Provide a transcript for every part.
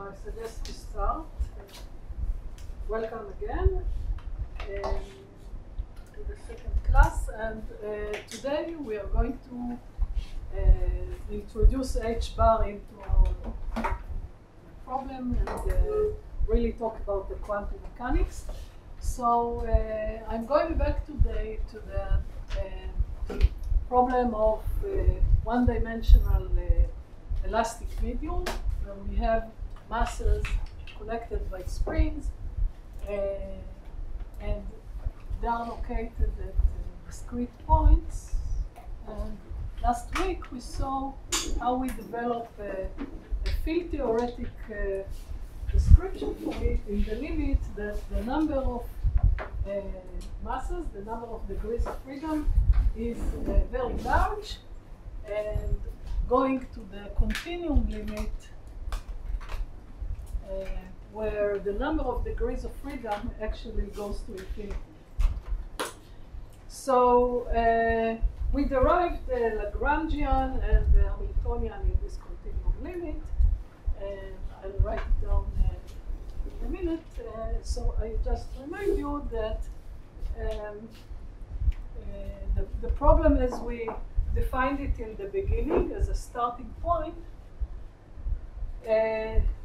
I suggest we start. Welcome again to the second class, and today we are going to introduce H-bar into our problem and really talk about the quantum mechanics. So I'm going back today to the problem of one-dimensional elastic medium, where we have masses connected by springs, and they are located at discrete points. And last week we saw how we develop a field theoretic description for it in the limit that the number of masses, the number of degrees of freedom is very large, and going to the continuum limit where the number of degrees of freedom actually goes to infinity. So we derived the Lagrangian and the Hamiltonian in this continuum limit, and I'll write it down in a minute. So I just remind you that the problem as we defined it in the beginning as a starting point,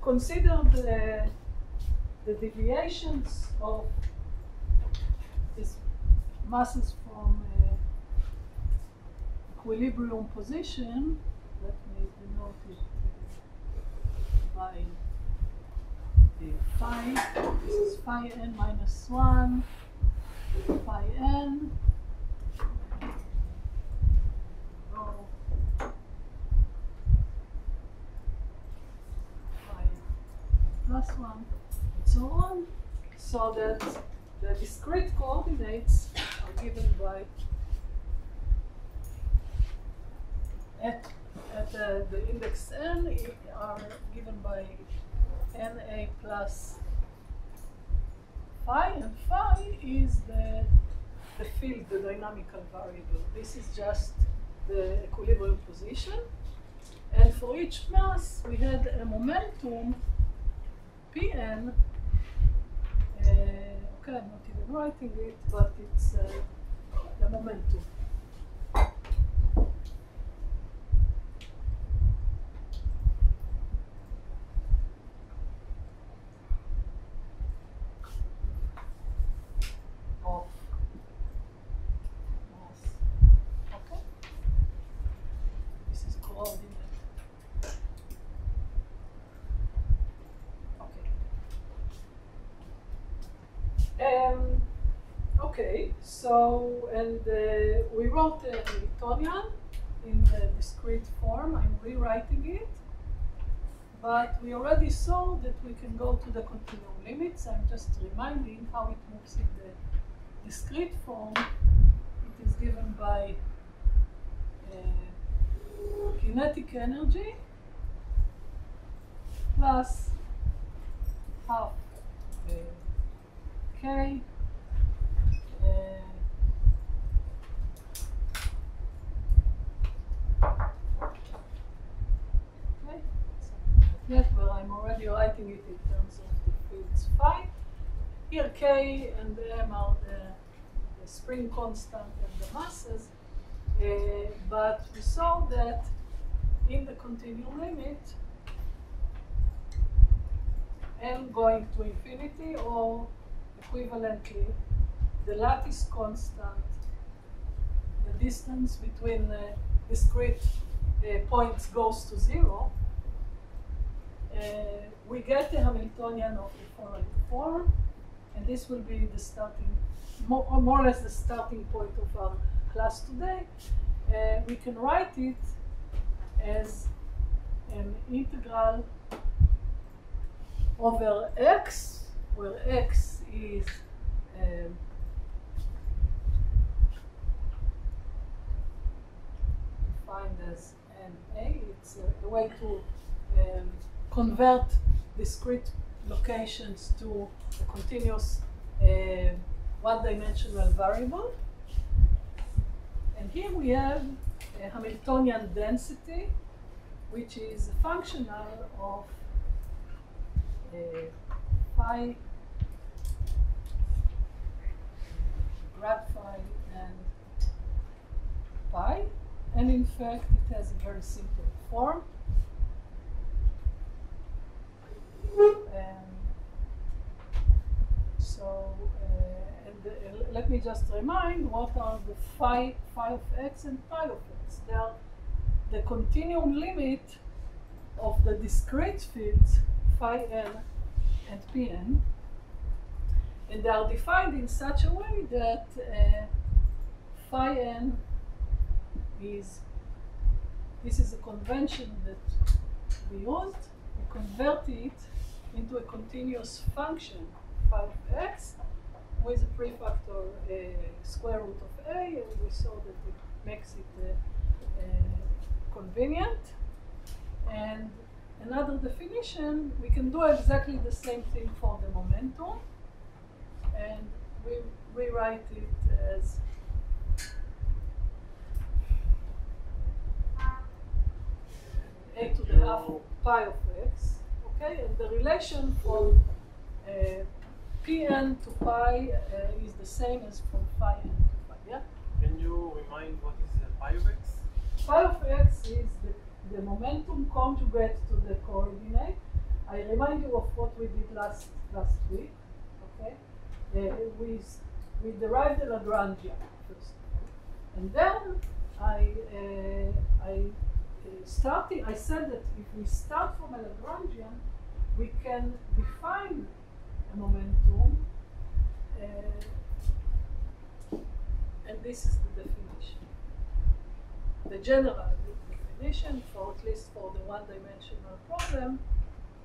considered the deviations of these masses from equilibrium position. Let me denote it by phi. This is phi n minus 1, phi n. Plus 1, and so on, so that the discrete coordinates are given by at the index n are given by na plus phi, and phi is the field, the dynamical variable. This is just the equilibrium position, and for each mass we had a momentum Pn, okay, I'm not even writing it, but it's the momentum. Of mass. Okay. This is coordinate. Okay, so, and we wrote the Hamiltonian in the discrete form. I'm rewriting it, but we already saw that we can go to the continuum limits. I'm just reminding how it moves in the discrete form. It is given by kinetic energy plus half K okay, yes, well, I'm already writing it in terms of the fields phi. Here K and M are the spring constant and the masses, but we saw that in the continuum limit, n going to infinity, or equivalently, the lattice constant, the distance between discrete points goes to 0, we get the Hamiltonian of the following form, and this will be the starting, more or less the starting point of our class today. We can write it as an integral over x, where x is defined as NA. It's a way to convert discrete locations to a continuous one-dimensional variable. And here we have a Hamiltonian density, which is functional of phi, grad phi, and pi, and in fact it has a very simple form. Let me just remind what are the phi of x and pi of x. They are the continuum limit of the discrete fields phi n and pn, and they are defined in such a way that phi n is, this is a convention that we used. We convert it into a continuous function phi of x with a prefactor square root of a, and we saw that it makes it convenient. And another definition, we can do exactly the same thing for the momentum, and we rewrite it as a to the half pi of x, okay? And the relation from Pn to pi is the same as from phi n to pi, yeah? Can you remind what is pi of x? Pi of x is the momentum conjugate to the coordinate. I remind you of what we did last week, okay? We derived the Lagrangian first, and then I said that if we start from a Lagrangian, we can define a momentum, and this is the definition. The general definition, for at least for the one-dimensional problem,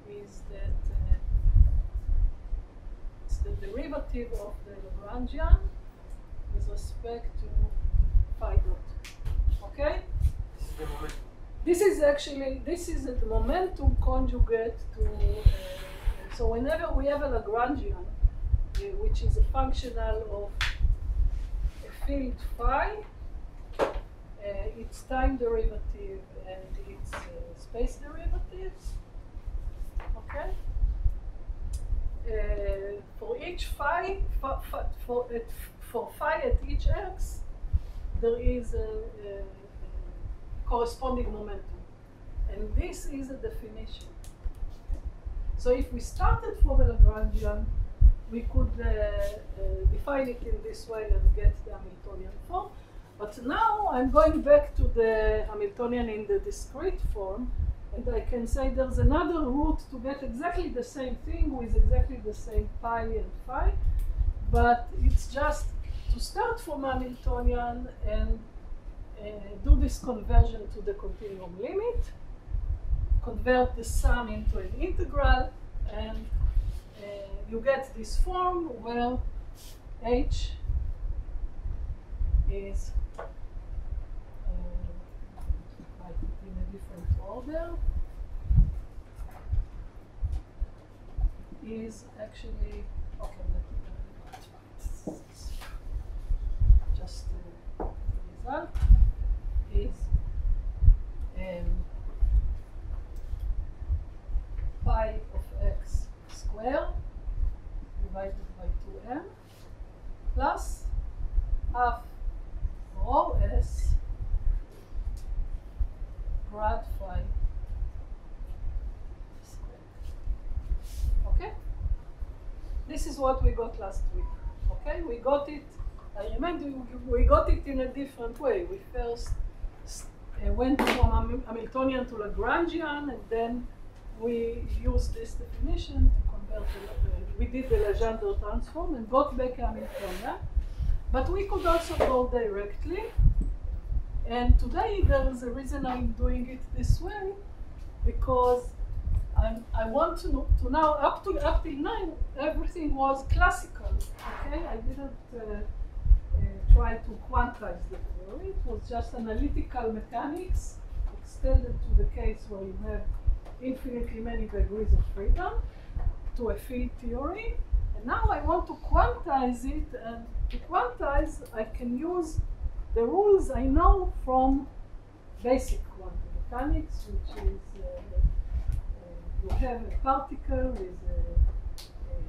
is that it's the derivative of the Lagrangian with respect to phi dot. Okay? This is the momentum. This is the momentum conjugate to. So whenever we have a Lagrangian, which is a functional of a field phi, its time derivative and its space derivatives, okay? For each phi, for phi at each x, there is a corresponding momentum, and this is a definition. So if we started from a Lagrangian, we could define it in this way and get the Hamiltonian form. But now I'm going back to the Hamiltonian in the discrete form, and I can say there's another route to get exactly the same thing with exactly the same pi and phi, but it's just to start from Hamiltonian and do this conversion to the continuum limit, convert the sum into an integral, and you get this form where h is, write it in a different order, is actually, okay, just the result is pi of x squared divided by 2m plus half rho s grad phi squared. Okay? This is what we got last week. Okay? We got it, I remember we got it in a different way. We first went from Hamiltonian to Lagrangian, and then we used this definition to convert we did the Legendre transform and got back Hamiltonian. But we could also go directly. And today there is a reason I'm doing it this way, because I want to now, up till now, everything was classical. Okay, I didn't try to quantize the theory. It was just analytical mechanics extended to the case where you have infinitely many degrees of freedom to a field theory. And now I want to quantize it, and to quantize, I can use the rules I know from basic quantum mechanics, which is you have a particle with a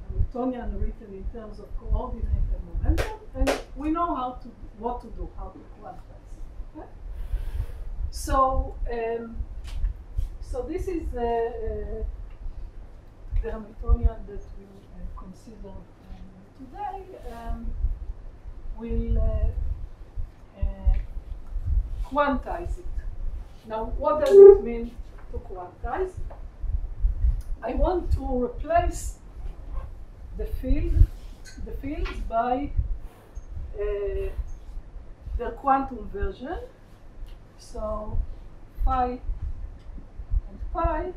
Hamiltonian written in terms of coordinate and momentum, and we know what to do, how to quantize it. Okay? So this is the Hamiltonian that we consider today. We'll quantize it. Now, what does it mean to quantize? I want to replace the fields by their quantum version. So phi and pi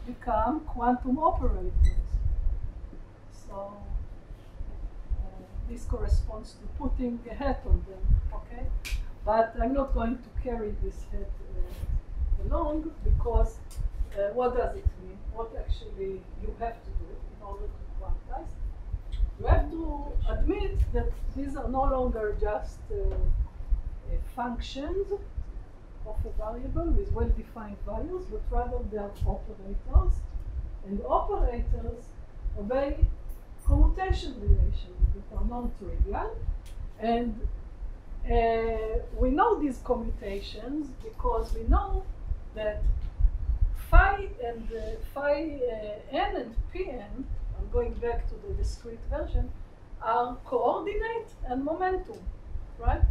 become quantum operators. So this corresponds to putting a hat on them, okay? But I'm not going to carry this hat along, because what does it mean? What actually you have to do in order to quantize? You have to admit that these are no longer just functions of a variable with well-defined values, but rather they are operators, and operators obey commutation relations that are non-trivial, and we know these commutations because we know that phi n and pn, I'm going back to the discrete version, are coordinate and momentum, right?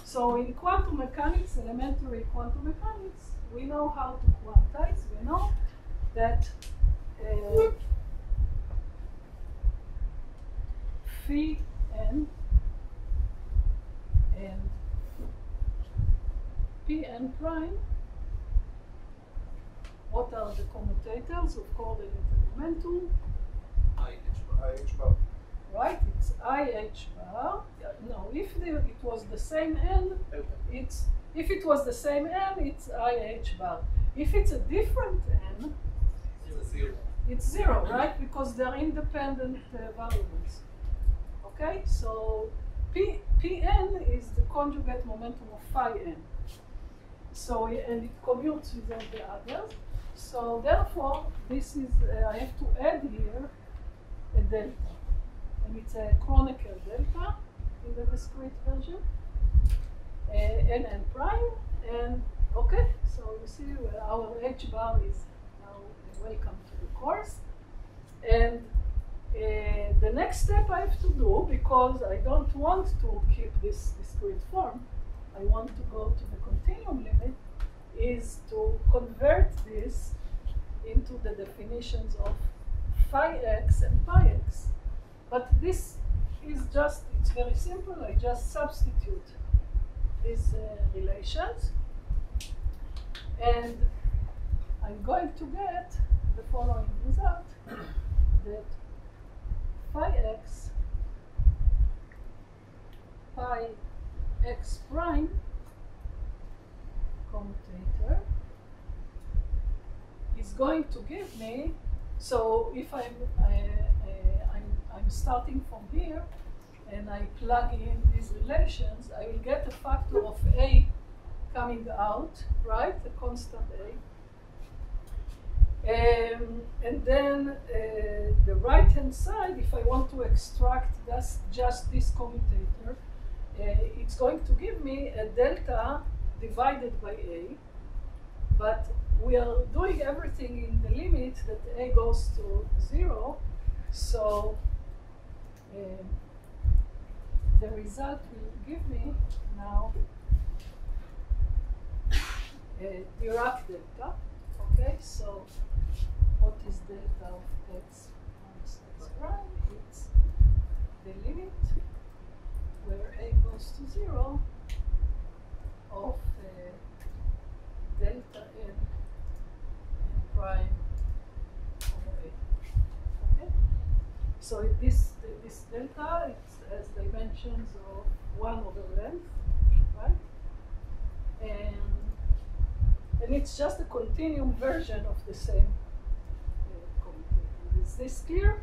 So in quantum mechanics, elementary quantum mechanics, we know how to quantize. We know that phi n and pn prime, what are the commutators of coordinate and momentum? IH bar. Right, it's IH bar. No, if it was the same n, it's IH bar. If it's a different n, it's zero, right? Because they're independent variables. Okay, so Pn is the conjugate momentum of phi n. So, and it commutes with all the others. So therefore, this is, I have to add here a delta. And it's a Kronecker delta in the discrete version. Nn prime. And okay, so you see our H bar is now welcome to the course. And the next step I have to do, because I don't want to keep this discrete form, I want to go to the continuum limit, is to convert this into the definitions of phi x and pi x. But this is just, it's very simple. I just substitute these relations. And I'm going to get the following result, that phi x, pi x prime commutator is going to give me, so if I'm starting from here and I plug in these relations, I will get a factor of a coming out, right? A constant a. And then the right-hand side, if I want to extract just this commutator, it's going to give me a delta divided by a, but we are doing everything in the limit that a goes to 0, so the result will give me now a Dirac delta. Okay, so what is delta of x minus x prime? It's the limit where a goes to 0 of delta n prime over a. Okay, so this delta, it has dimensions of 1 over length, right? And it's just a continuum version of the same commutator. Is this clear?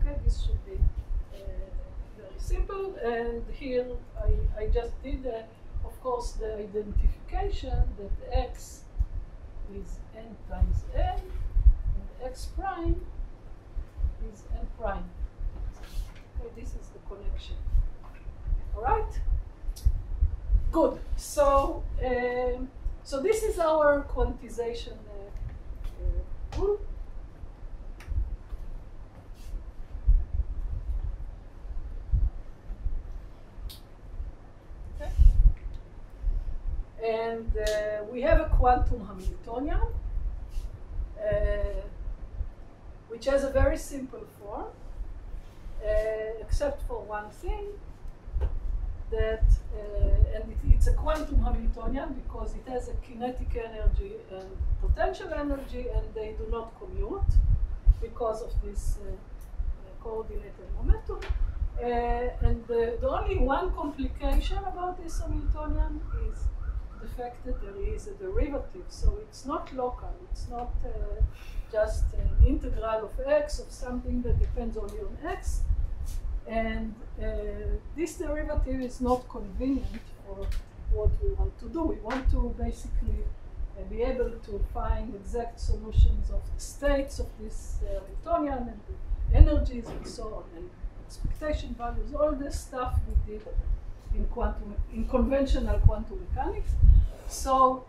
Okay, this should be very simple. And here I just did, of course, the identification that x is n times n, and x prime is n prime. Okay, this is the connection. All right? Good. So, so this is our quantization rule. Okay. And we have a quantum Hamiltonian, which has a very simple form, except for one thing, that, and it's a quantum Hamiltonian because it has a kinetic energy and potential energy, and they do not commute because of this coordinated momentum. And the only one complication about this Hamiltonian is the fact that there is a derivative, so it's not local, it's not just an integral of x of something that depends only on x. And this derivative is not convenient for what we want to do. We want to basically be able to find exact solutions of the states of this Hamiltonian and the energies and so on, and expectation values, all this stuff we did in conventional quantum mechanics. So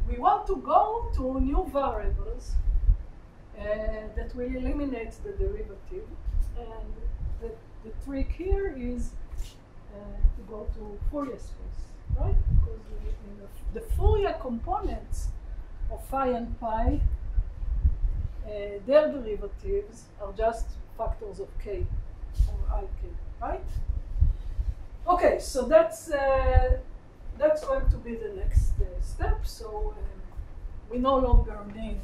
we want to go to new variables that will eliminate the derivative. And the trick here is to go to Fourier space, right? Because the Fourier components of phi and pi, their derivatives are just factors of k or ik, right? Okay, so that's going to be the next step. So we no longer need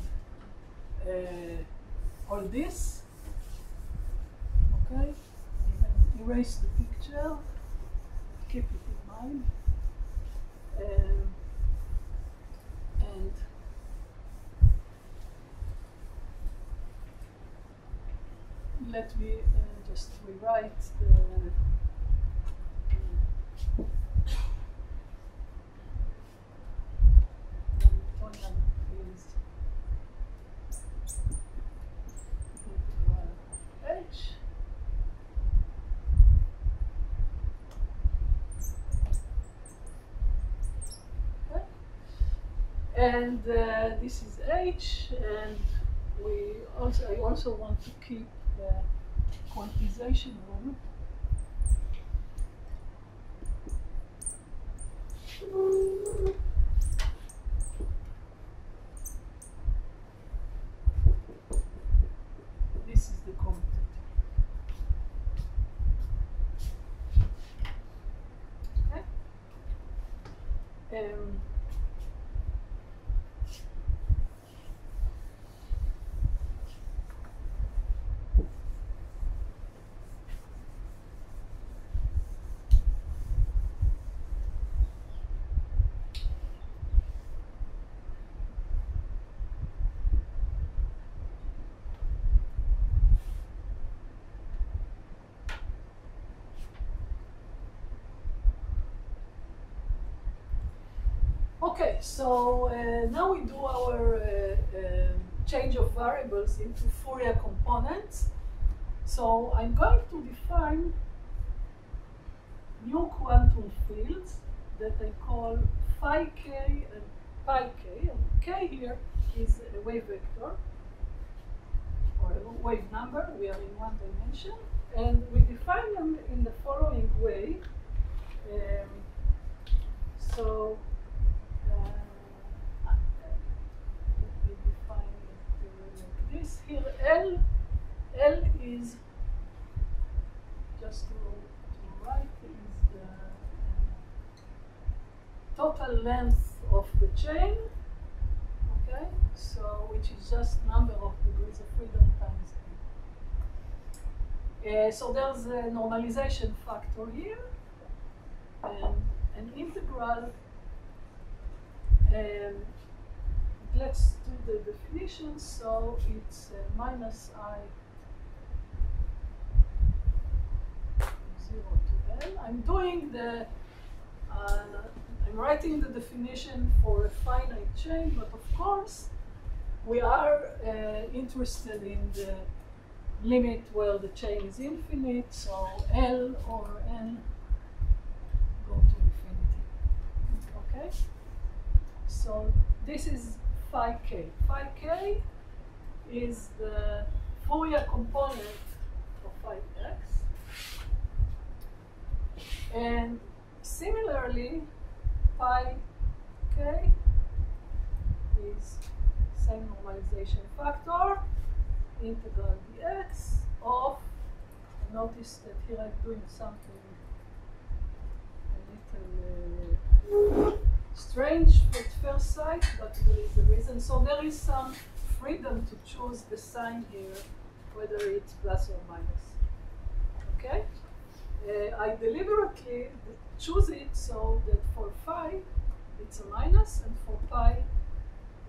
all this. Okay, erase the picture, keep it in mind, and let me just rewrite the Hamiltonian is integral of h. And this is h, and I also want to keep the quantization rule. This is the commutative. Okay. Okay, so now we do our change of variables into Fourier components. So I'm going to define new quantum fields that I call phi k and pi k. And k here is a wave vector, or a wave number. We are in one dimension. And we define them in the following way. So let me define it like this. Here L is, just to write, is the total length of the chain, okay? So which is just number of degrees of freedom times n. So there's a normalization factor here, and an integral. Let's do the definition. So it's minus I 0 to L. I'm doing the I'm writing the definition for a finite chain, but of course, we are interested in the limit where the chain is infinite, so L or N go to infinity. Okay? So this is phi k. Phi k is the Fourier component of phi x. And similarly, pi k is same normalization factor, integral dx of, notice that here I'm doing something a little strange at first sight, but there is a reason. So there is some freedom to choose the sign here, whether it's plus or minus. Okay? I deliberately choose it so that for phi it's a minus and for pi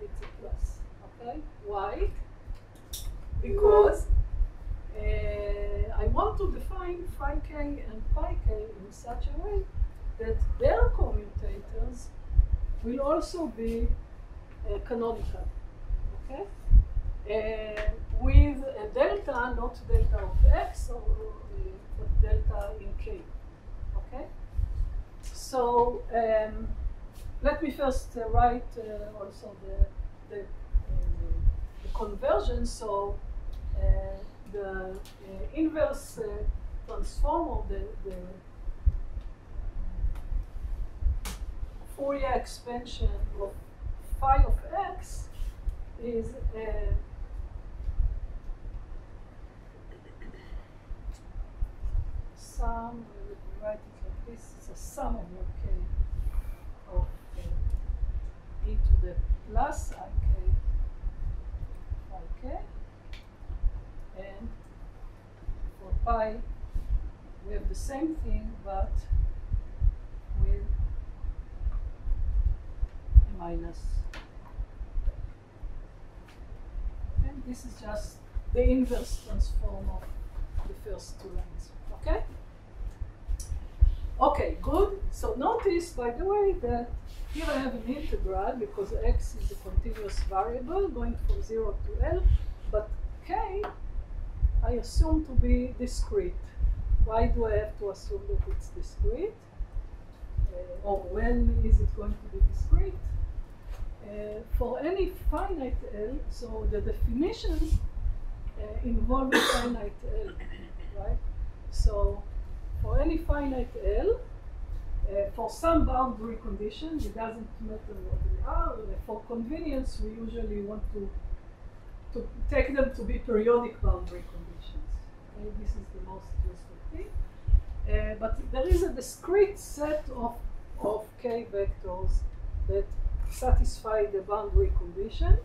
it's a plus. Okay? Why? Because I want to define phi k and pi k in such a way that their commutators will also be canonical. Okay? With a delta, not delta of x, but delta in k. Okay? So let me first write also the conversion. So the inverse transform of the Fourier expansion of phi of x is sum, we will write it like this, it's a sum over k of e to the plus ik phi k, and for pi we have the same thing but with a minus. And this is just the inverse transform of the first two lines. Okay? Okay, good. So notice, by the way, that here I have an integral because x is a continuous variable going from 0 to L, but k I assume to be discrete. Why do I have to assume that it's discrete? Or when is it going to be discrete? For any finite L, so the definitions involve a finite L, right? So for any finite L, for some boundary conditions, it doesn't matter what they are. For convenience, we usually want to take them to be periodic boundary conditions. Okay? This is the most useful thing. But there is a discrete set of k vectors that satisfy the boundary condition,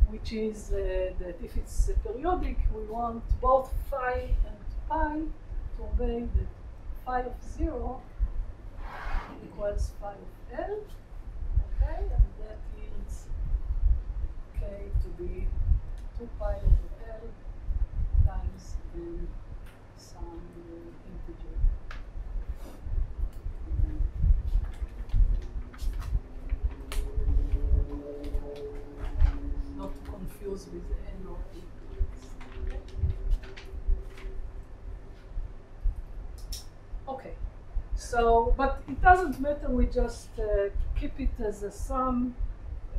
which is that if it's periodic, we want both phi and pi to obey that phi of 0 equals phi of L, okay, and that yields k to be 2 pi over L times n some integer. Not to confuse with n or e. Okay, so, but it doesn't matter, we just keep it as a sum,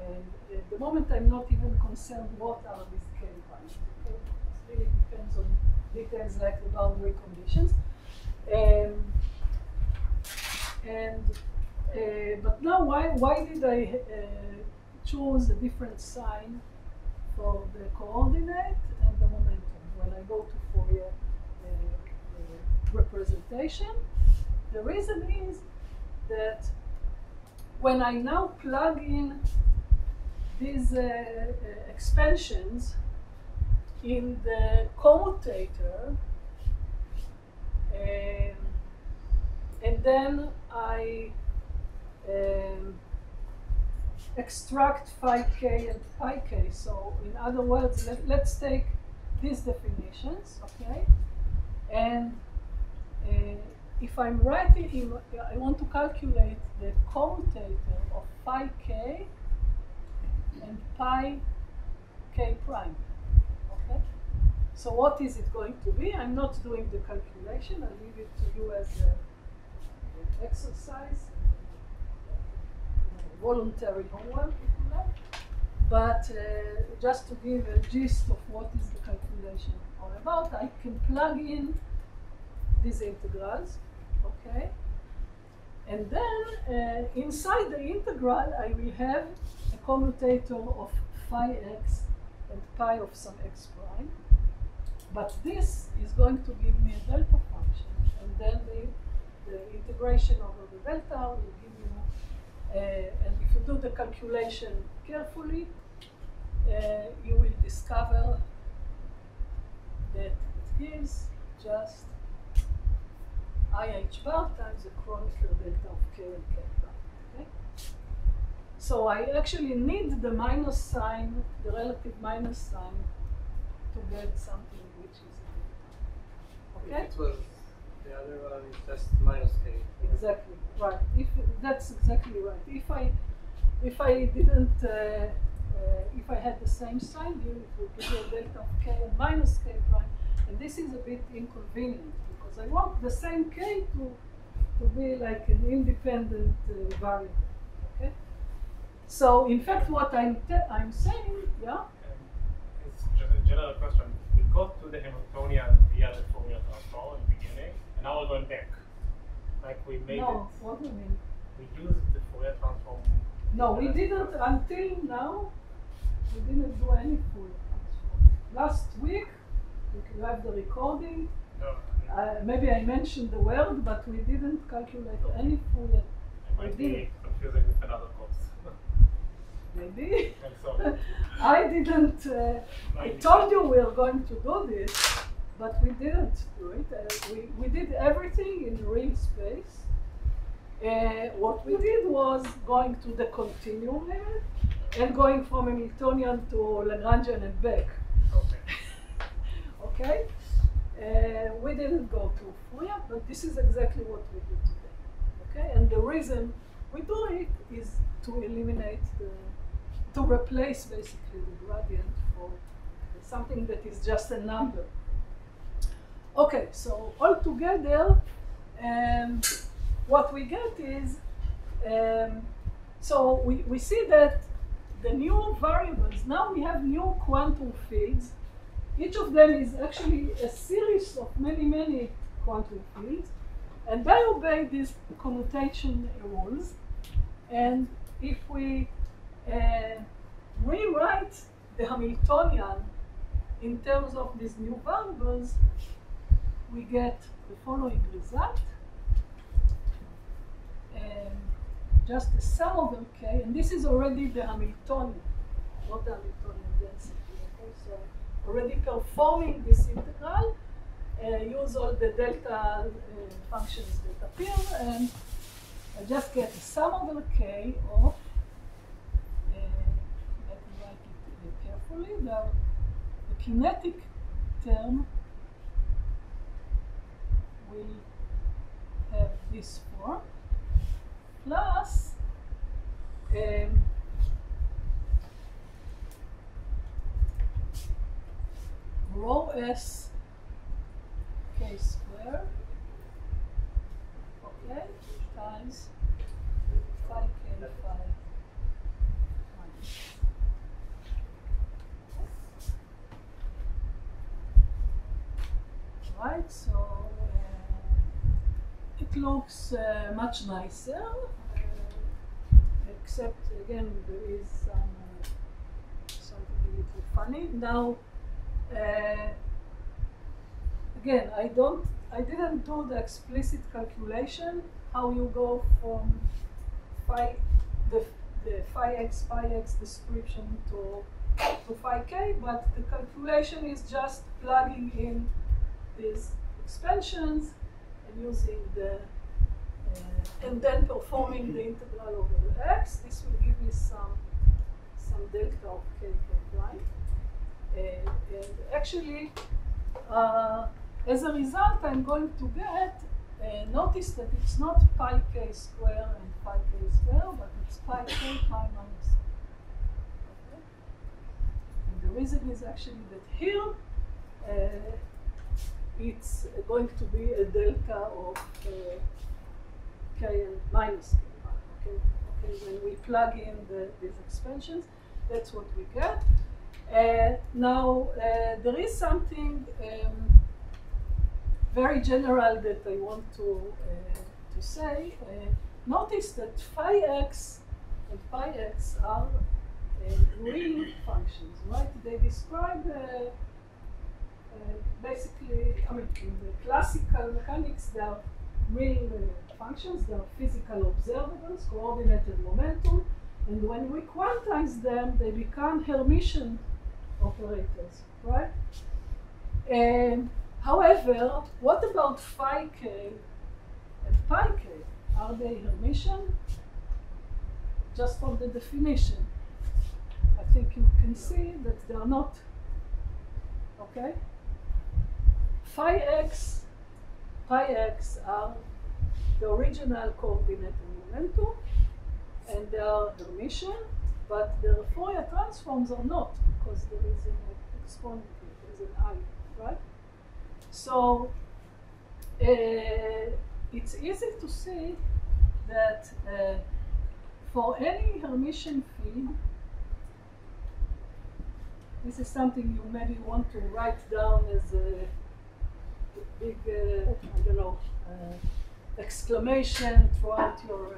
and at the moment I'm not even concerned what are these k values. Okay? It really depends on details like the boundary conditions. But now, why did I choose a different sign for the coordinate and the momentum when I go to Fourier representation? The reason is that when I now plug in these expansions in the commutator, and then I extract phi k and pi k. So in other words, let's take these definitions, okay? And if I'm writing, I want to calculate the commutator of phi k and pi k prime. Okay? So what is it going to be? I'm not doing the calculation. I'll leave it to you as an exercise, voluntary homework, if you like. But just to give a gist of what is the calculation all about, I can plug in these integrals, okay? And then inside the integral, I will have a commutator of phi x and pi of some x prime. But this is going to give me a delta function, and then the integration over the delta will give you, and if you do the calculation carefully, you will discover that it gives just IH bar times the Kronecker delta of k and k prime. Okay? So I actually need the minus sign, the relative minus sign, to get something which is a delta. Okay? If it was the other one, it's just minus k. Exactly right. That's exactly right. If I didn't, if I had the same sign here, it would give you a delta of k and minus k prime, and this is a bit inconvenient because I want the same k to be like an independent variable. Okay. So in fact, what I'm saying, yeah. It's just a general question. We got to the Hamiltonian via the Fourier transform in the beginning, and now we're going back. Like we made it. No, what do you mean? We used the Fourier transform. No, we didn't until now. We didn't do any Fourier transform. Last week, you have the recording. No, Maybe I mentioned the word, but we didn't calculate any Fourier. it might be confusing with another course. Maybe. I'm sorry. I didn't. I told you we are going to do this, but we didn't do it. We did everything in real space. What we did was going to the continuum limit and going from Hamiltonian to Lagrangian and back. Okay. Okay? We didn't go to Fourier, but this is exactly what we do today. Okay? And the reason we do it is to eliminate to replace basically the gradient for something that is just a number. Okay, so altogether, what we get is, so we see that the new variables, now we have new quantum fields. Each of them is actually a series of many quantum fields, and they obey these commutation rules. And if we rewrite the Hamiltonian in terms of these new variables, we get the following result. Just the sum over k, and this is already the Hamiltonian, not the Hamiltonian density. Okay? So already performing this integral, use all the delta functions that appear, and I just get the sum over k of, let me write it carefully, the kinetic term will have this form, plus rho s k squared, okay, times phi k phi minus. Right, so it looks much nicer, except again there is something a little funny. Now, again, I didn't do the explicit calculation how you go from the phi x description to phi k, but the calculation is just plugging in these expansions and using the and then performing the integral over x. This will give me some delta of k prime. And actually, as a result, I'm going to get notice that it's not pi k square and pi k square, but it's pi k pi minus k. Okay? And the reason is actually that here it's going to be a delta of k and minus k. Okay, when we plug in these expansions, that's what we get. Now, there is something very general that I want to say. Notice that phi x and pi x are real functions, right? They describe basically, I mean, in the classical mechanics, they are real functions. They are physical observables, coordinated momentum, and when we quantize them, they become Hermitian operators, right? However, what about phi k and pi k? Are they Hermitian? Just from the definition, I think you can see that they are not. Okay? Phi x, pi x are the original coordinated momentum, and they are Hermitian, but the Fourier transforms are not, because there is an exponent here, there is an I, right? So it's easy to see that for any Hermitian field, this is something you maybe want to write down as a big, I don't know, exclamation throughout your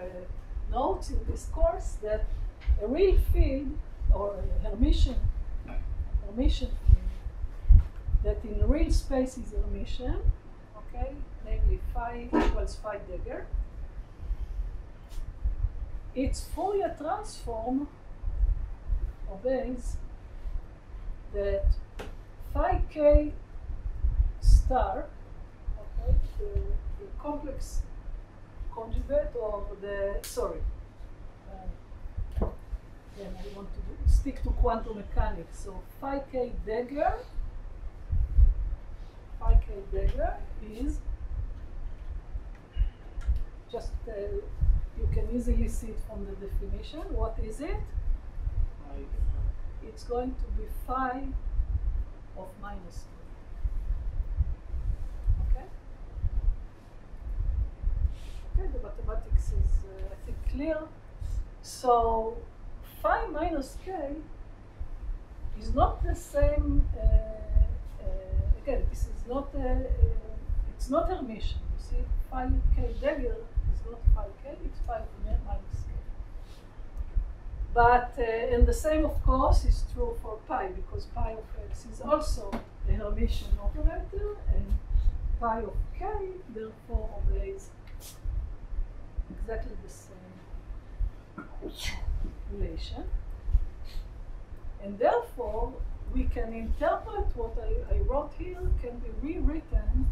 notes in this course, that a real field, or a Hermitian field, that in real space is Hermitian, okay, namely phi equals phi dagger. Its Fourier transform obeys that phi k star, okay, the complex conjugate, or the, sorry, then I want to stick to quantum mechanics. So phi k dagger is just, you can easily see it from the definition. What is it? It's going to be phi of minus k. Okay? Okay, the mathematics is, I think, clear. So phi minus k is not the same, again, this is not, it's not Hermitian. You see, phi k dagger is not phi k, it's phi minus k. But, and the same, of course, is true for pi, because pi of x is also a Hermitian operator, and pi of k, therefore, obeys exactly the same relation. And therefore, we can interpret what I wrote here can be rewritten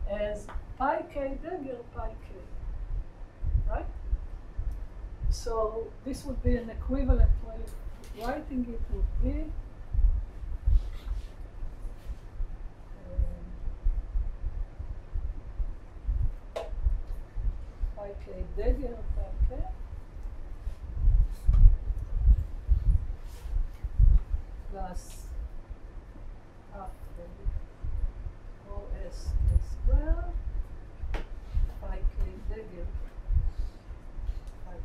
as pi k dagger pi k, right? So this would be an equivalent way of writing it would be pi k dagger pi k plus half the OS square pi k dagger pi k.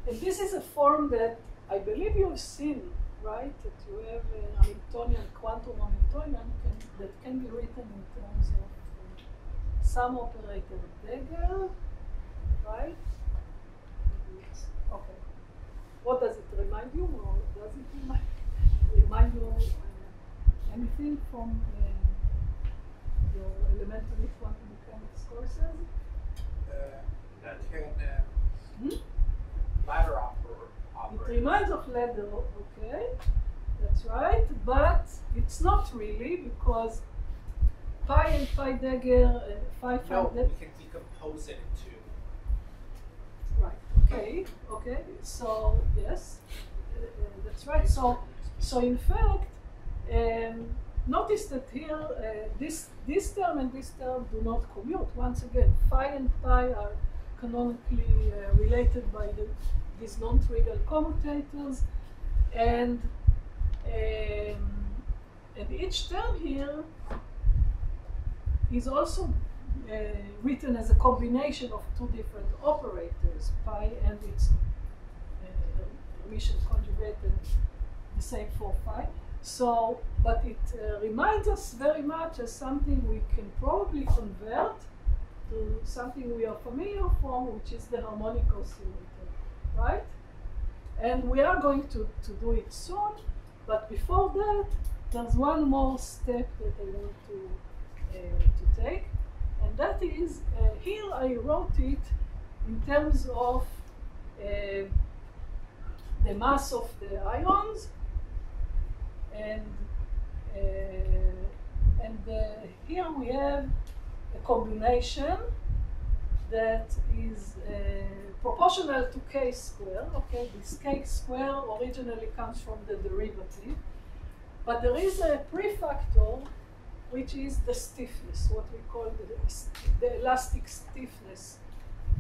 And this is a form that I believe you've seen, right? That you have an Hamiltonian, quantum Hamiltonian that can be written in terms of sum operator dagger, right? Okay. What does it remind you, or does it remind you anything from your elementary quantum mechanics courses? That can ladder operator. It reminds of ladder, okay, that's right, but it's not really, because pi and phi dagger, phi No, dagger. we can decompose it into. Right. Okay. Okay. So yes, that's right. So in fact, notice that here this term and this term do not commute. Once again, phi and pi are canonically related by these non-trivial commutators, and each term here is also written as a combination of two different operators, pi and its Hermitian conjugate, and the same for phi. So, but it reminds us very much as something we can probably convert to something we are familiar from, which is the harmonic oscillator, right? And we are going to do it soon, but before that, there's one more step that I want to take, and that is, here I wrote it in terms of the mass of the ions, and here we have a combination that is proportional to k square. Okay, this k square originally comes from the derivative, but there is a prefactor which is the stiffness, what we call the elastic stiffness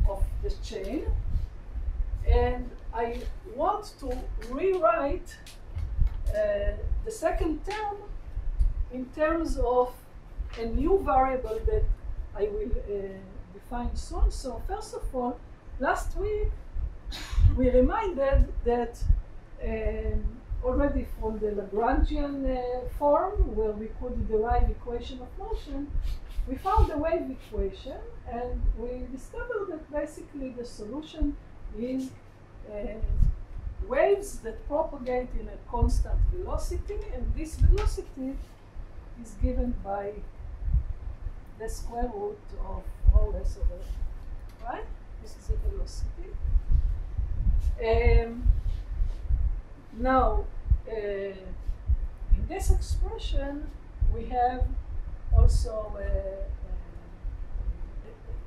of the chain. And I want to rewrite the second term in terms of a new variable that I will define soon. So first of all, last week we reminded that already from the Lagrangian form, where we could derive equation of motion, we found a wave equation, and we discovered that basically the solution is waves that propagate in a constant velocity, and this velocity is given by the square root of rho s over r, right? This is a velocity. Now, in this expression, we have also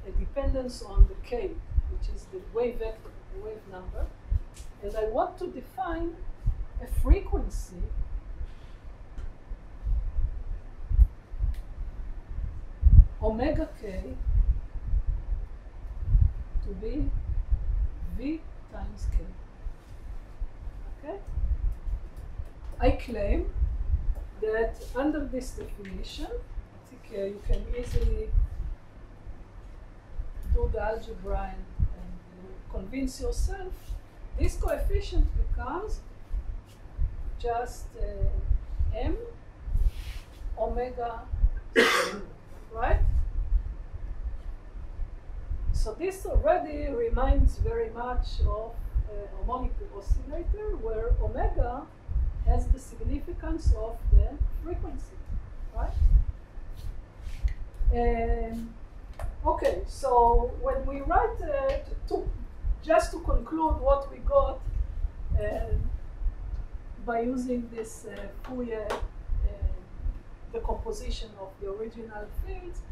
a dependence on the k, which is the wave vector, the wave number. And I want to define a frequency omega k to be v times k. Okay? I claim that under this definition, I think you can easily do the algebra and convince yourself, this coefficient becomes just m omega squared, right? So this already reminds very much of a harmonic oscillator, where omega has the significance of the frequency, right? Okay, so when we write, just to conclude what we got by using this Fourier decomposition of the original fields,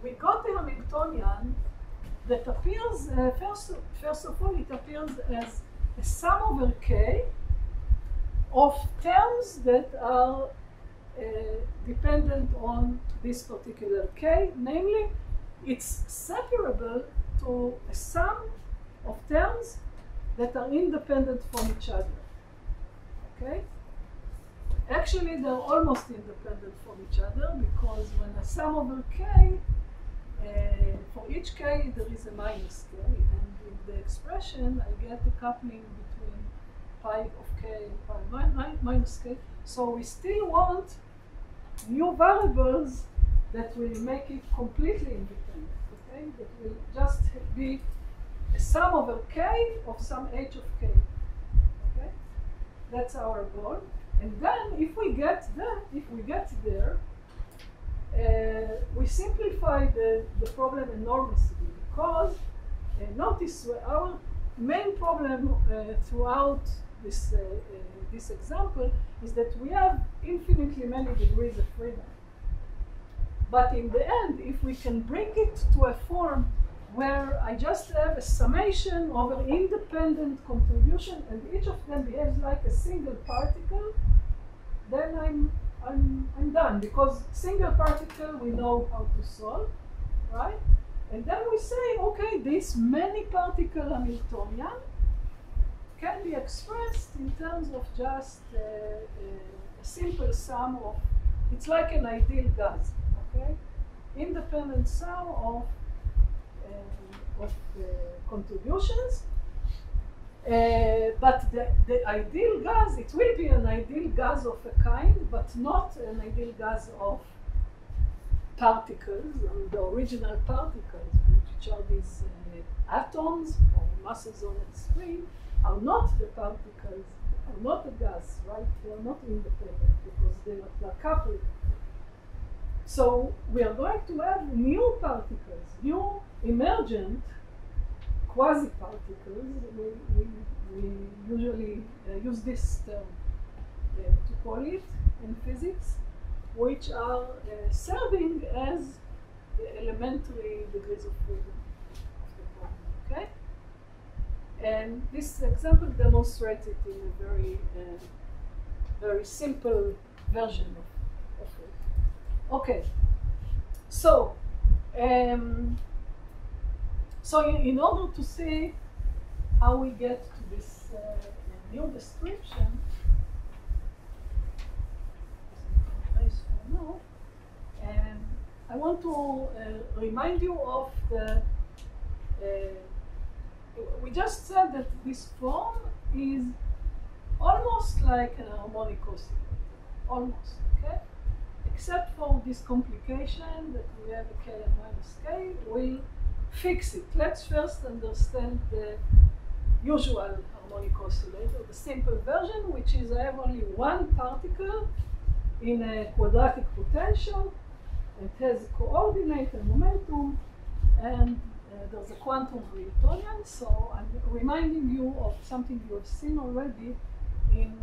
we got a Hamiltonian that appears, first of all, it appears as a sum over k of terms that are dependent on this particular k, namely, it's separable to a sum of terms that are independent from each other. Okay? Actually, they're almost independent from each other, because when I sum over k, for each k there is a minus k, and in the expression I get the coupling between pi of k and pi minus k. So we still want new variables that will make it completely independent. Okay? That will just be a sum over k of some h of k. Okay? That's our goal. And then if we get there, we simplify the problem enormously, because notice our main problem throughout this example is that we have infinitely many degrees of freedom. But in the end, if we can bring it to a form where I just have a summation over independent contribution and each of them behaves like a single particle, then I'm done, because single particle we know how to solve, right? And then we say, okay, this many particle Hamiltonian can be expressed in terms of just a simple sum of, it's like an ideal gas, okay? Independent sum of contributions. But the ideal gas, it will be an ideal gas of a kind, but not an ideal gas of particles, the original particles, which are these atoms or masses on its string, are not the particles, are not the gas, right? They are not independent because they are coupled. So we are going to have new particles, new emergent quasi-particles. We usually use this term to call it in physics, which are serving as elementary degrees of freedom of the problem, okay? And this example demonstrates it in a very simple version of it. Okay, so in order to see how we get to this new description, I want to remind you of the. We just said that this form is almost like an harmonic oscillator, almost, okay? Except for this complication that we have a k and minus k, we'll fix it. Let's first understand the usual harmonic oscillator, the simple version, which is I have only one particle in a quadratic potential. It has a coordinate and momentum, and there's a quantum Hamiltonian. So I'm reminding you of something you have seen already in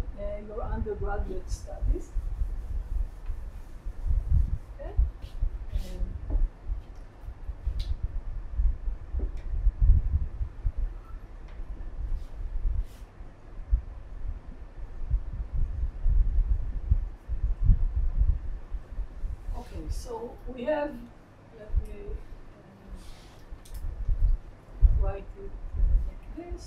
your undergraduate studies. Okay. Okay, so we have, let me write it like this.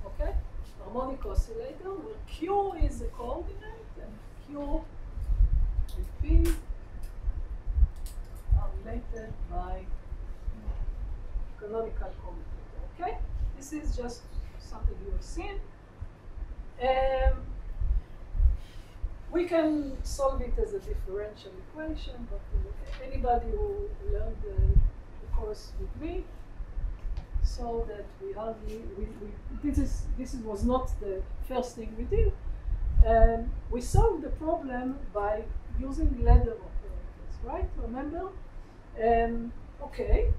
Okay, harmonic oscillator where Q is the coordinate and Q and P are related by canonical commutator. Okay, this is just something you have seen. We can solve it as a differential equation, but anybody who learned the course with me, so that we hardly, this was not the first thing we did. We solved the problem by using ladder operators, right? Remember? Okay.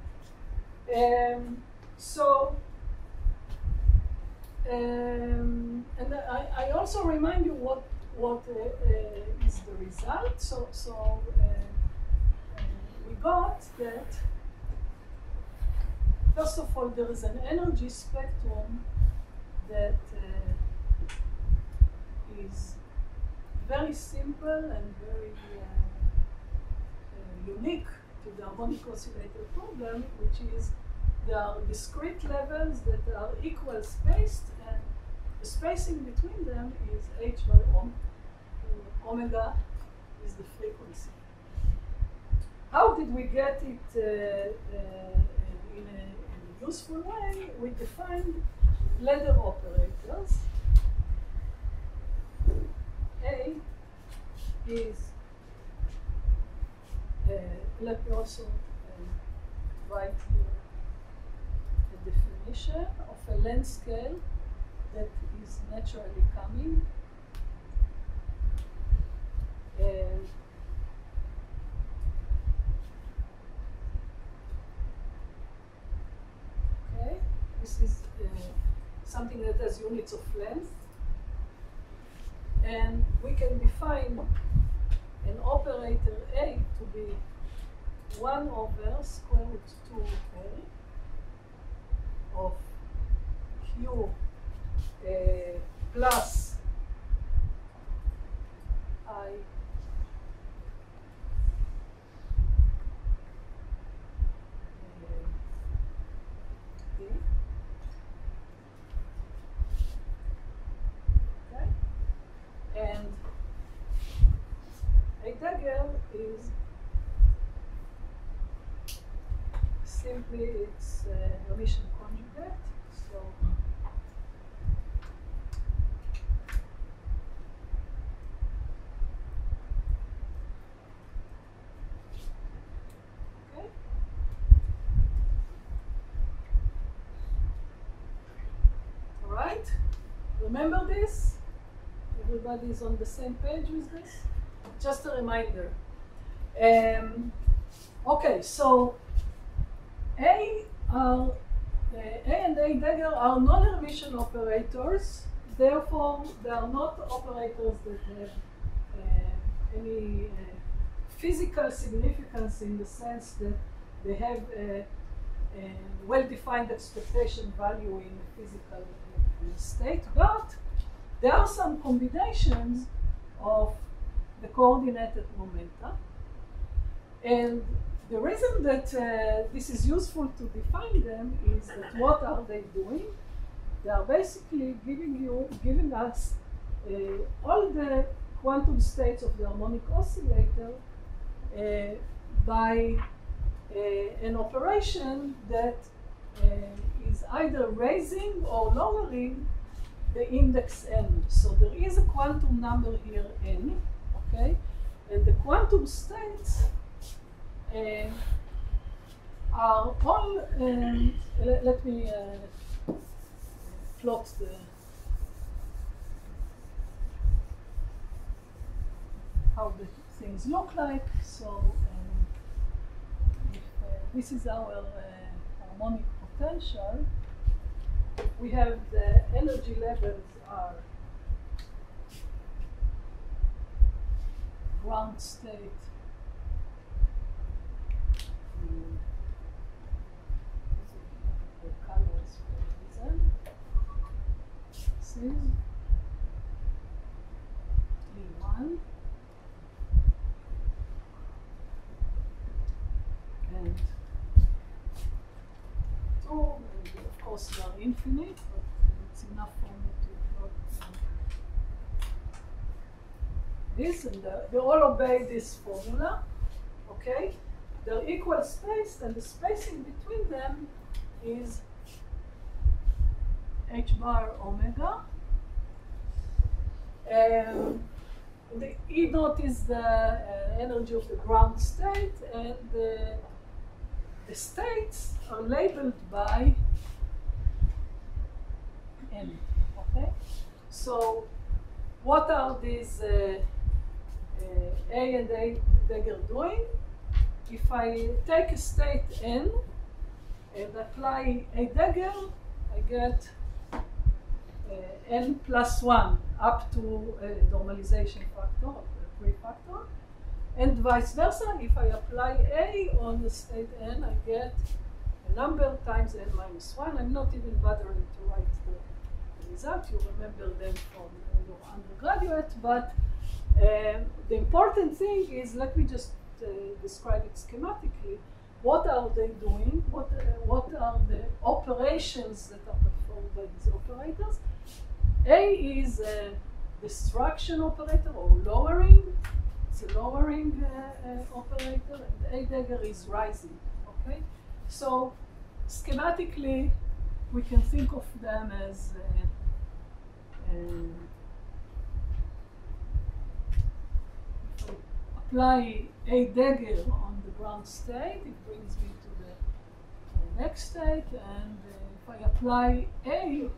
And I also remind you what is the result. So we got that, first of all, there is an energy spectrum that is very simple and very unique to the harmonic oscillator problem, which is there are discrete levels that are equal spaced, and the spacing between them is h by omega. Omega is the frequency. How did we get it in a useful way? We defined ladder operators. A is, let me also write here the definition of a length scale that is naturally coming. Okay, this is something that has units of length, and we can define an operator A to be 1 over square root 2A of Q plus I D. Okay, and a dagger is simply its Hermitian conjugate. So okay. All right. Remember this? Everybody is on the same page with this? Just a reminder. Okay, so A and A dagger are non-Hermitian operators. Therefore, they are not operators that have any physical significance in the sense that they have a well-defined expectation value in a physical state, but there are some combinations of the coordinated momenta. And the reason that this is useful to define them is that what are they doing? They are basically giving us all the quantum states of the harmonic oscillator by an operation that is either raising or lowering the index n. So there is a quantum number here n, okay? And the quantum states are all, let me plot how the things look like. So if this is our harmonic potential, we have the energy levels are ground state, the colors for a reason. This is E1 and 2, and of course they are infinite, but it's enough for me to plot this, and they all obey this formula, okay? They're equal spaced, and the spacing between them is h bar omega. The E naught is the energy of the ground state, and the states are labeled by n. Okay, so what are these A and A dagger doing? If I take a state n and apply a dagger, I get n plus 1 up to a normalization factor, a 3 factor. And vice versa, if I apply A on the state n, I get a number times n minus 1. I'm not even bothering to write the result. You remember them from your undergraduate. But the important thing is, let me just describe it schematically. What are they doing? What are the operations that are performed by these operators? A is a destruction operator or lowering. It's a lowering operator, and A dagger is rising. Okay, so schematically, we can think of them as apply a dagger on the ground state, it brings me to the next state, and if I apply A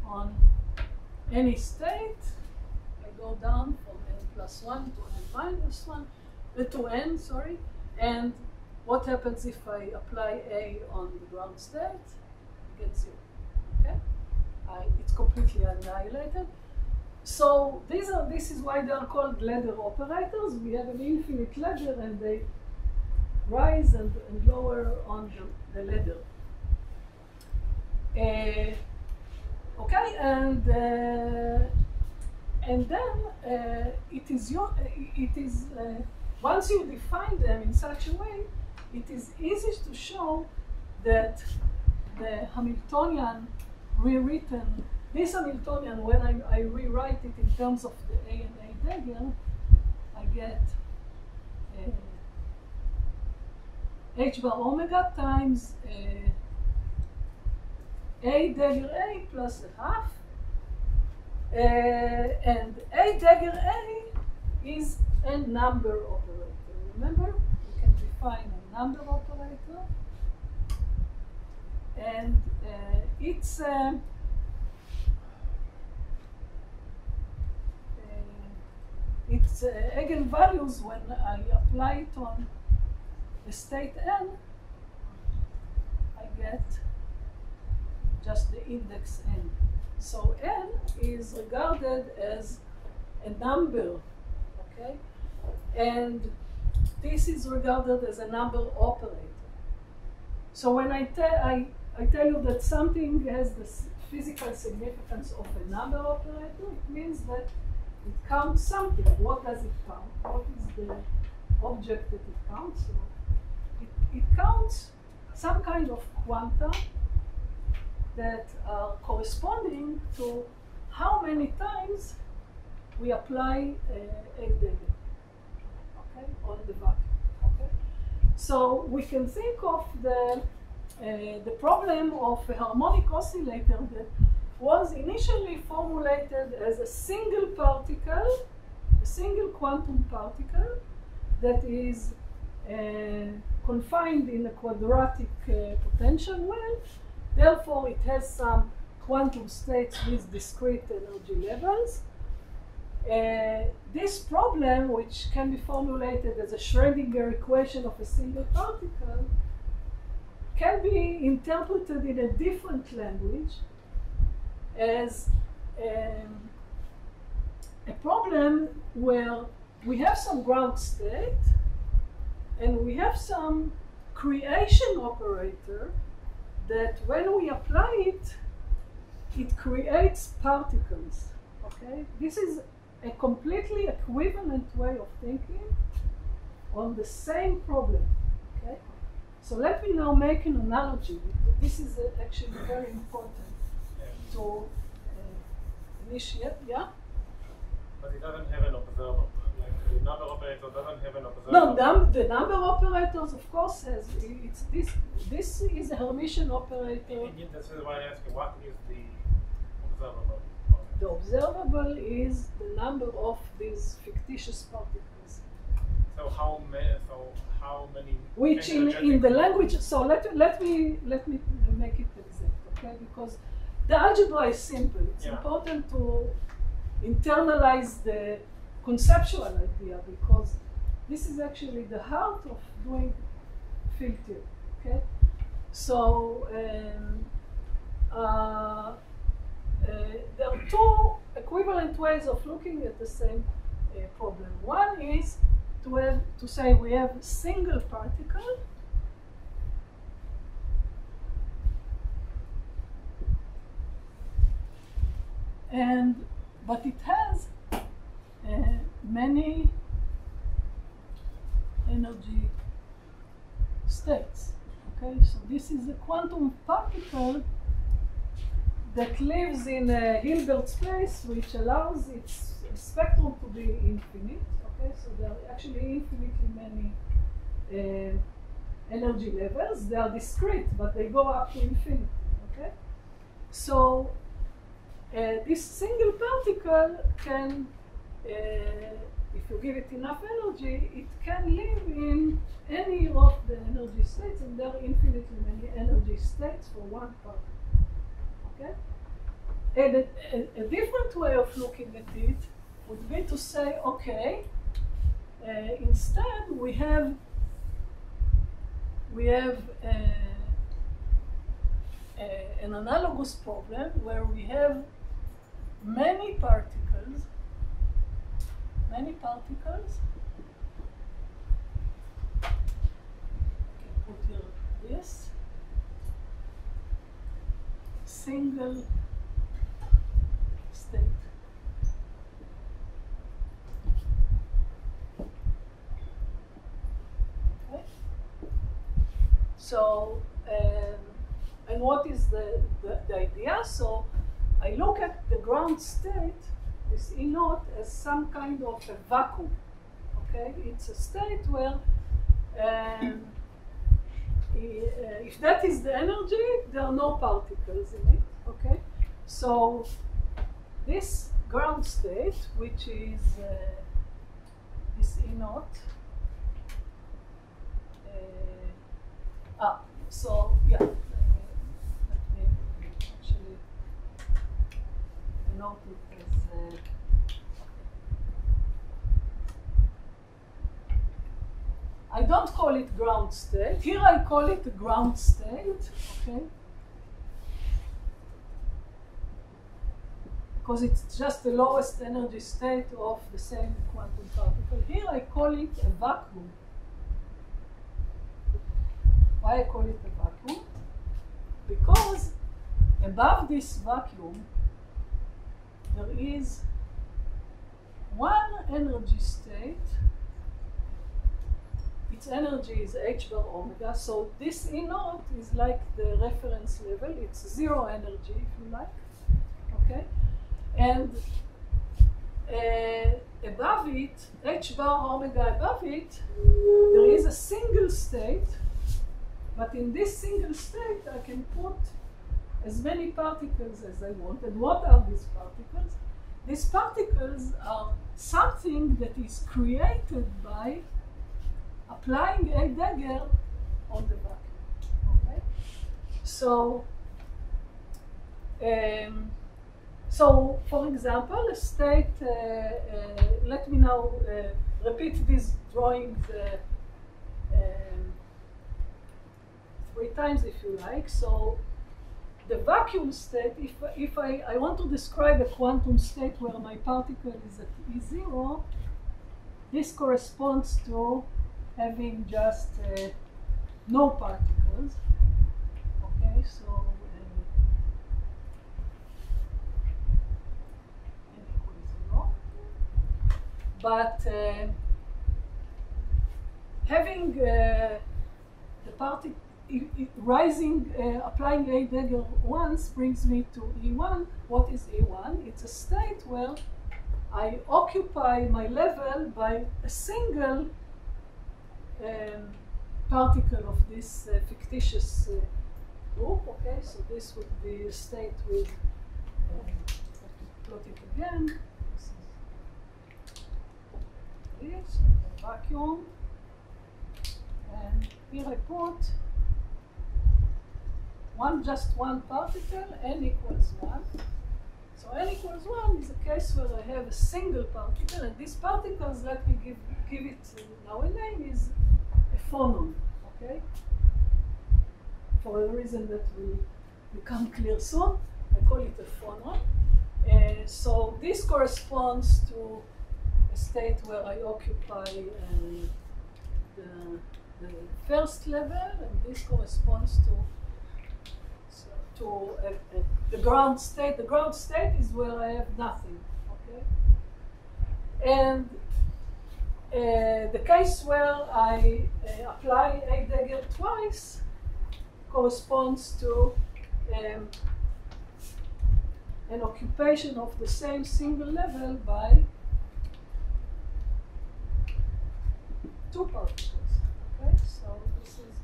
on any state, I go down from n plus 1 to n minus 1, to n, sorry, and what happens if I apply A on the ground state? I get 0, okay? It's completely annihilated. So this is why they are called ladder operators. We have an infinite ladder, and they rise and lower on the ladder. Okay, and then it is once you define them in such a way, it is easy to show that the Hamiltonian rewritten, this Hamiltonian, when I rewrite it in terms of the A and A dagger, I get H bar omega times A dagger A plus a half, and A dagger A is a number operator. Remember, we can define a number operator, and its eigenvalues, when I apply it on the state n, I get just the index n. So n is regarded as a number, okay? And this is regarded as a number operator. So when I tell you that something has the physical significance of a number operator, it means that it counts something. What does it count? What is the object that it counts? So it counts some kind of quanta that are corresponding to how many times we apply a dagger, okay, on the vacuum. Okay? So we can think of the problem of a harmonic oscillator that was initially formulated as a single particle, a single quantum particle that is confined in a quadratic potential well. Therefore, it has some quantum states with discrete energy levels. This problem, which can be formulated as a Schrödinger equation of a single particle, can be interpreted in a different language as a problem where we have some ground state and we have some creation operator that when we apply it, it creates particles, okay? This is a completely equivalent way of thinking on the same problem, okay? So let me now make an analogy. This is actually very important to initiate, yeah? But it doesn't have an observer. Like the number operator doesn't have an observer. No, the number operators, of course, has it's this. This is a Hermitian operator. And this is why I ask you, what is the observable? The observable is the number of these fictitious particles. So how many? Which in the language. So let me make it exact, okay? Because the algebra is simple. It's important to internalize the conceptual idea, because this is actually the heart of doing field theory, okay? So there are two equivalent ways of looking at the same problem. One is to say we have a single particle, but it has many energy states. Okay, so this is a quantum particle that lives in a Hilbert space, which allows its spectrum to be infinite. Okay, so there are actually infinitely many energy levels. They are discrete, but they go up to infinity. Okay, so this single particle can, if you give it enough energy, it can live in any of the energy states, and there are infinitely many energy states for one particle. Okay? And a different way of looking at it would be to say, okay, instead we have an analogous problem where we have many particles. I can put here this. single state. Okay. So, and what is the idea? So I look at the ground state, this E naught, as some kind of a vacuum. Okay, it's a state where if that is the energy, there are no particles in it. Okay, so this ground state, which is this E naught. So yeah, let me actually note it as. I don't call it ground state. Here I call it a ground state, okay? Because it's just the lowest energy state of the same quantum particle. Here I call it a vacuum. Why I call it a vacuum? Because above this vacuum, there is one energy state. Its energy is h bar omega, so this E naught is like the reference level. It's zero energy, if you like, okay? And above it, h bar omega above it, there is a single state, but in this single state, I can put as many particles as I want. And what are these particles? These particles are something that is created by applying a dagger on the vacuum. Okay, so so for example, a state. Let me now repeat these drawings 3 times, if you like. So the vacuum state. If I want to describe a quantum state where my particle is at E0, this corresponds to having just no particles. Okay, so n equals 0. But having the particle rising, applying a dagger once brings me to E1. What is E1? It's a state where I occupy my level by a single particle of this fictitious group. Okay, so this would be a state with, let me plot it again. This is a vacuum, and here I put just one particle, n equals 1. So n equals 1 is a case where I have a single particle, and these particles, let me give it now a name, is a phonon, okay? For a reason that will become clear soon, I call it a phonon. So this corresponds to a state where I occupy the first level, and this corresponds to the ground state. The ground state is where I have nothing, okay? And the case where I apply a dagger twice corresponds to an occupation of the same single level by 2 particles, okay? So this is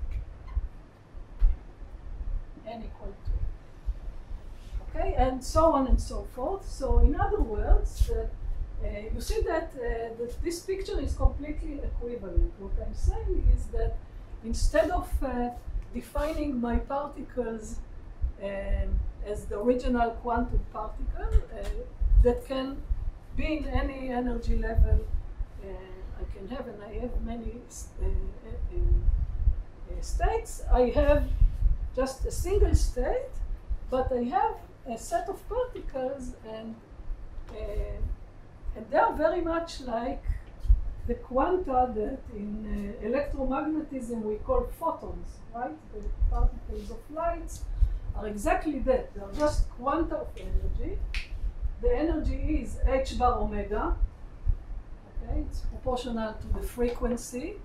n equal to. Okay, and so on and so forth. So in other words, you see that this picture is completely equivalent. What I'm saying is that instead of defining my particles as the original quantum particle that can be in any energy level I can have, and I have many states, I have just a single state, but I have a set of particles, and they are very much like the quanta that in electromagnetism we call photons, right? The particles of lights are exactly that. They are just quanta of energy. The energy is h bar omega. Okay, it's proportional to the frequency.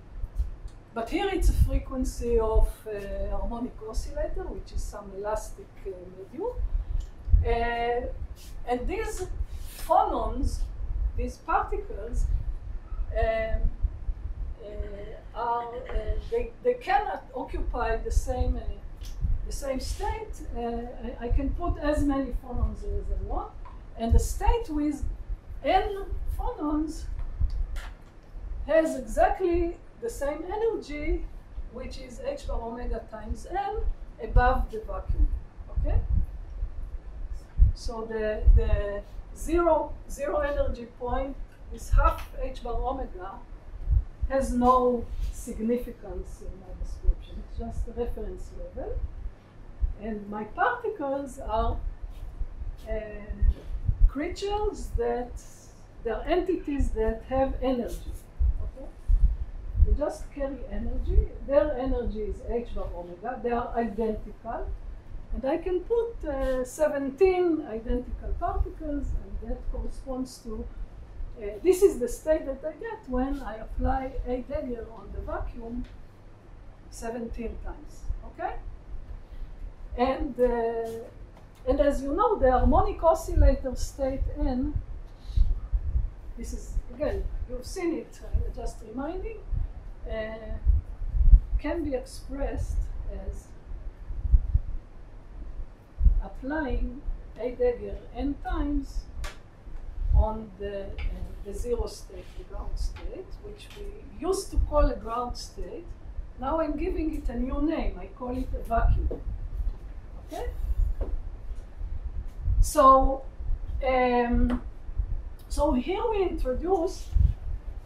But here it's a frequency of harmonic oscillator, which is some elastic medium. And these phonons, these particles, they cannot occupy the same state. I can put as many phonons as I want, and the state with n phonons has exactly the same energy, which is h bar omega times n above the vacuum. Okay. So the zero energy point is half h bar omega has no significance in my description. It's just a reference level. And my particles are creatures that, they're entities that have energy. Okay? They just carry energy. Their energy is h bar omega. They are identical. And I can put 17 identical particles, and that corresponds to, this is the state that I get when I apply a dagger on the vacuum 17 times, okay? And as you know, the harmonic oscillator state n, this is, again, you've seen it, just reminding, can be expressed as applying a dagger n times on the zero state, the ground state, which we used to call a ground state. Now I'm giving it a new name. I call it a vacuum. Okay? So, so here we introduce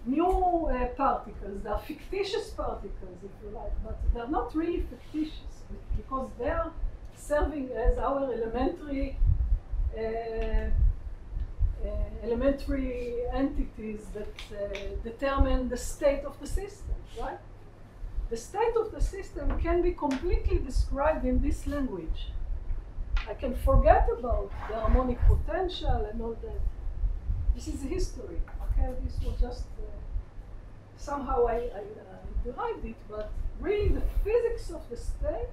new particles. They are fictitious particles, if you like, but they're not really fictitious because they are serving as our elementary entities that determine the state of the system, right? The state of the system can be completely described in this language. I can forget about the harmonic potential and all that. This is history, okay? This was just, somehow I derived it, but really the physics of the state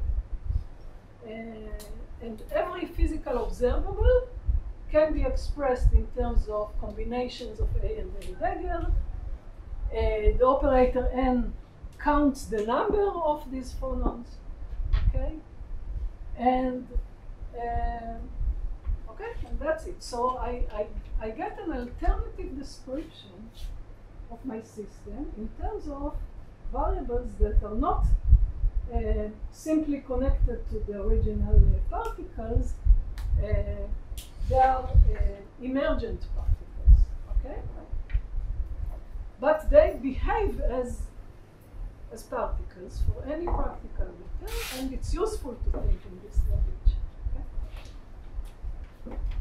and every physical observable can be expressed in terms of combinations of A and A dagger. The operator n counts the number of these phonons, okay? And okay, and that's it. So I get an alternative description of my system in terms of variables that are not simply connected to the original particles. They are emergent particles, okay? But they behave as particles for any practical matter, and it's useful to think in this language.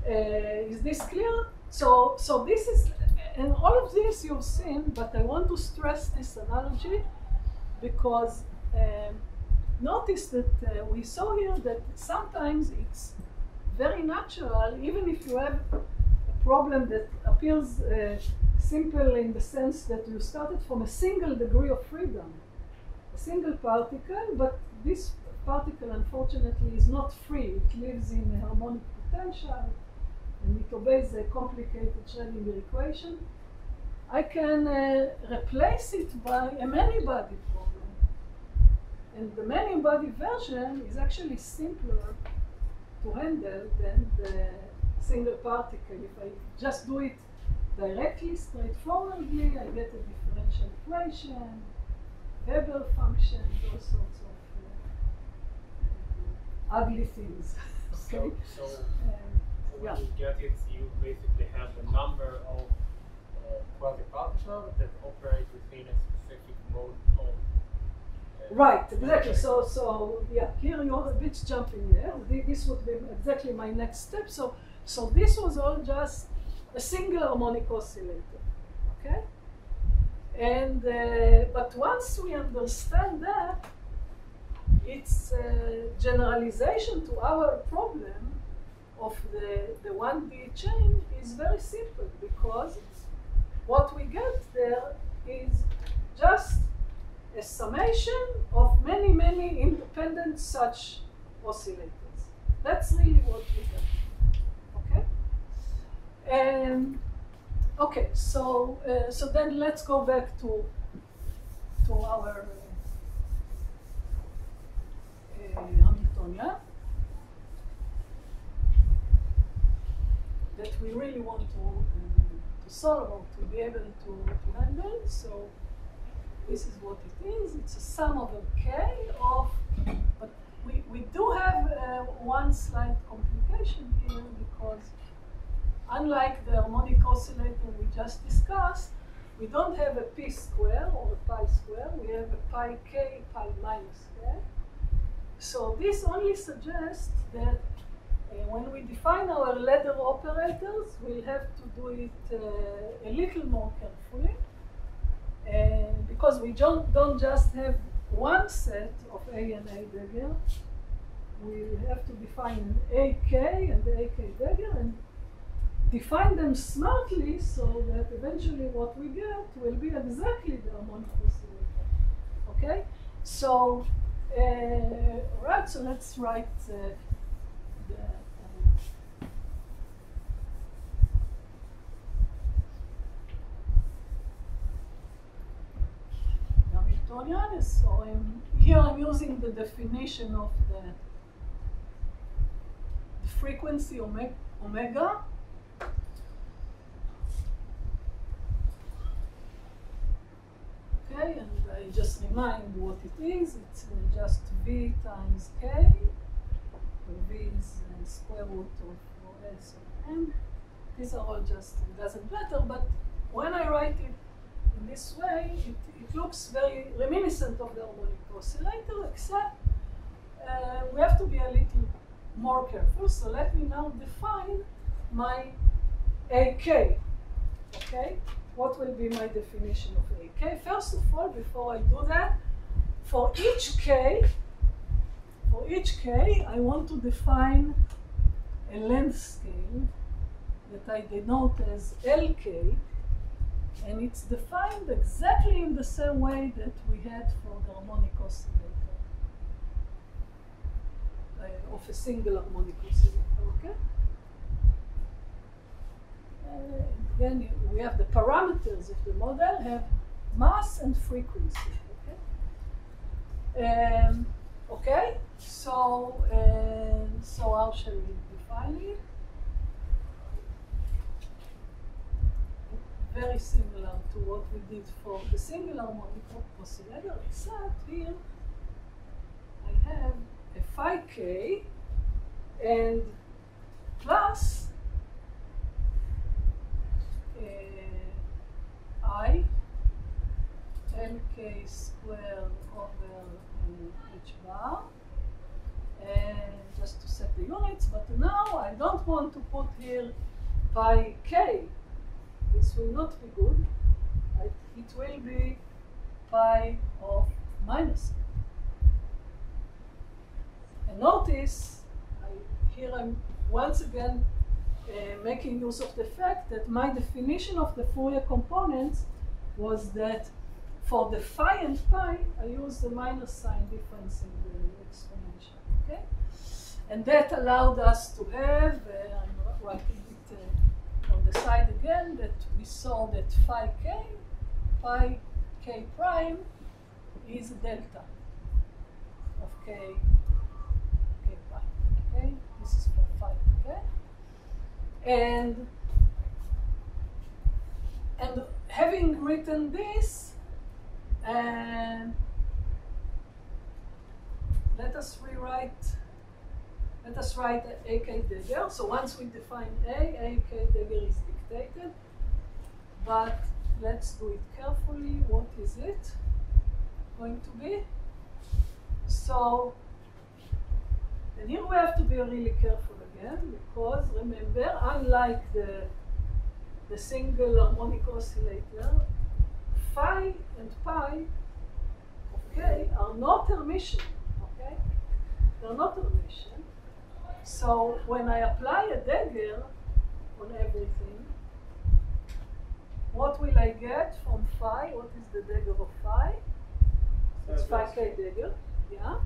Okay? Is this clear? So this is, and all of this you've seen, but I want to stress this analogy because notice that we saw here that sometimes it's very natural, even if you have a problem that appears simple in the sense that you started from a single degree of freedom, a single particle, but this particle unfortunately is not free. It lives in a harmonic potential and it obeys a complicated Schrödinger equation. I can replace it by a many-body problem. And the many-body version is actually simpler to handle than the single particle. If I just do it directly, straightforwardly, I get a differential equation, Weber function, all sorts of ugly things. Okay? So when yeah. you get it, you basically have the number of quasi-particles that operate within a specific mode of right, exactly. So yeah, here you're a bit jumping there. This would be exactly my next step. So this was all just a single harmonic oscillator, okay? And but once we understand that, its generalization to our problem of the 1D chain is very simple, because what we get there is just a summation of many, many independent such oscillators. That's really what we get. Okay? Okay, so then let's go back to our Hamiltonian that we really want to solve or to be able to handle. So this is what it is. It's a sum over k of, but we do have one slight complication here, because unlike the harmonic oscillator we just discussed, we don't have a p square or a pi square. We have a pi k, pi minus k. So this only suggests that when we define our ladder operators, we'll have to do it a little more carefully, because we don't just have one set of A and A dagger. We have to define an AK and the AK dagger and define them smartly so that eventually what we get will be exactly the harmonic oscillator. Okay? So, right, so let's write the Hamiltonian. So here I'm using the definition of the frequency omega. Okay, and I just remind what it is. It's just V times K, where V is square root of S of M. These are all just, it doesn't matter, but when I write it in this way, it looks very reminiscent of the harmonic oscillator, except we have to be a little more careful. So let me now define my AK. Okay? What will be my definition of AK? First of all, before I do that, for each K, I want to define a length scale that I denote as LK, and it's defined exactly in the same way that we had for the harmonic oscillator, of a single harmonic oscillator, okay? Again, we have the parameters of the model, have mass and frequency, okay? Okay, so how shall we define it? Very similar to what we did for the single harmonic oscillator, except here I have a phi k and plus I LK square over h bar, and just to set the units, but now I don't want to put here pi k. This will not be good. It will be pi of minus. And notice, here I'm once again making use of the fact that my definition of the Fourier components was that for the phi and pi, I use the minus sign difference in the exponential. Okay? And that allowed us to have, I'm writing it on the side again, that we saw that phi k prime is a delta of k prime. Okay, this is for phi k. And having written this, let us write AK dagger. So once we define AK dagger is dictated, but let's do it carefully. What is it going to be? So, and here we have to be really careful again, because remember, unlike the single harmonic oscillator, phi and pi, okay, are not Hermitian, okay? they're not a relation. So when I apply a dagger on everything, what will I get from phi? What is the dagger of phi? It's phi k dagger, yeah,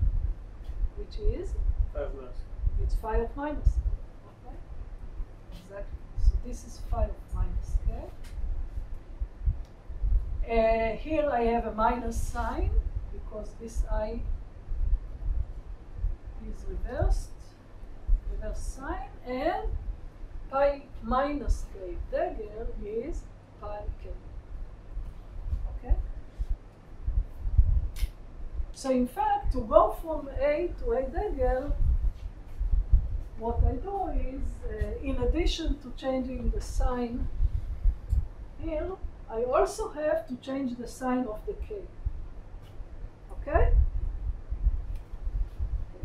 which is? It's phi of minus k, okay? Exactly. So this is phi of minus k. Here I have a minus sign because this I is reversed sign, and pi minus k dagger is pi k. Okay? So in fact, to go from A to A dagger, what I do is, in addition to changing the sign here, I also have to change the sign of the k. Okay?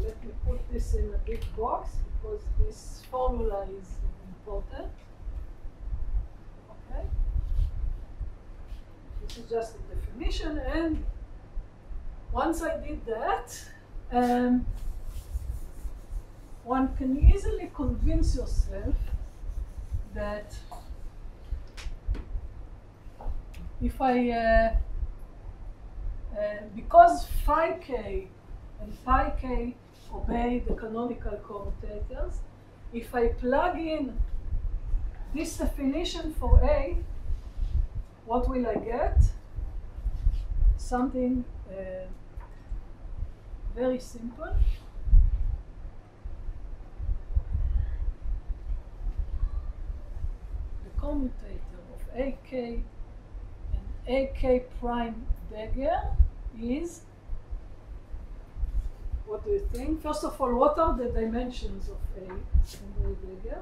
Let me put this in a big box because this formula is important. Okay? This is just a definition, and once I did that, one can easily convince yourself that if I, because phi k and pi k obey the canonical commutators, if I plug in this definition for A, what will I get? Something very simple. The commutator of AK and AK prime dagger is, what do you think? First of all, what are the dimensions of A and A dagger?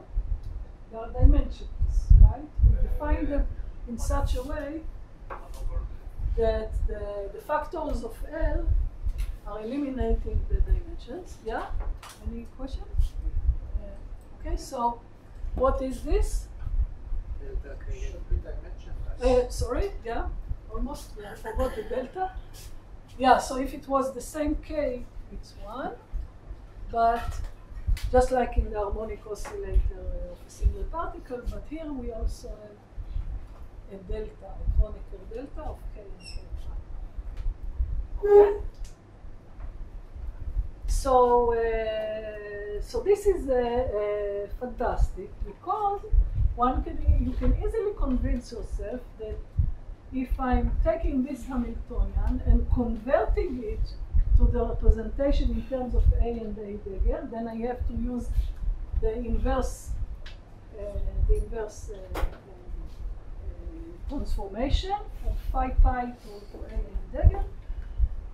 There are dimensions, right? We define them in such a way that the factors of L are eliminating the dimensions. Yeah? Any questions? Okay, so what is this? Should be dimensionless. Sorry, yeah, almost. Yeah, I forgot the delta. Yeah, so if it was the same K, it's 1, but just like in the harmonic oscillator of a single particle, but here we also have a delta, a Kronecker delta of K and K prime. Okay? So, so this is fantastic because you can easily convince yourself that if I'm taking this Hamiltonian and converting it to the representation in terms of A and A dagger, then I have to use the inverse transformation from phi pi to A and dagger.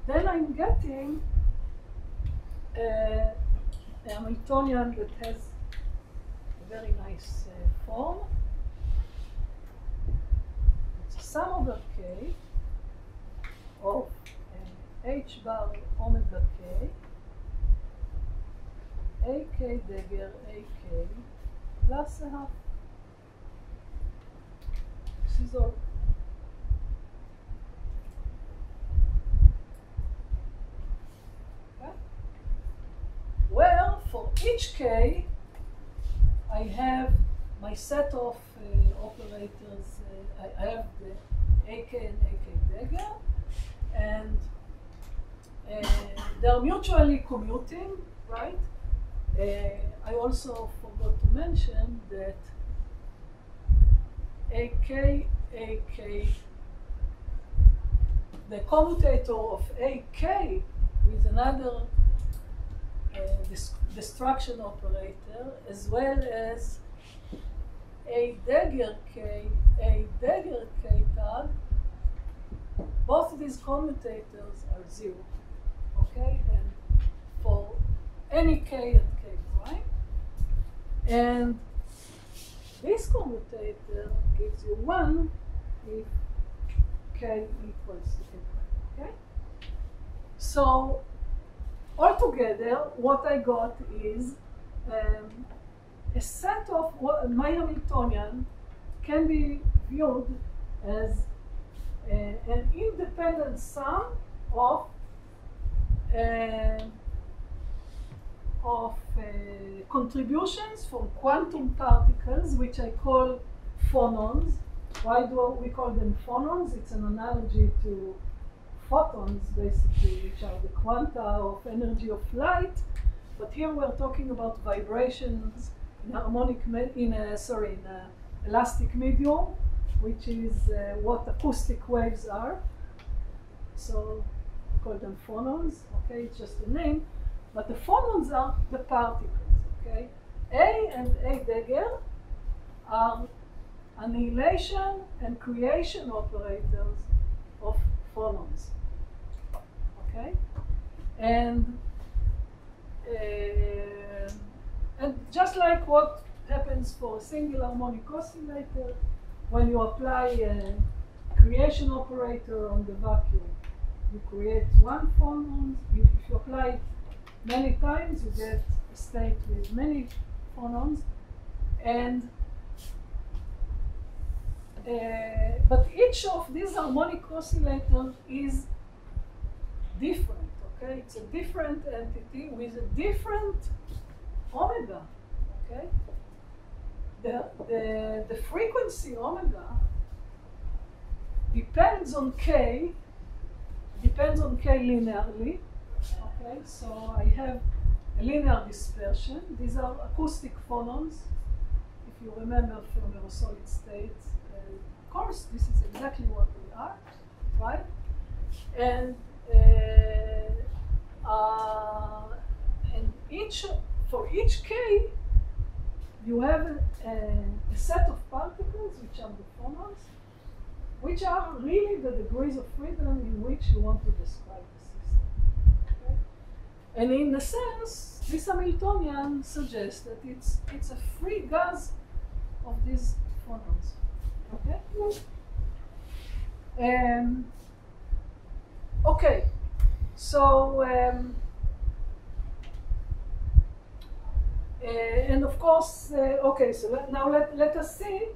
Then I'm getting a Hamiltonian that has a very nice form. It's a sum over k of h bar omega k, ak dagger ak plus a half. This is all. Okay. Well, for each k, I have my set of operators. I have the AK and AK dagger, and they are mutually commuting, right? I also forgot to mention that AK, the commutator of AK with another destruction operator, as well as a dagger K tag, both of these commutators are 0. Okay, and for any K and K prime, and this commutator gives you 1 if K equals to K prime. Okay, so altogether, what I got is a set of my Hamiltonian can be viewed as an independent sum of of contributions from quantum particles, which I call phonons. Why do we call them phonons? It's an analogy to photons, basically, which are the quanta of energy of light. But here we're talking about vibrations in elastic medium, which is what acoustic waves are. So we call them phonons. Okay, it's just a name. But the phonons are the particles. Okay, A and A dagger are annihilation and creation operators of phonons. Okay, and just like what happens for a single harmonic oscillator, when you apply a creation operator on the vacuum, you create one phonon. If you apply it many times, you get a state with many phonons, and but each of these harmonic oscillators is different. Okay, it's a different entity with a different omega. Okay, the frequency omega depends on k linearly. Okay, so I have a linear dispersion. These are acoustic phonons. If you remember from your solid states, of course, this is exactly what we are, right? And for each k, you have a set of particles, which are the phonons, which are really the degrees of freedom in which you want to describe the system. Okay? And in a sense, this Hamiltonian suggests that it's a free gas of these phonons. Okay? Okay, so and of course, okay, so now let us see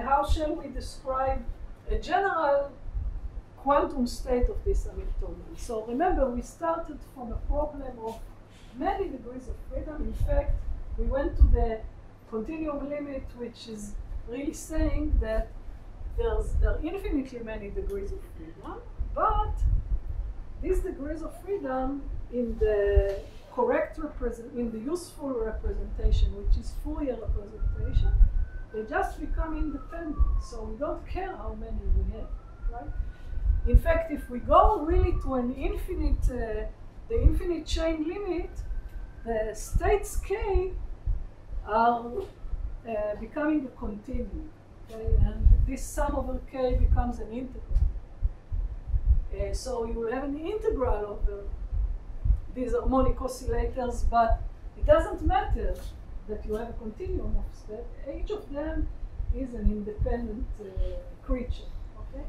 how shall we describe a general quantum state of this Hamiltonian. So remember, we started from a problem of many degrees of freedom. In fact, we went to the continuum limit, which is really saying that there are infinitely many degrees of freedom, but these degrees of freedom in the correct in the useful representation, which is Fourier representation, they just become independent. So we don't care how many we have, right? In fact, if we go really to an infinite, the infinite chain limit, the states K are becoming a continuum. Okay? And this sum over K becomes an integral. So you will have an integral over these harmonic oscillators, but it doesn't matter that you have a continuum of states. Each of them is an independent creature. Okay?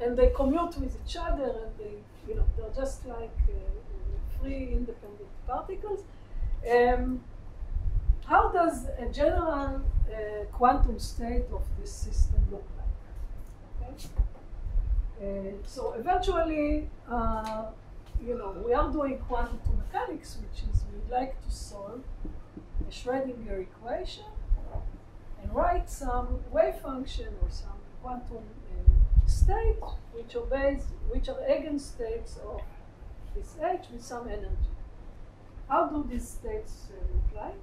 And they commute with each other, and they're just like three independent particles. How does a general quantum state of this system look like? Okay? So eventually, we are doing quantum mechanics, which is we'd like to solve a Schrödinger equation and write some wave function or some quantum state which are eigenstates of this H with some energy. How do these states look like?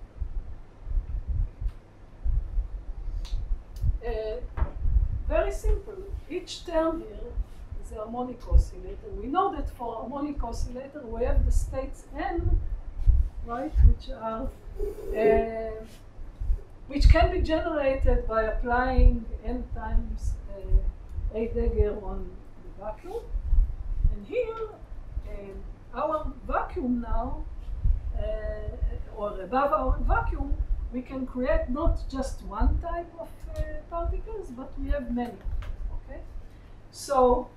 Very simple. Each term here is a harmonic oscillator. We know that for harmonic oscillator we have the states n, right, which can be generated by applying n times a dagger on the vacuum. And here, our vacuum now, or above our vacuum, we can create not just one type of particles, but we have many. Okay, so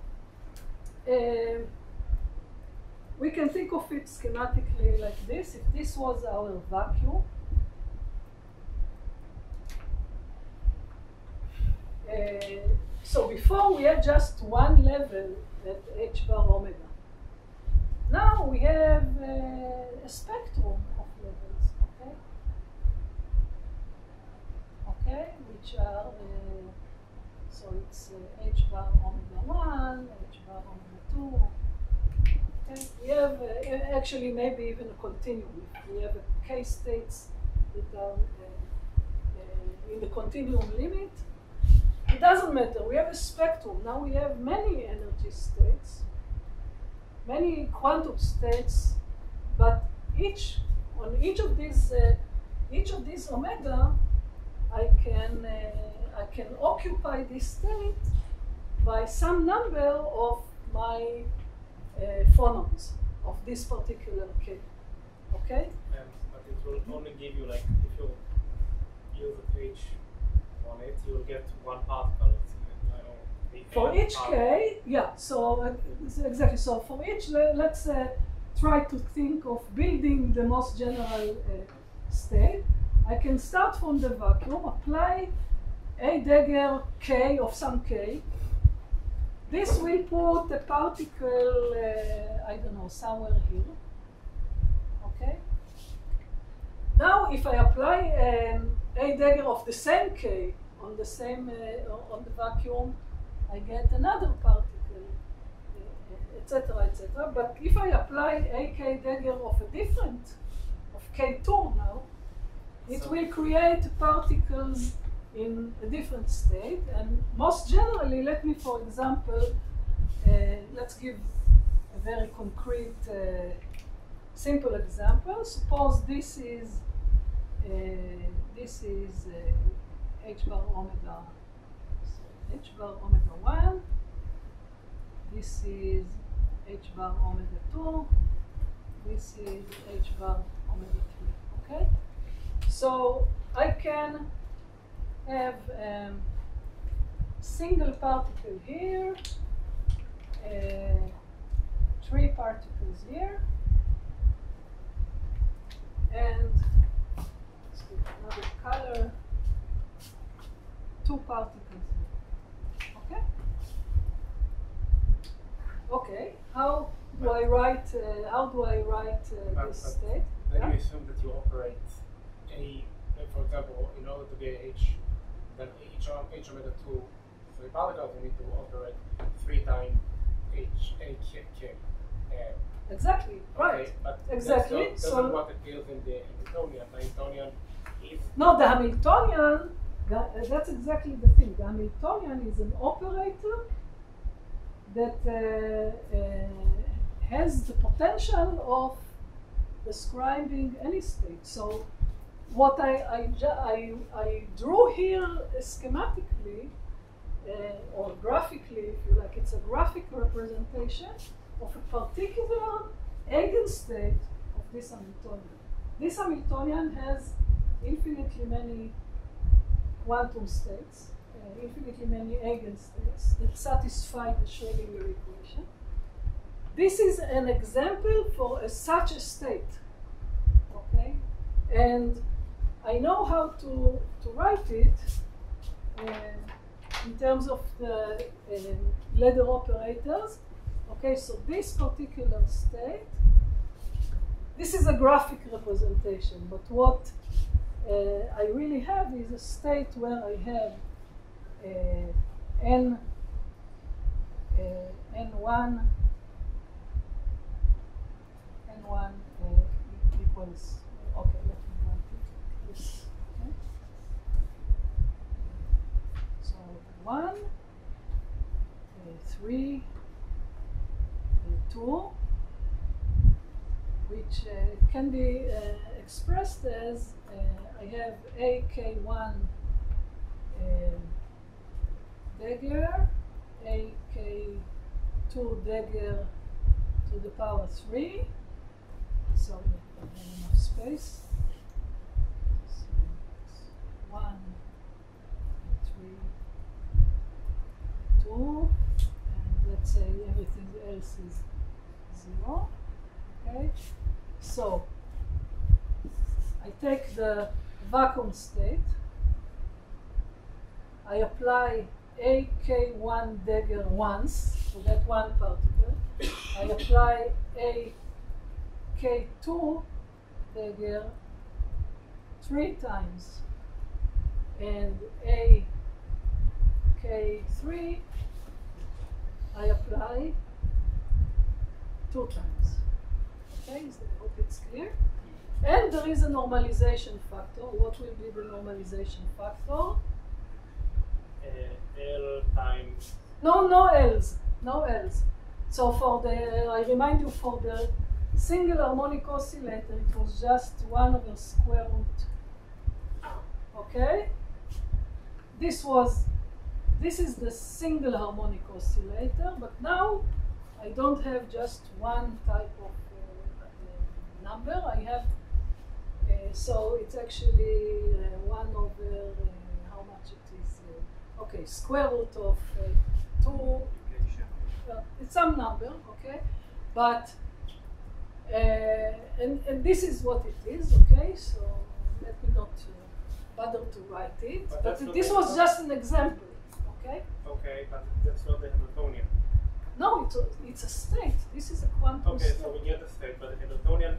we can think of it schematically like this. If this was our vacuum, so before we had just one level at h bar omega. Now now we have a spectrum of levels, okay? Okay, which are, so it's h bar omega 1, h bar omega 2. Okay, we have actually maybe even a continuum. We have k states that are in the continuum limit. It doesn't matter. We have a spectrum. Now we have many energy states, many quantum states, but each of these omega, I can occupy this state by some number of my phonons of this particular k. Okay? But it will only give you, like, if you use a page on it, you will get one particle. For each k, yeah, so exactly. So for each, let's try to think of building the most general state. I can start from the vacuum, apply a dagger k of some k. This will put a particle, I don't know, somewhere here. Okay? Now, if I apply a dagger of the same k on the same on the vacuum, I get another particle, etc., etc. But if I apply a k dagger of a different, of k2 now, it will create particles in a different state. And most generally, let me, for example, let's give a very concrete, simple example. Suppose this is h bar omega, so h bar omega 1. This is h bar omega 2. This is h bar omega 3. Okay? So I can have single particle here, 3 particles here, and let's get another color, 2 particles here. Okay? Okay. How do I write? This state? Then Yeah? you assume that you operate for example, in order to get then h omega 2 3 particles, you need to operate 3 times k. Exactly. Right. Okay, but Exactly. That's not what appears in the Hamiltonian. The Hamiltonian is No, the Hamiltonian, that's exactly the thing. The Hamiltonian is an operator that has the potential of describing any state. So what I drew here schematically or graphically, if you like, it's a graphic representation of a particular eigenstate of this Hamiltonian. This Hamiltonian has infinitely many quantum states, infinitely many eigenstates that satisfy the Schrödinger equation. This is an example for such a state, okay? And I know how to write it in terms of the ladder operators. Okay, so this particular state, this is a graphic representation, but what I really have is a state where I have n1 equals, okay, let me write it this. Okay. So 1, 3, 2, which can be expressed as I have AK1 dagger, AK2 dagger to the power 3. Sorry, I don't have enough space. So it's 1, 3, 2, and let's say everything else is 0. Okay, so I take the vacuum state, I apply AK1 dagger once to that one particle, I apply NK2 dagger 3 times, and AK3 I apply 2 times. Okay, I hope it's clear. And there is a normalization factor. What will be the normalization factor? L times. No L's. No L's. So for the, I remind you, for the single harmonic oscillator, it was just 1 over square root. Okay? This is the single harmonic oscillator, but now I don't have just one type of number. I have, so it's actually 1 over, how much it is? Okay, square root of 2. It's some number, okay? But, and this is what it is, okay? So let me not bother to write it. But this was just an example, okay? Okay, but that's not the Hamiltonian. No, it's a state. This is a quantum state. Okay, so we get the state, but the Hamiltonian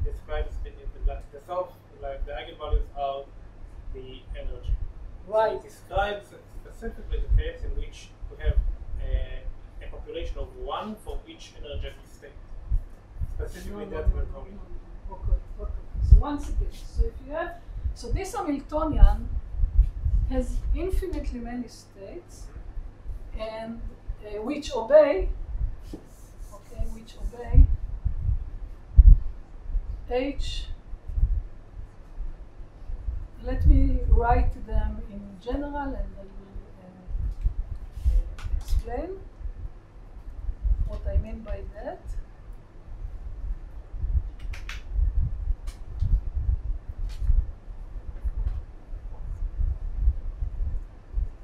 describes the self, like the eigenvalues are the energy. Right. So it describes specifically the case in which we have a population of 1 for each energetic state. Specifically that Hamiltonian. Okay. So once again, so if you have, so this Hamiltonian has infinitely many states, and which obey H. Let me write them in general, and I will explain what I mean by that.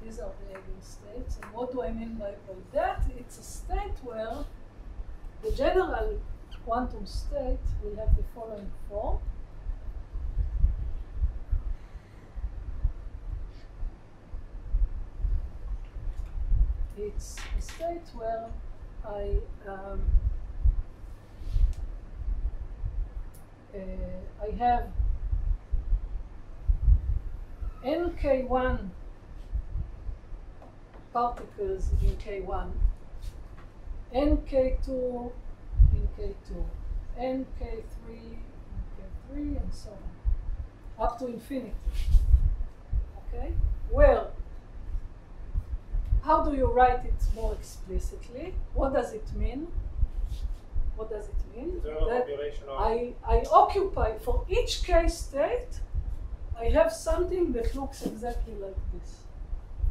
These are the eigenstates, and what do I mean by that? It's a state where the general quantum state will have the following form. It's a state where I have NK1 particles in K1, NK2 in K2, NK3 in K3, and so on, up to infinity. Okay? Well, how do you write it more explicitly? What does it mean? What does it mean? That I occupy, for each K state, I have something that looks exactly like this.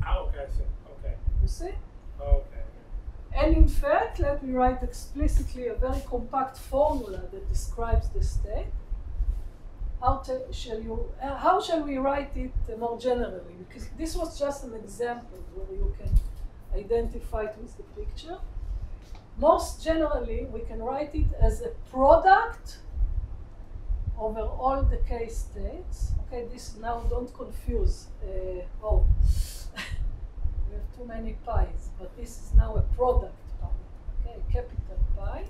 Okay, I see. Okay. You see? Okay. And in fact, let me write explicitly a very compact formula that describes the state. How shall we write it more generally? Because this was just an example where you can identify it with the picture. Most generally, we can write it as a product over all the K states. Okay, this now don't confuse. We have too many pi's, but this is now a product pi. Okay, capital Pi.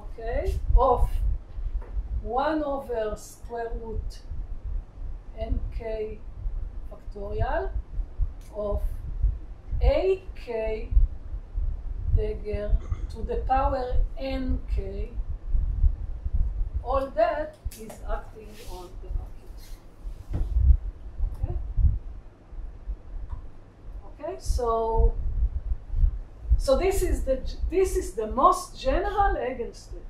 Okay, of 1 over square root NK factorial of AK dagger to the power NK. All that is acting on the vacuum. Okay? Okay, so this is the most general eigenstate.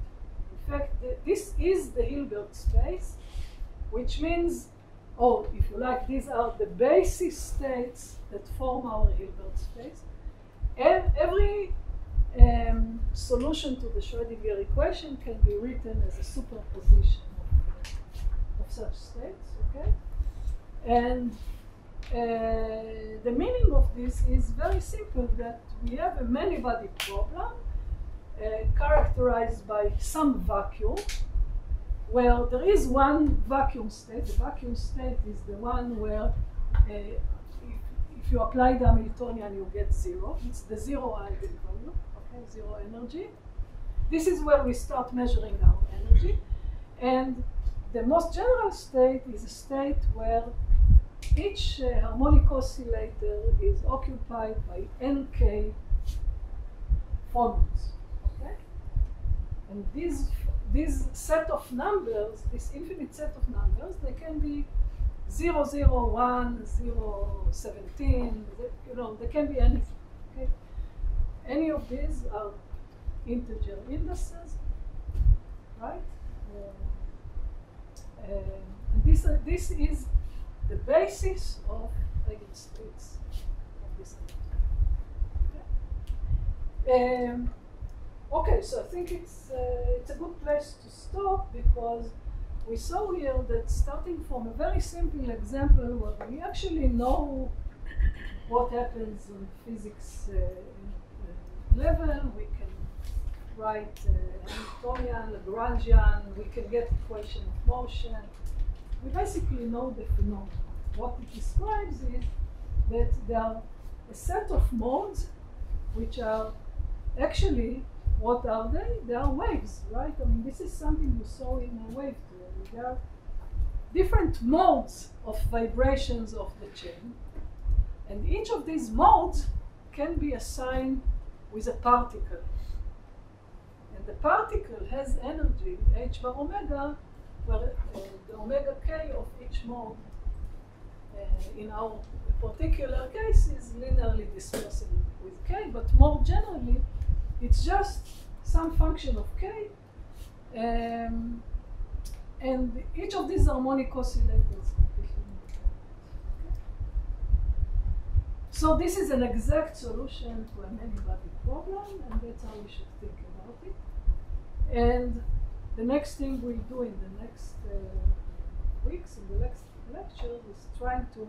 In fact, this is the Hilbert space, which means, if you like, these are the basis states that form our Hilbert space. And every solution to the Schrödinger equation can be written as a superposition of such states, okay? And the meaning of this is very simple, that we have a many-body problem characterized by some vacuum, where there is one vacuum state. The vacuum state is the one where if you apply the Hamiltonian, you get 0. It's the 0 eigenvalue, okay, 0 energy. this is where we start measuring our energy. And the most general state is a state where each harmonic oscillator is occupied by nk phonons. Okay? And these set of numbers, this infinite set of numbers, they can be 0, 0, 1, 0, 17, you know, they can be anything. Okay? Any of these are integer indices, right? And this is the basis of eigenstates of this element. Okay, so I think it's a good place to stop, because we saw here that starting from a very simple example where we actually know what happens on physics level, we can write Hamiltonian, Lagrangian, we can get equation of motion. We basically know the phenomenon. What it describes is that there are a set of modes which are actually, what are they? They are waves, right? I mean, this is something you saw in a wave theory. There are different modes of vibrations of the chain, and each of these modes can be assigned with a particle. And the particle has energy, h bar omega, where the omega k of each mode in our particular case is linearly dispersible with k, but more generally, it's just some function of k, and each of these harmonic oscillators completely independent. Okay? So this is an exact solution to a many-body problem, and that's how we should think about it. And the next thing we'll do in the next weeks, in the next lecture, is trying to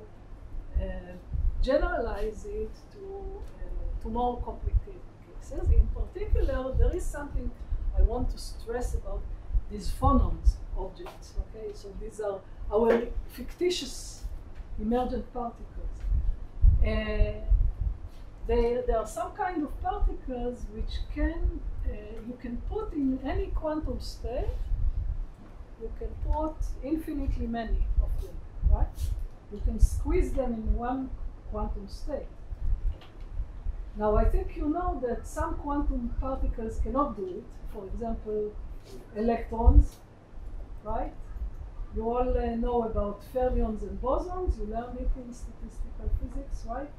generalize it to more complicated cases. In particular, there is something I want to stress about these phonons objects. Okay, so these are our fictitious emergent particles. There are some kind of particles which can you can put in any quantum state. You can put infinitely many of them, right? You can squeeze them in one quantum state. Now, I think you know that some quantum particles cannot do it. For example, electrons, right? You all know about fermions and bosons. You learned it in statistical physics, right?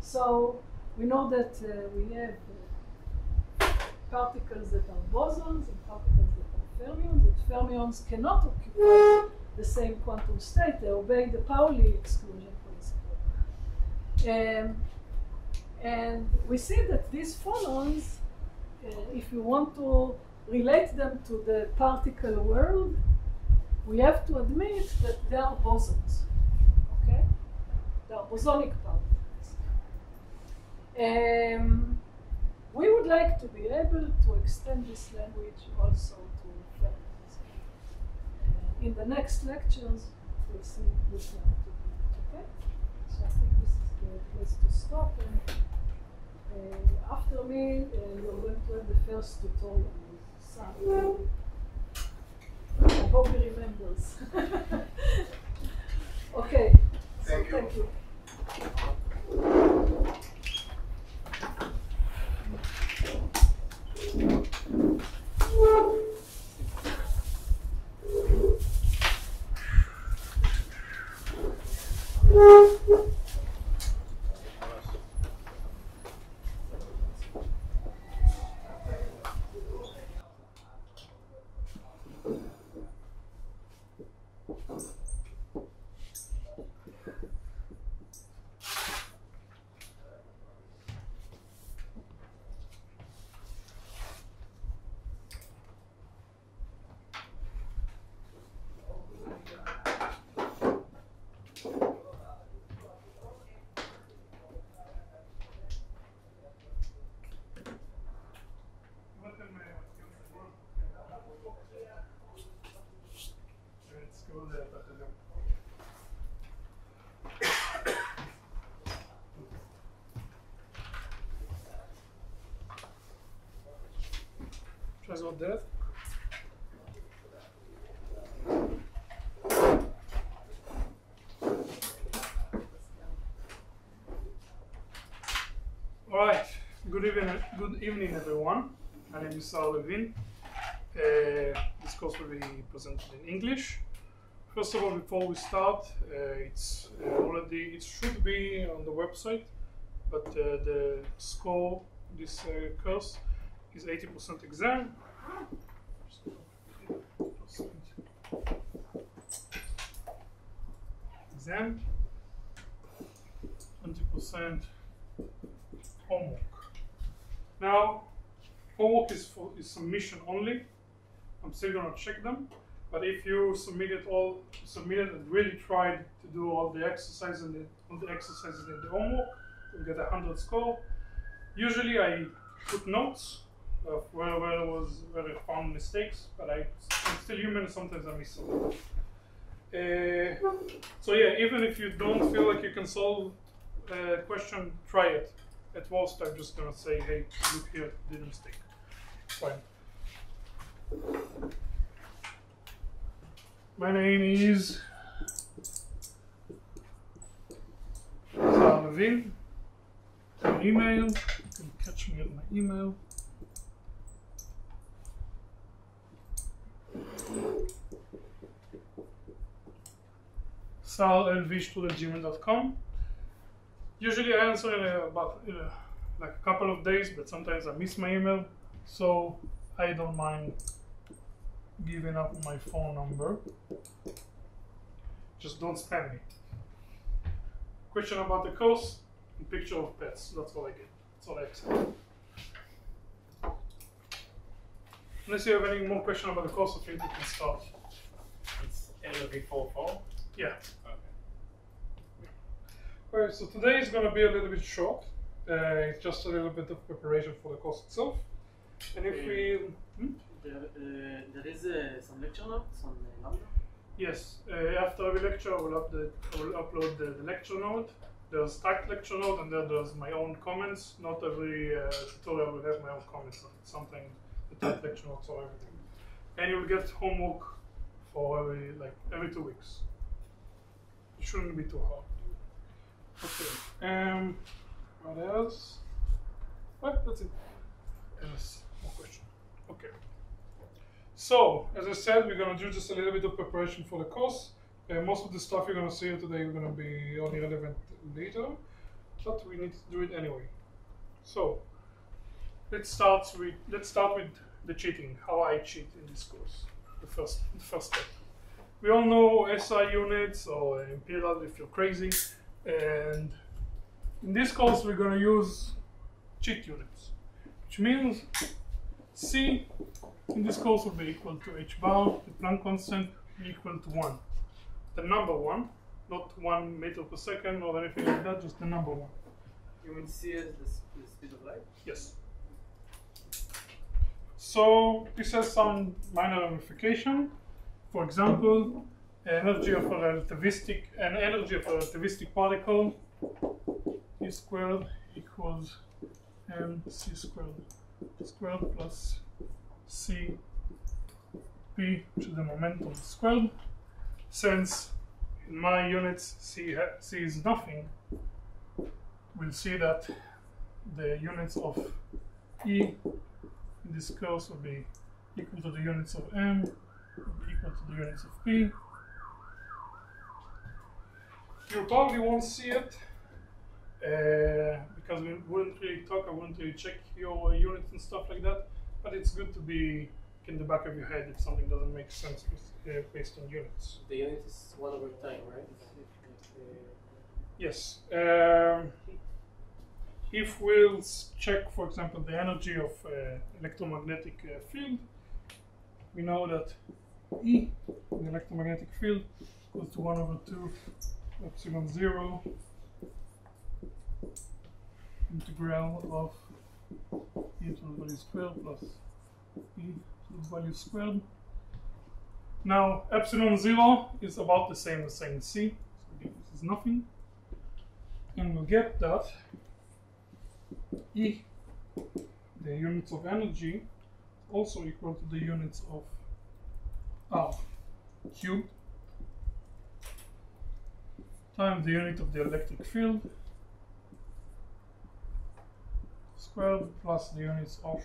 So we know that we have particles that are bosons and particles that are fermions. That fermions cannot occupy the same quantum state. They obey the Pauli exclusion principle. And we see that these phonons, if you want to relate them to the particle world, we have to admit that they are bosons. Okay? They are bosonic particles. We would like to be able to extend this language also to fermions. In the next lectures, we'll see which one to do. Okay? So I think this is the place to stop. And after me, you're going to have the first tutorial with Sam. I hope he remembers. Okay. Thank you. Thank you. As well that. All right. Good evening, everyone. My name is Sal Levin. This course will be presented in English. First of all, before we start, it should be on the website, but the score this course is 80% exam. Exam, 20% homework. Now, homework is submission only. I'm still gonna check them, but if you submitted and really tried to do all the exercises in the homework, you'll get 100 score. Usually, I put notes of where I found mistakes, but I'm still human. Sometimes I miss something. So yeah, even if you don't feel like you can solve a question, try it. At most, I'm just gonna say, hey, look here, did a mistake. Fine. My name is Sal Levin. My email, you can catch me at my email. sallv@gmail.com. Usually I answer in about like a couple of days, but sometimes I miss my email, so I don't mind giving up my phone number. Just don't spam me. Question about the course, and picture of pets. That's all I get. That's all I accept. Unless you have any more question about the course, I think we can start. It's LV44? Yeah. Okay. Alright, so today is going to be a little bit short. It's just a little bit of preparation for the course itself. And if we... There is some lecture notes on Lambda? Yes, after every lecture I will upload the lecture note. There's typed lecture note and then there's my own comments. Not every tutorial will have my own comments on it. Sometimes the typed lecture notes or everything. And you'll get homework for every 2 weeks. It shouldn't be too hard. Okay. What else? Well, that's it. Yes, more question. Okay. So, as I said, we're going to do just a little bit of preparation for the course. Most of the stuff you're going to see here today is going to be only relevant later, but we need to do it anyway. So, let's start with the cheating. How I cheat in this course. The first step. We all know SI units or imperial if you're crazy, and in this course we're going to use cheat units, which means C in this course will be equal to h bar, the Planck constant will be equal to 1. The number 1, not 1 meter per second or anything like that, just the number 1. You mean C as the speed of light? Yes. So this has some minor ramification. For example, an energy of a relativistic particle E squared equals mc squared plus c p, which is the momentum squared. Since in my units c is nothing, we'll see that the units of E in this course will be equal to the units of m, will be equal to the units of p. You probably won't see it because we wouldn't really talk, I wouldn't really check your units and stuff like that, but it's good to be in the back of your head if something doesn't make sense based on units. The unit is 1 over time, right? Yes. If we'll check, for example, the energy of electromagnetic field, we know that E, the electromagnetic field, equals to 1 over 2 epsilon 0 integral of e to the value squared plus e to the value squared. Now, epsilon 0 is about the same as saying C, so again, this is nothing. And we'll get that E, the units of energy, also equal to the units of R cubed times the unit of the electric field squared plus the units of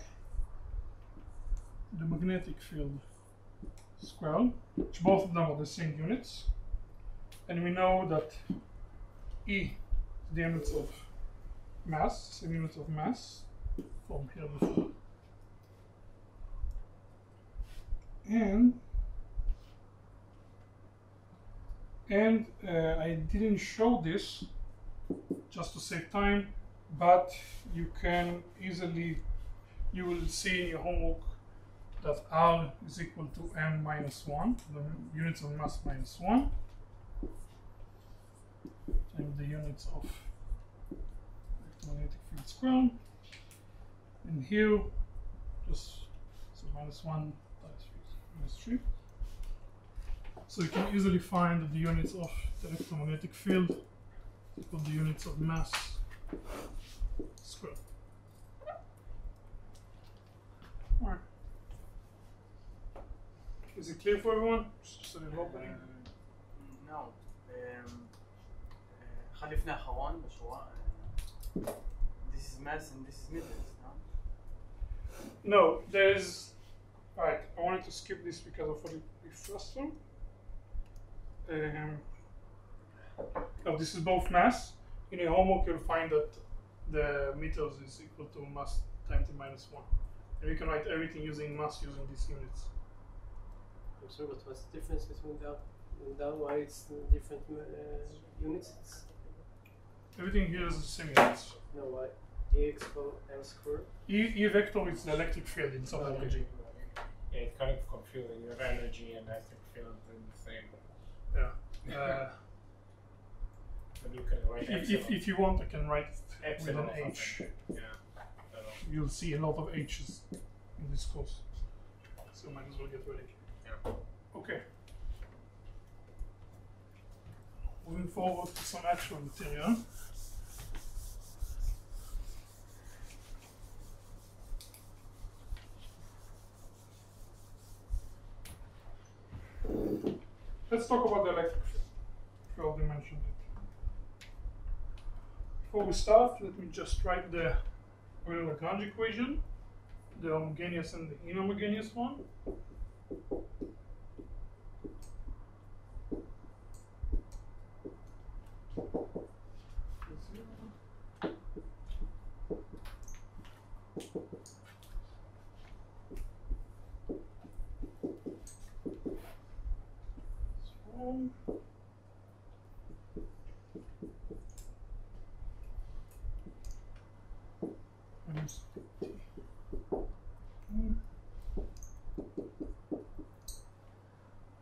the magnetic field squared, which both of them are the same units. And we know that E is the units of mass, same units of mass from here before. And I didn't show this just to save time, but you can easily, you will see in your homework that R is equal to m minus 1, the units of mass minus 1, and the units of electromagnetic field squared. And here, just so minus 1 times minus 3. So you can easily find that the units of the electromagnetic field equal the units of mass squared. All right. Is it clear for everyone? Just a little opening. No. אחד לפני האחרון בשורה. This is mass and this is meters, no? No, there's. Alright, I wanted to skip this because I thought it would be faster. Oh, this is both mass. In your homework, you'll find that the meters is equal to mass times t minus 1. And we can write everything using mass using these units. I'm sorry, but what's the difference between that and that? Why it's different units? Everything here is the same units. No, why? Ex for L squared? E vector is the electric field in some energy. Yeah, it's kind of confusing. You have energy and electric field in the same. Yeah. But you can write if you want, I can write it with an H. Yeah. You'll see a lot of H's in this course. So might as well get ready. Yeah. Okay. Moving forward to some actual material. Let's talk about the electric field. We already mentioned it. Before we start, let me just write the Euler-Lagrange equation, the homogeneous and the inhomogeneous one.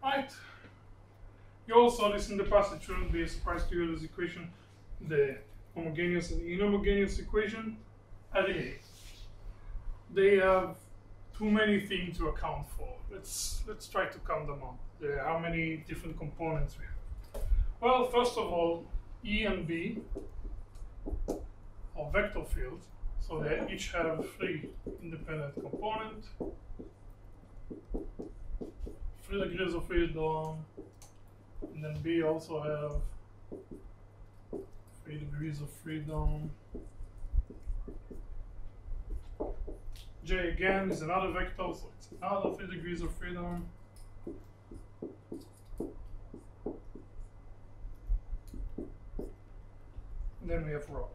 Right. You all saw this in the past. It shouldn't be a surprise to you. This equation, the homogeneous and inhomogeneous equation, they have too many things to account for. Let's try to count them out. How many different components we have? Well, first of all, E and B are vector fields, so they each have 3 independent components, 3 degrees of freedom, and then B also have 3 degrees of freedom. J again is another vector, so it's another 3 degrees of freedom. And then we have rho.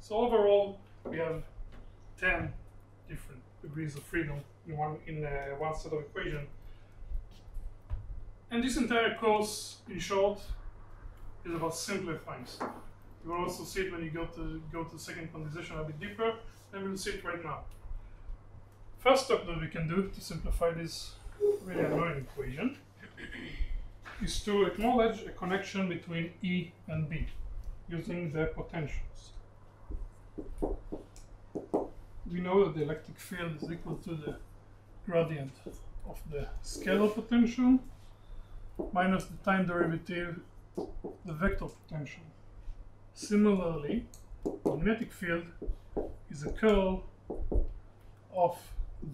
So overall, we have 10 different degrees of freedom in one set of equation. And this entire course, in short, is about simplifying stuff. You will also see it when you go to second condensation a bit deeper, and we'll see it right now. First step that we can do to simplify this really annoying equation is to acknowledge a connection between E and B using the potentials. We know that the electric field is equal to the gradient of the scalar potential minus the time derivative, the vector potential. Similarly, magnetic field is a curl of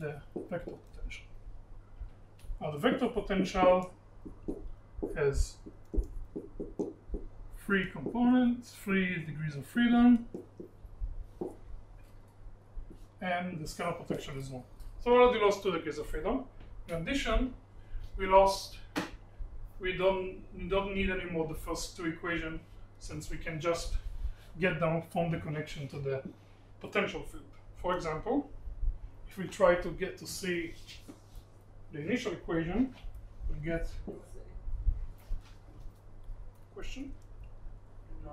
the vector potential. Now the vector potential has 3 components, 3 degrees of freedom, and the scalar potential is 1. So we already lost 2 degrees of freedom. In addition, we don't need anymore the first 2 equations, since we can just get them from the connection to the potential field. For example, if we try to see the initial equation, we get question? No.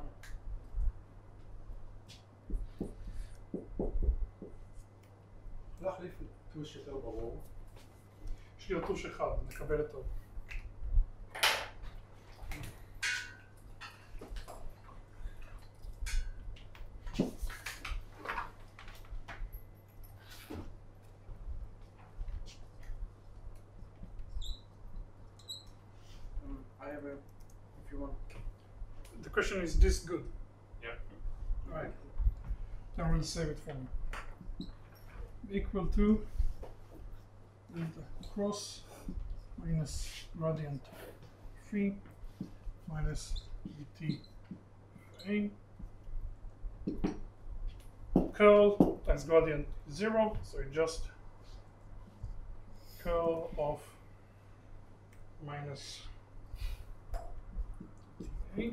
להחליף טוש יותר ברור. יש לי עוד טוש אחד, נקבל את טוב. I have a, if you want. The question is this good? Yeah. Right. Then we'll save it for me. Equal to delta cross minus gradient 3 minus dt a curl times gradient 0, so it just curl of minus dt a.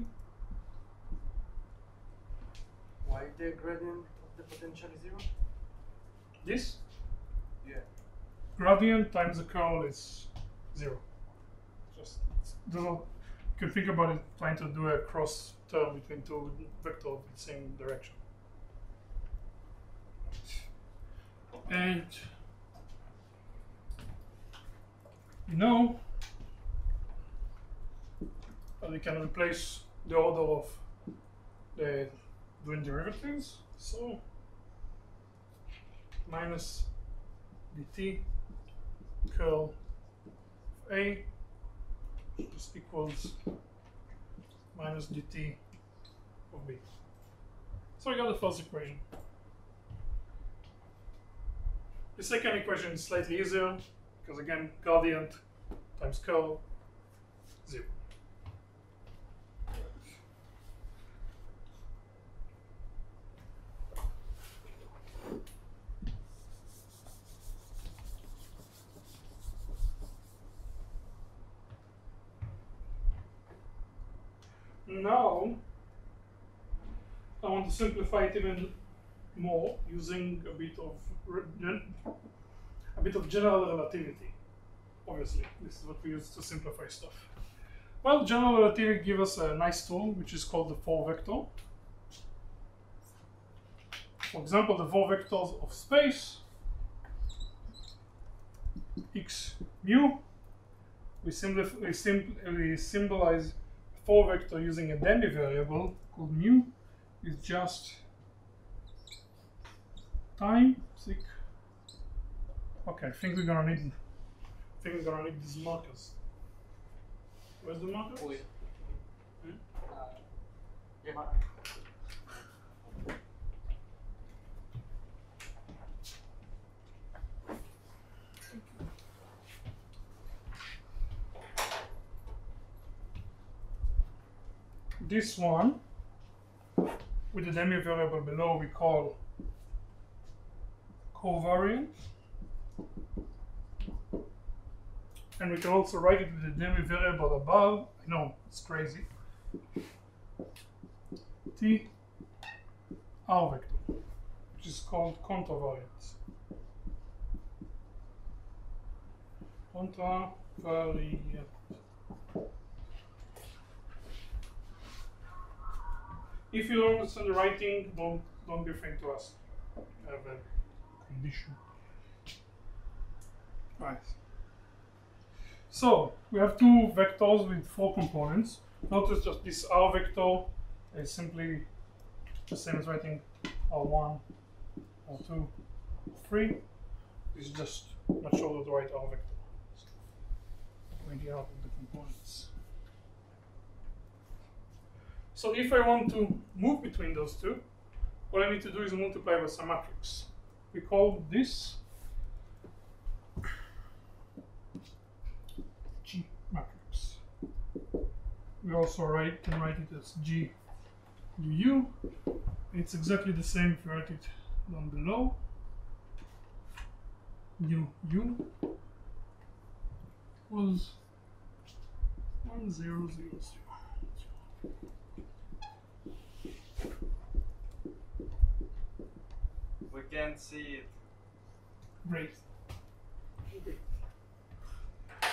Why the gradient of the potential is 0? This Yeah. gradient times the curl is 0. Just you can think about it trying to do a cross term between 2 vectors in the same direction. And you know that we can replace the order of the doing derivatives, so minus dt curl of a just equals minus dt of b. So we got the first equation. The second equation is slightly easier because again gradient times curl 0. Now, I want to simplify it even more using a bit of general relativity. Obviously, this is what we use to simplify stuff. Well, general relativity gives us a nice tool which is called the 4 vector. For example, the 4 vectors of space x mu. We symbolize 4 vector using a demi variable called mu is just time sec. Okay, I think we're gonna need these markers. Where's the markers? Oh, yeah. Yeah. This one, with the demi variable below, we call covariance. And we can also write it with the demi variable above. I know, it's crazy. T R vector, which is called contravariance. Contravariant. If you don't understand the writing, don't be afraid to ask. I have a condition. Right. So we have 2 vectors with 4 components. Notice just this R vector is simply the same as writing R1, R2, R3. It's just not sure to write R vector. Pointing out of the components. So if I want to move between those 2, what I need to do is multiply by some matrix. We call this we also can write it as G UU. It's exactly the same if you write it down below. UU was 1000. We can't see it. Great.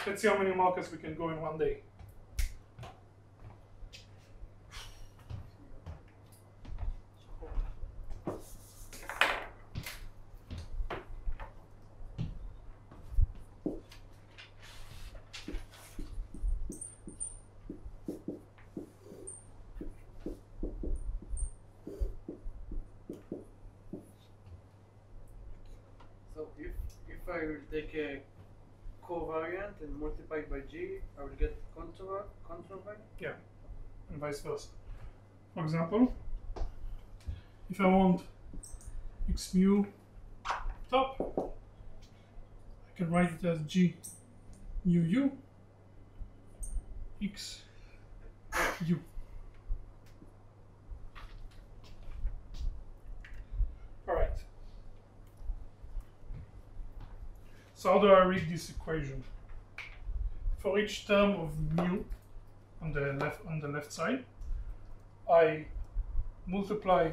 Let's see how many markers we can go in one day. So if I will take a covariant and multiply it by G, I will get contravariant? Yeah, and vice versa. For example, if I want x mu top, I can write it as G UU x U. All right. So how do I read this equation? For each term of mu on the left side, I multiply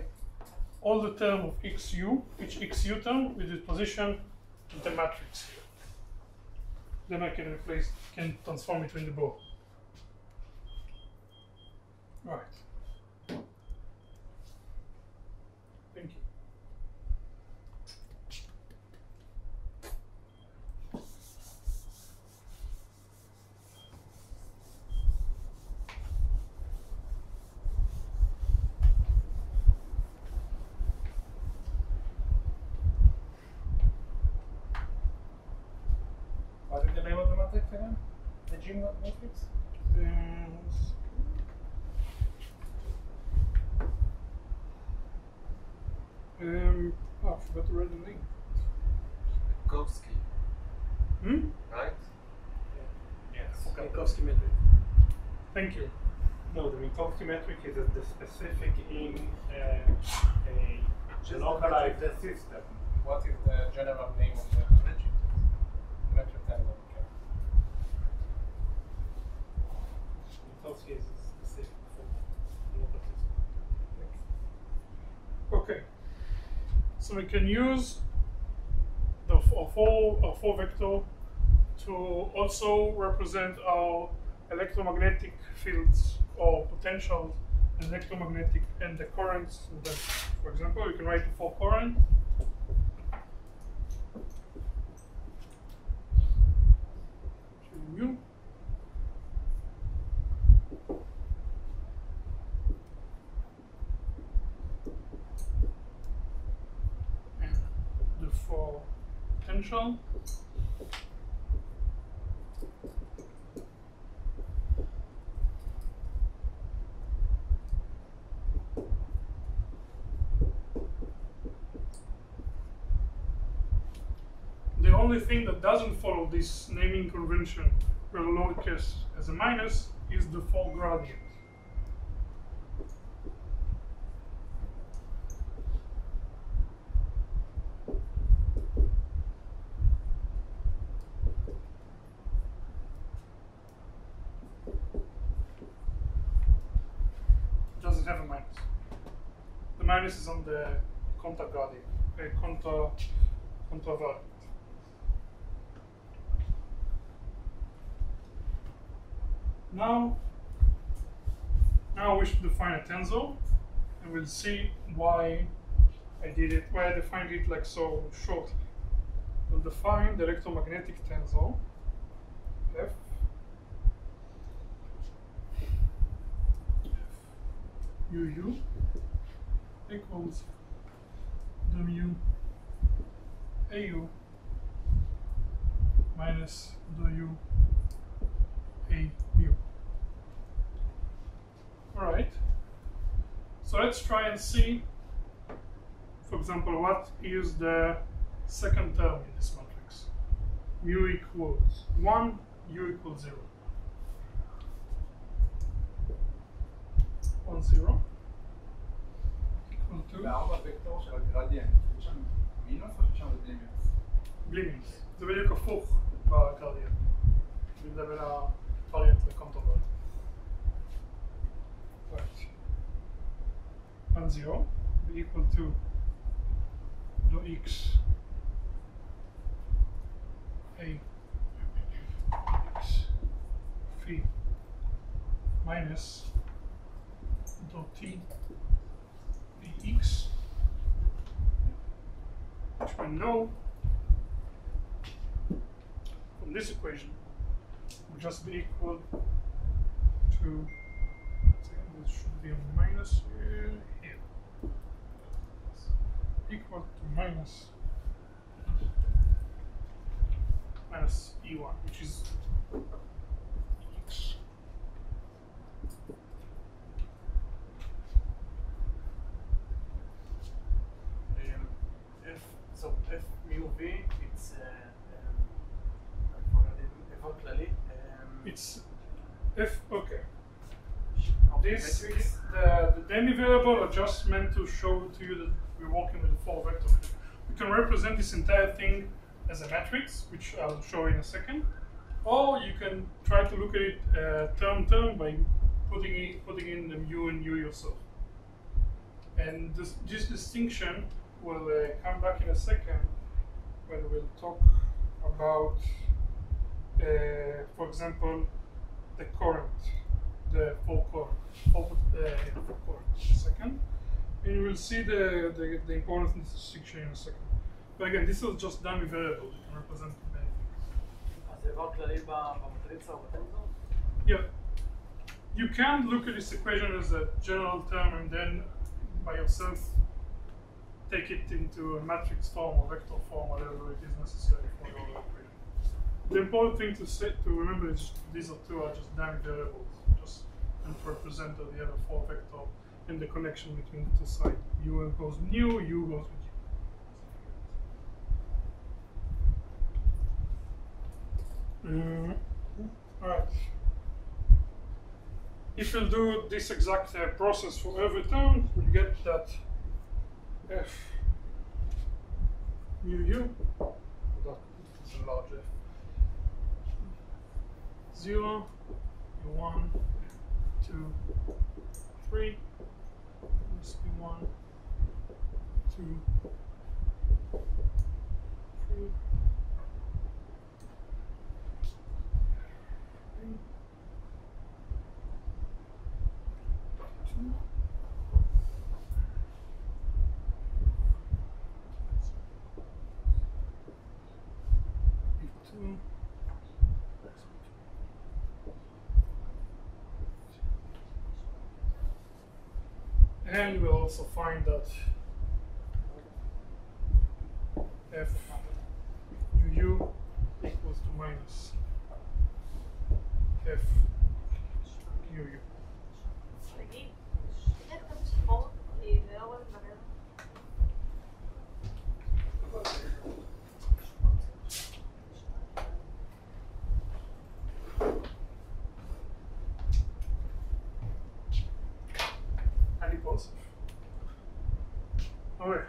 all the term of xu, each xu term, with its position in the matrix here. Then I can transform it into both. Right. Thank you. What is the name of the matrix again? The G matrix? I forgot to write the name. Minkowski, right? Yes. Minkowski metric. Thank you. No, the Minkowski metric is the specific in a localized system. What is the general name of the metric? Metric table. Minkowski is specific for local system. Okay. So we can use the four vector to also represent our electromagnetic fields or potential electromagnetic and the currents. So that, for example, we can write the for current. Mu. And the for potential. The only thing that doesn't follow this naming convention where lowercase as a minus is the for gradient. It doesn't have a minus. The minus is on the contra gradient, contra variant. Now we should define a tensor, and we'll see why I defined it like so shortly. We'll define the electromagnetic tensor F UU equals mu AU minus mu AU. All right. So let's try and see, for example, what is the second term in this matrix. Mu equals 1, U equals 0. 1, 0 equal to ב4 וקטור של הגרדיאנט, יש שם מינוס או ששם זה בלי מינוס? בלי מינוס. זה בדיוק הפוך בגרדיאנט. זה בין הווריאנט לקונטרוורט. Right. 1, 0 be equal to dou x a x phi minus dou t dx, which we know from this equation will just be equal to, this should be a minus here, equal to minus e1, which is x. F mu v, it's I forgot it. איבר כללי. It's f, okay. of the This, matrix. the demi variable are just meant to show to you that we're working with a 4 vector. We can represent this entire thing as a matrix, which I'll show in a second, or you can try to look at it term by putting in the mu and u yourself. And this distinction will come back in a second when we'll talk about, for example, the current, the full current. In a second, and you will see the importance of this distinction in a second. But again, this is just dummy variable. You can represent anything. אז זה איבר כללי במטריצה או בטנזור? Yeah. You can look at this equation as a general term and then by yourself take it into a matrix form or vector form, whatever it is necessary for your equation. The important thing to remember is these two are just dummy variables, just and to represent that you have a 4 vector and the connection between the two sides. U goes with nu, u goes with u. Alright. If you'll do this exact process for every term, we'll get that f mu u, it's a large f, 0, u1, 2, 3, must be 1, 2, 3, 2. And we'll also find that f mu u equals to minus f mu u. תגיד, איך אתה בספורט? זה לא רואה לדבר. Okay.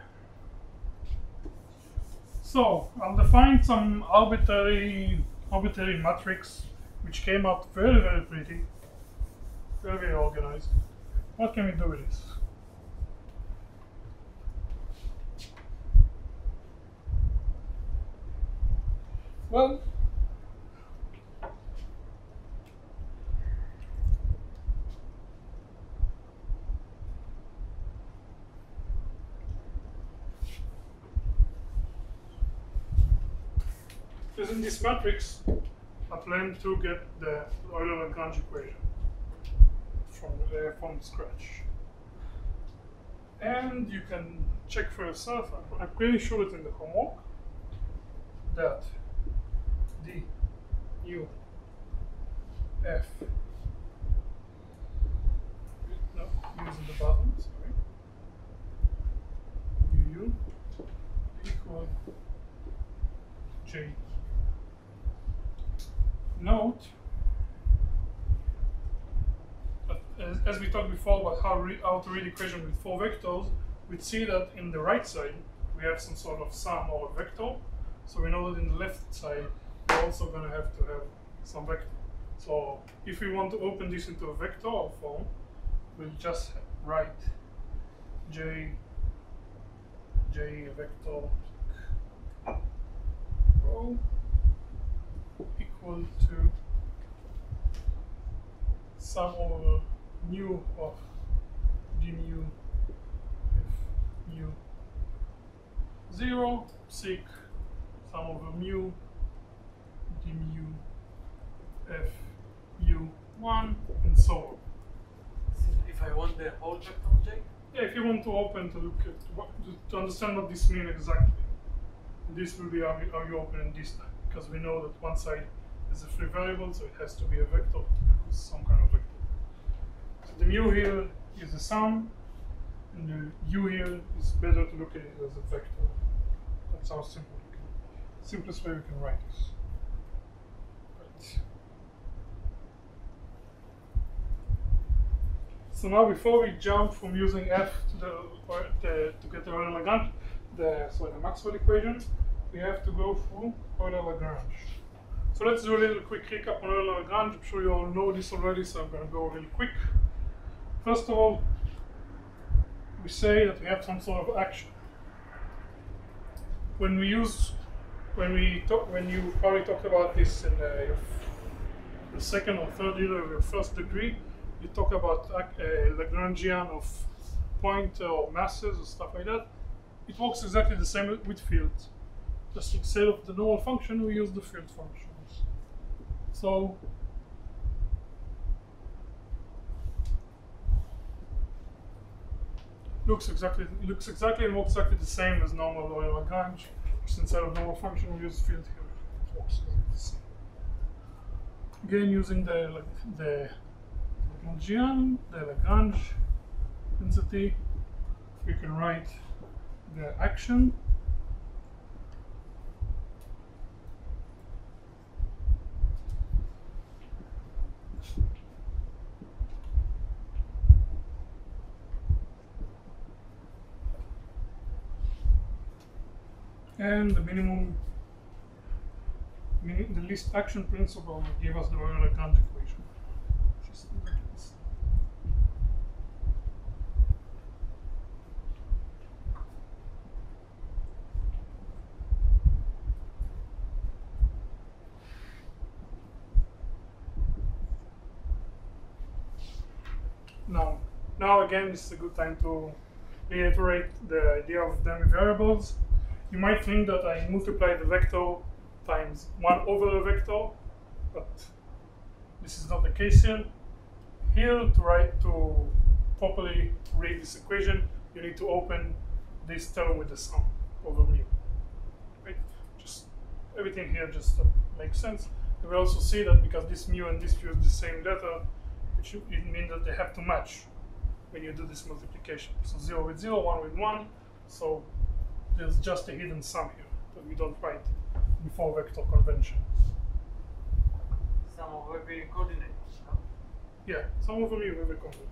So I'll define some arbitrary matrix which came out very, very pretty, very, very organized. What can we do with this? Well, using this matrix, I plan to get the Euler-Lagrange equation from scratch. And you can check for yourself, I'm pretty sure it's in the homework, that d u f, no, u is in the bottom, sorry, u equal j. Note that as we talked before about how to read equation with 4 vectors, we'd see that in the right side we have some sort of sum or a vector. So we know that in the left side we're also going to have some vector. So if we want to open this into a vector form, we'll just write j vector rho equal to sum over mu of d mu if mu 0, seek sum over mu d mu f mu 1, and so on. So if I want the whole vector J? Yeah, if you want to open to look at to understand what this means exactly, this will be how you open in this time, because we know that one side is a free variable, so it has to be a vector, some kind of vector. So the mu here is a sum, and the u here is better to look at it as a vector. That's how simple simplest way we can write this. Right. So now, before we jump from using f to get the Euler-Lagrange, the Maxwell equation, we have to go through Euler-Lagrange. So let's do a little quick recap on Euler-Lagrange. I'm sure you all know this already, so I'm going to go really quick. First of all, we say that we have some sort of action. When you probably talked about this in the second or third year of your first degree, you talk about Lagrangian of point or masses or stuff like that. It works exactly the same with fields. Just instead of the normal function, we use the field functions. So looks exactly and works exactly the same as normal Euler-Lagrange. Just instead of normal function, we use field here. It works exactly the same. Again, using the Lagrangian, the Lagrange density, we can write the action. And the the least action principle will give us the Euler-Lagrange equation. Just like this. Now again, this is a good time to reiterate the idea of demi-variables. You might think that I multiply the vector times 1 over a vector, but this is not the case here. Here, to properly read this equation, you need to open this term with the sum over mu. Right? Just everything here just makes sense. And we also see that because this mu and this use the same letter, it means that they have to match when you do this multiplication. So 0 with 0, 1 with 1. So there's just a hidden sum here that we don't write before vector convention. Sum of every coordinate. No? Yeah, sum of every coordinate.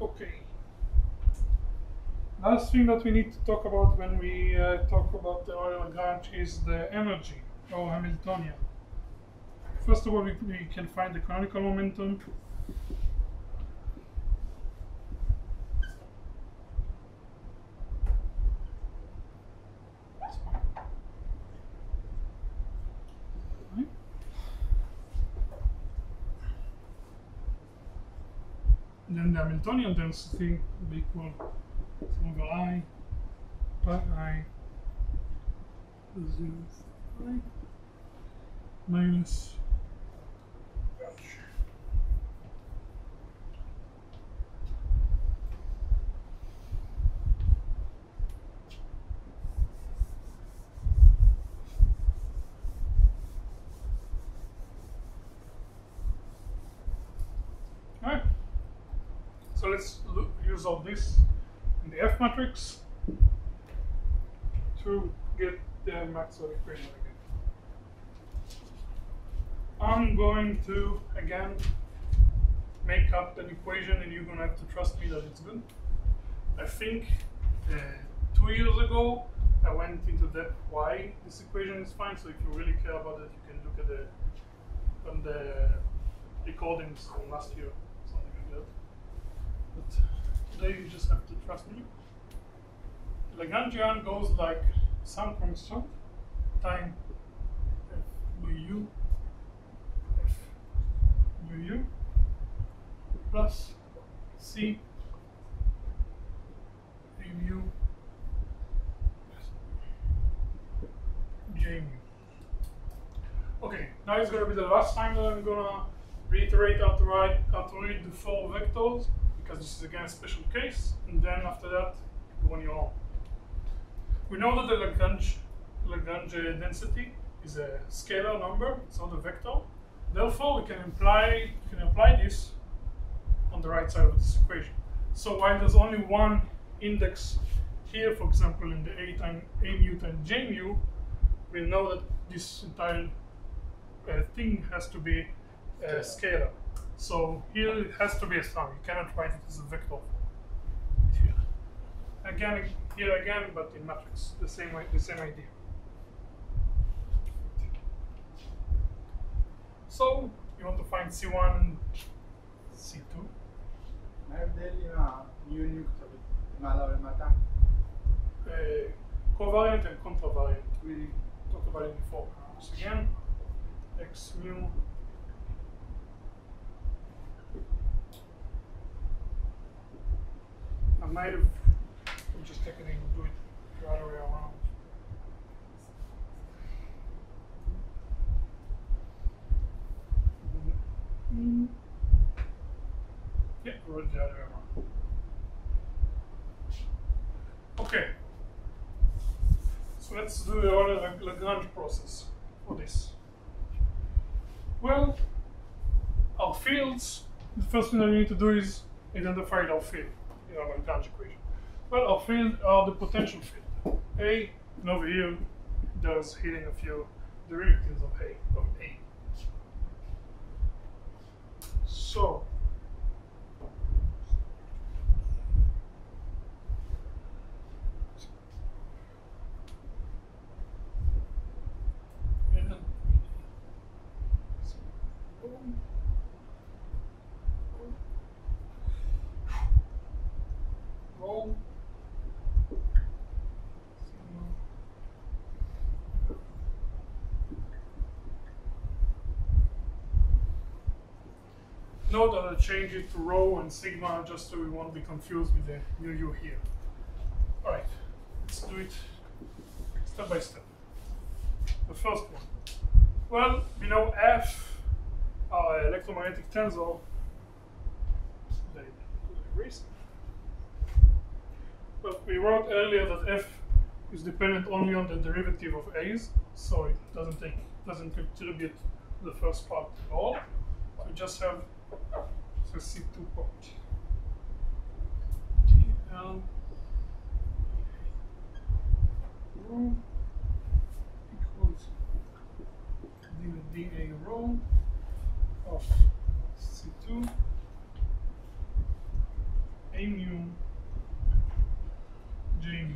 Okay. Last thing that we need to talk about when we talk about the Euler-Lagrange is the energy, or Hamiltonian. First of all, we can find the canonical momentum. And then the Hamiltonian density will equal sum over I, pi I, 0 I, minus H. Alright. So let's use all this in the F matrix to get the Maxwell equation again. I'm going to again make up an equation, and you're gonna have to trust me that it's good. I think 2 years ago I went into depth why this equation is fine. So if you really care about it, you can look at on the recordings from last year, something like that. But today you just have to trust me. Lagrangian goes like some constant time f mu u plus c a mu j mu. Okay, now it's going to be the last time that I'm going to reiterate how to read the 4 vectors, because this is again a special case, and then after that, go on your own. We know that the Lagrange density is a scalar number, it's not a vector. Therefore, we can apply this on the right side of this equation. So while there's only one index here, for example, in the a mu times j mu, we know that this entire thing has to be scalar. So here it has to be a sum. You cannot write it as a vector. Here again, but in matrix, the same idea. So you want to find C1 and C2. מה ההבדל עם ה-mu כתובת למעלה או למטה? Covariant and contravariant. We talked about it before. So again, x mu I might have just taken it and do it the other way around. Yeah, wrote it the other way around. Okay. So let's do the other Lagrange process for this. Well, our fields, the first thing that we need to do is identify our field in our Lagrange equation. Well, our field are the potential field. A, and over here, there's hidden a few derivatives of A. So, roll. Note that I change it to rho and sigma just so we won't be confused with the mu u here. Alright, let's do it step by step. The first one. Well, we know F, our electromagnetic tensor, but we wrote earlier that F is dependent only on the derivative of A's, so it doesn't contribute to the first part at all. So we just have C2 part. TL rho equals dA rho of C2 A mu J mu.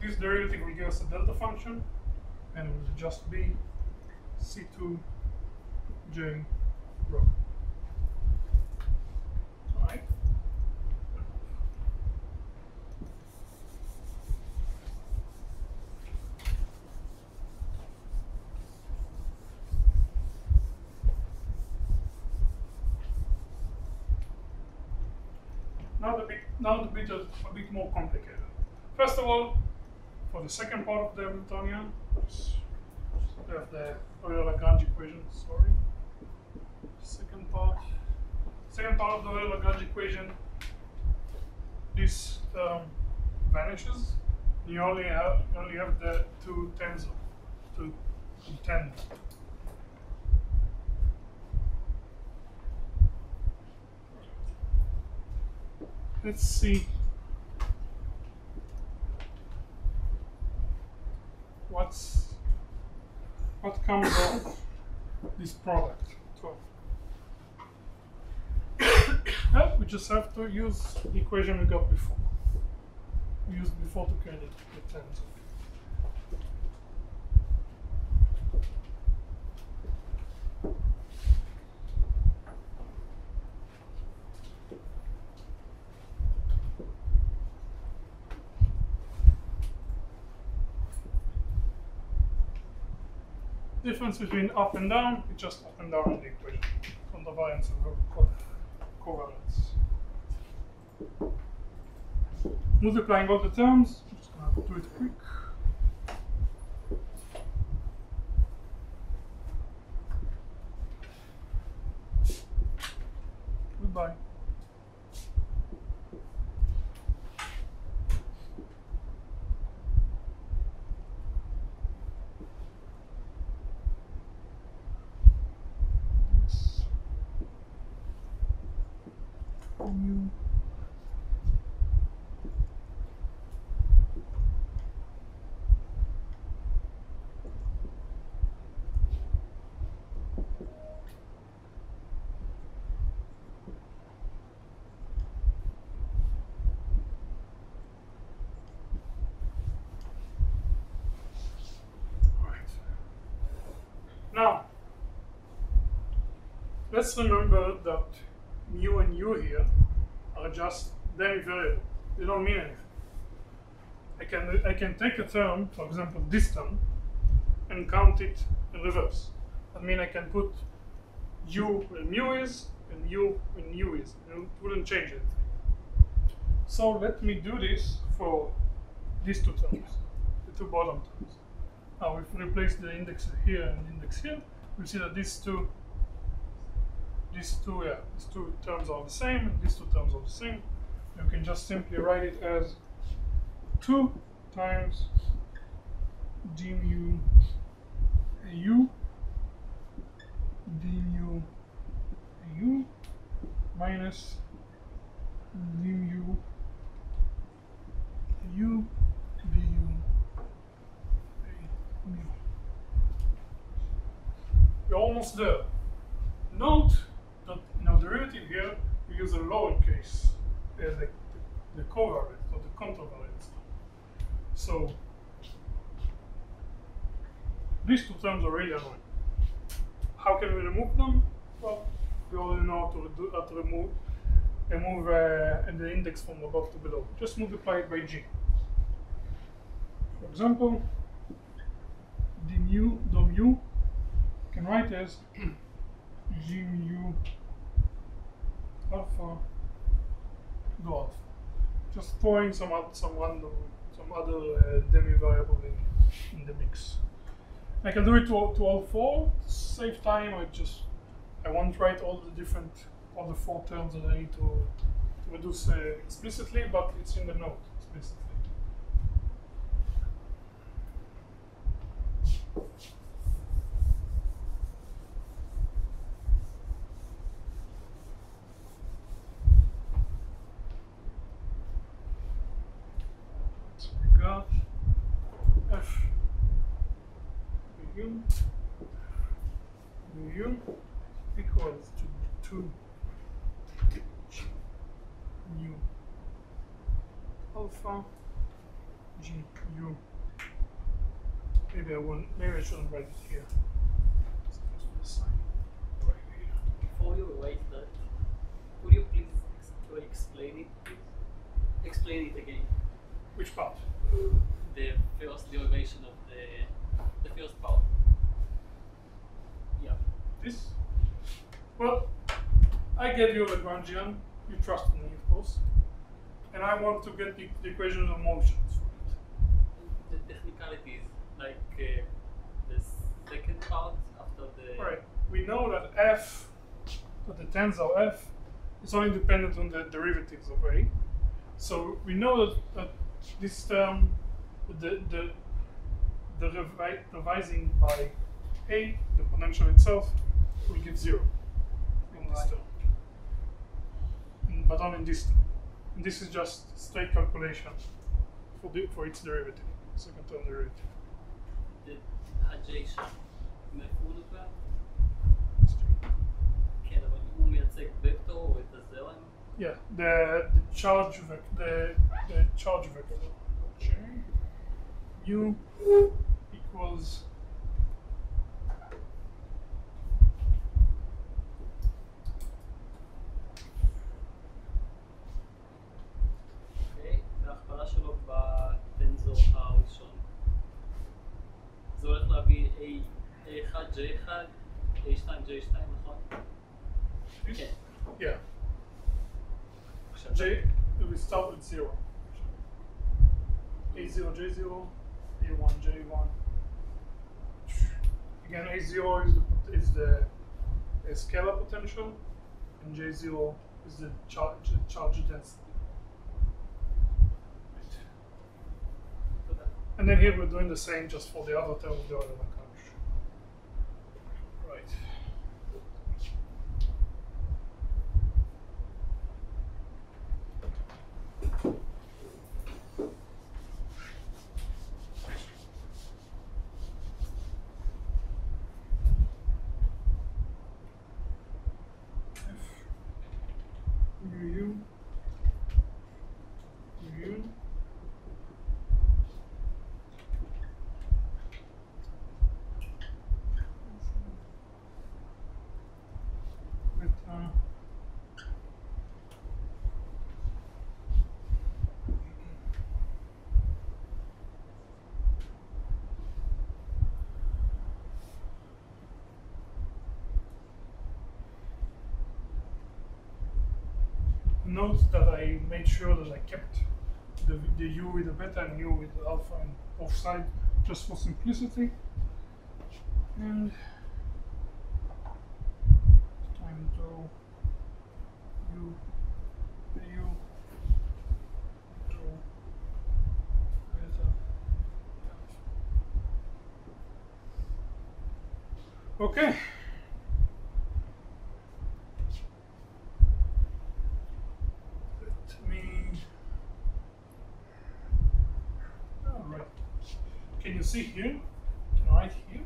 This derivative will give us a delta function, and it will just be C2 J rho. Alright. Now the bit is a bit more complicated. First of all, for the second part of the Hamiltonian, we have the Euler-Lagrange equation. Sorry. Second part of the Euler-Lagrange equation. This term vanishes. You only have the two tensor to contend. Let's see what's comes off this product. So we just have to use the equation we got before. We used before to create the terms. Difference between up and down is just up and down in the equation. Contravariance and covariance. Multiplying all the terms, I'm just going to do it quick. Goodbye. Mu Now, let's remember that mu and u here are just demi-variable. They don't mean anything. I can take a term, for example, this term, and count it in reverse. That means I can put u where mu is and u when u is. It wouldn't change anything. So let me do this for these two terms, the two bottom terms. Now if we replace the index here and the index here, we'll see that these two terms are the same, and these two terms are the same. You can just simply write it as 2 times d mu au d mu au minus d mu au du mu. We're almost there. Note that in our derivative here, we use a lowercase as the covariance or the contravariance. So these two terms are really annoying. How can we remove them? Well, we already know how to remove the index from above to below. Just multiply it by g. For example, d mu dou mu you can write as g mu alpha dou alpha. Just throwing some other demi-variable in the mix. I can do it to all four. To save time, I won't write all the four terms that I need to reduce explicitly, but it's in the note explicitly. So we got f mu equals to 2 mu alpha g u. Maybe I shouldn't write it here. It's supposed to be sign right here. Before you write that, could you please explain it? Explain it again. Which part? The first derivation of the first part. Yeah. This? Well, I gave you a Lagrangian. You trust me, of course. And I want to get the equation of motions for it. The technicalities, like the second part after the. Alright, we know that that the tensor f is only dependent on the derivatives of a. So we know that this term, the revising by a, the potential itself, will give 0 in this term. But only in this term. And this is just straight calculation for its derivative, second term derivative. The adjacent מאיפה הוא נובע? כן, אבל הוא מייצג וקטור או את הזרם? Yeah, the charge vector, the charge vector. U equals אוקיי, וההכפלה שלו בטנזור הראשון. זה הולך להביא A1, J1, A2, J2, נכון? כן. yeah. J, we start with 0. A0, J0, A1, J1. Again, A0 is the scalar potential, and J0 is the charge density. And then here we're doing the same just for the other term of the order count. Right. Note that I made sure that I kept the U with the beta and U with the alpha on both sides just for simplicity. And time to U to beta. Okay. Can you see here? Right here?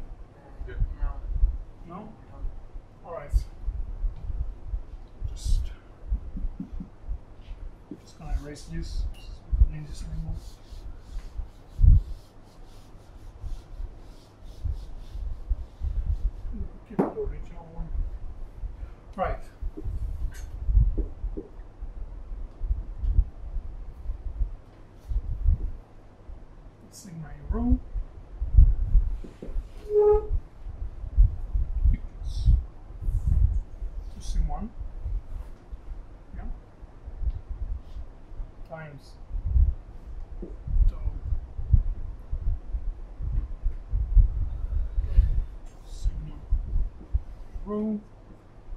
Yeah. No? Alright. Just gonna erase this. Don't need this anymore. Keep the original one. Right. Sigma rho equals 2C1, yeah, times tau sigma rho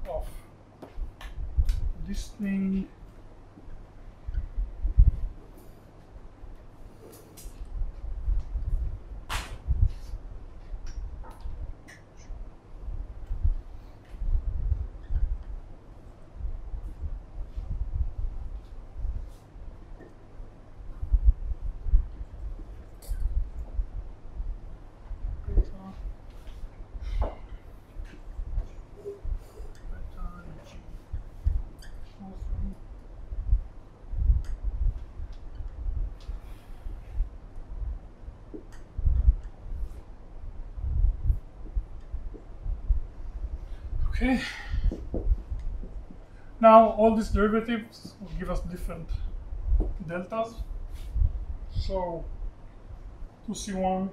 of this thing Okay. Now all these derivatives will give us different deltas. So 2C1,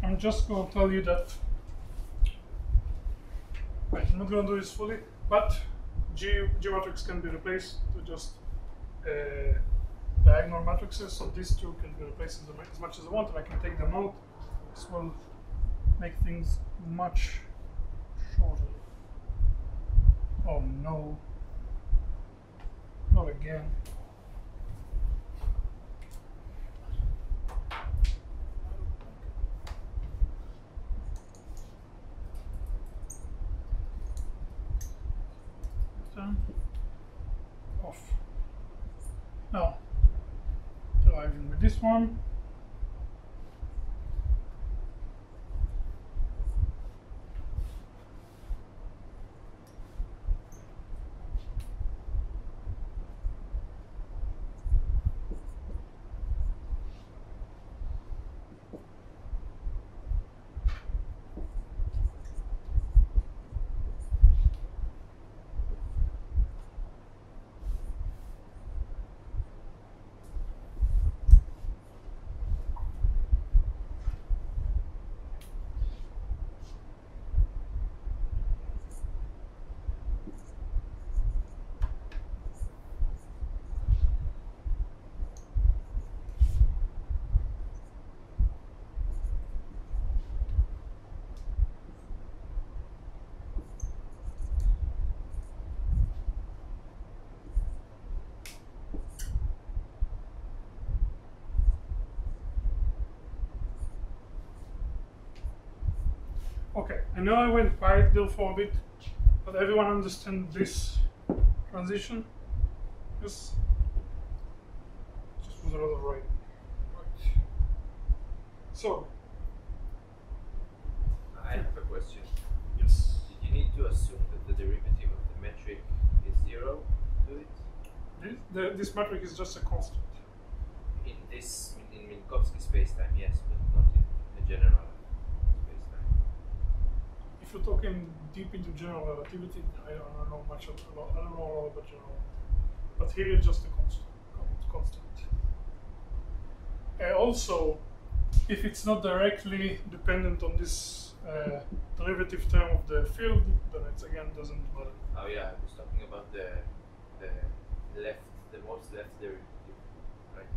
I'm just going to tell you that, right, I'm not going to do this fully, but G matrix can be replaced to just diagonal matrices, so these two can be replaced as much as I want, and I can take them out. This will make things much shorter. Oh no, not again. Off. Now, deriving with this one. Okay, I know I went quiet there for a bit, but everyone understand this transition? Yes? Just was a lot of writing. Right. So, I have a question. yes. Did you need to assume that the derivative of the metric is 0 to it? This metric is just a constant. In Minkowski spacetime, yes, but not in a general spacetime. If you're talking deep into general relativity, I don't know much about. I don't know a lot about general, but here it's just a constant. Also, if it's not directly dependent on this derivative term of the field, then it again doesn't matter. Oh yeah, I was talking about the most left derivative. Right?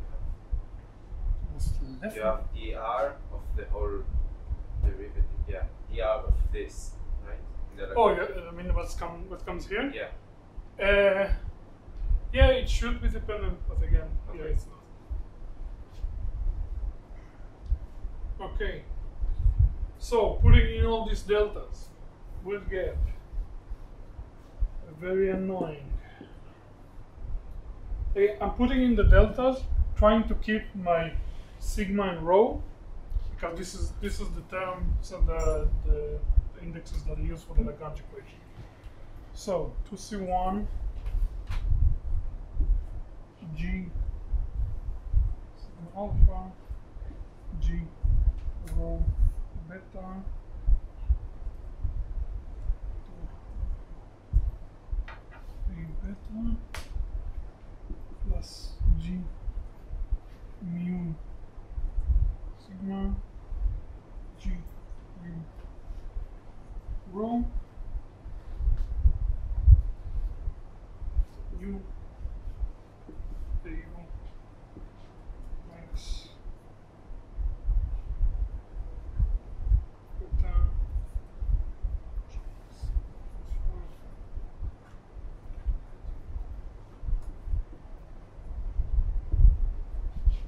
You have dr of the whole derivative. Yeah, dr of this, right? Oh, yeah, I mean what comes here? Yeah. Yeah, it should be dependent, but again, Okay. yeah, it's not. Okay. So putting in all these deltas will get very annoying. I'm putting in the deltas, trying to keep my sigma and rho, because this is the term, so the indexes that I use for the Lagrange equation. So 2C1 G sigma alpha G rho beta beta plus G mu sigma G mu rho u minus beta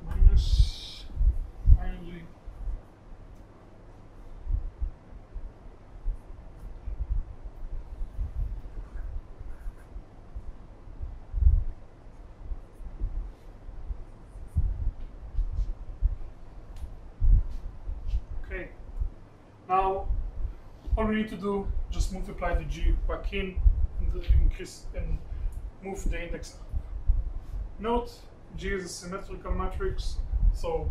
minus finally okay. Now all we need to do just multiply the G back in and increase and move the index up. Note G is a symmetrical matrix, so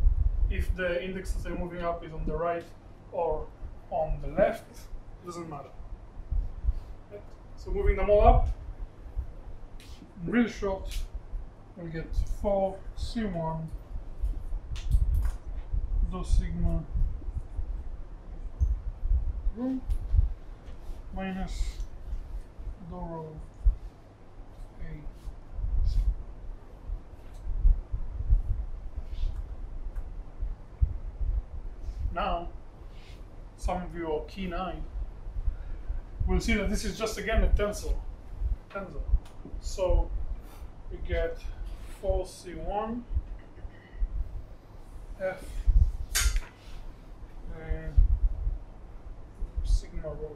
if the index that they're moving up is on the right or on the left, it doesn't matter. Right? So moving them all up, really short, we'll get 4C1 dou sigma rho minus dou rho A. Now, some of you are keen-eyed will see that this is just again a tensor. So we get 4C1 F and sigma rho.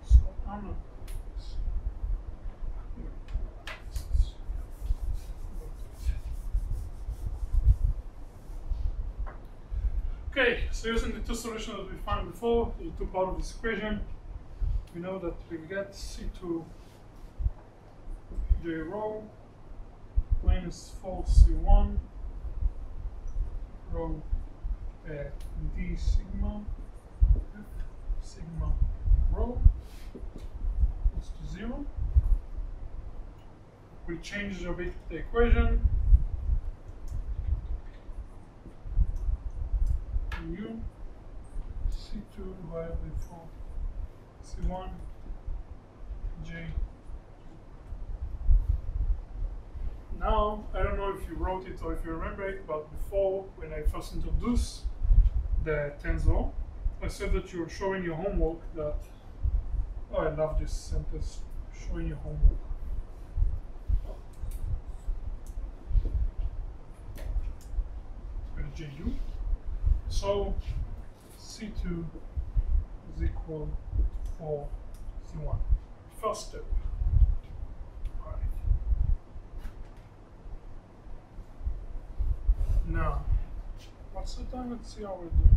So I'm not. Okay, so using the two solutions that we found before, the two part of this equation, we know that we get C2 J rho minus 4C1 rho D sigma sigma rho equals to 0. We change a bit the equation. U C2 divided by 4 C1 J. Now, I don't know if you wrote it or if you remember it, but before, when I first introduced the tensor, I said that you were showing your homework that, oh, I love this sentence, showing your homework. GU. So C2 is equal to 4 C1. First step. All right. Now, what's the time? Let's see how we're doing.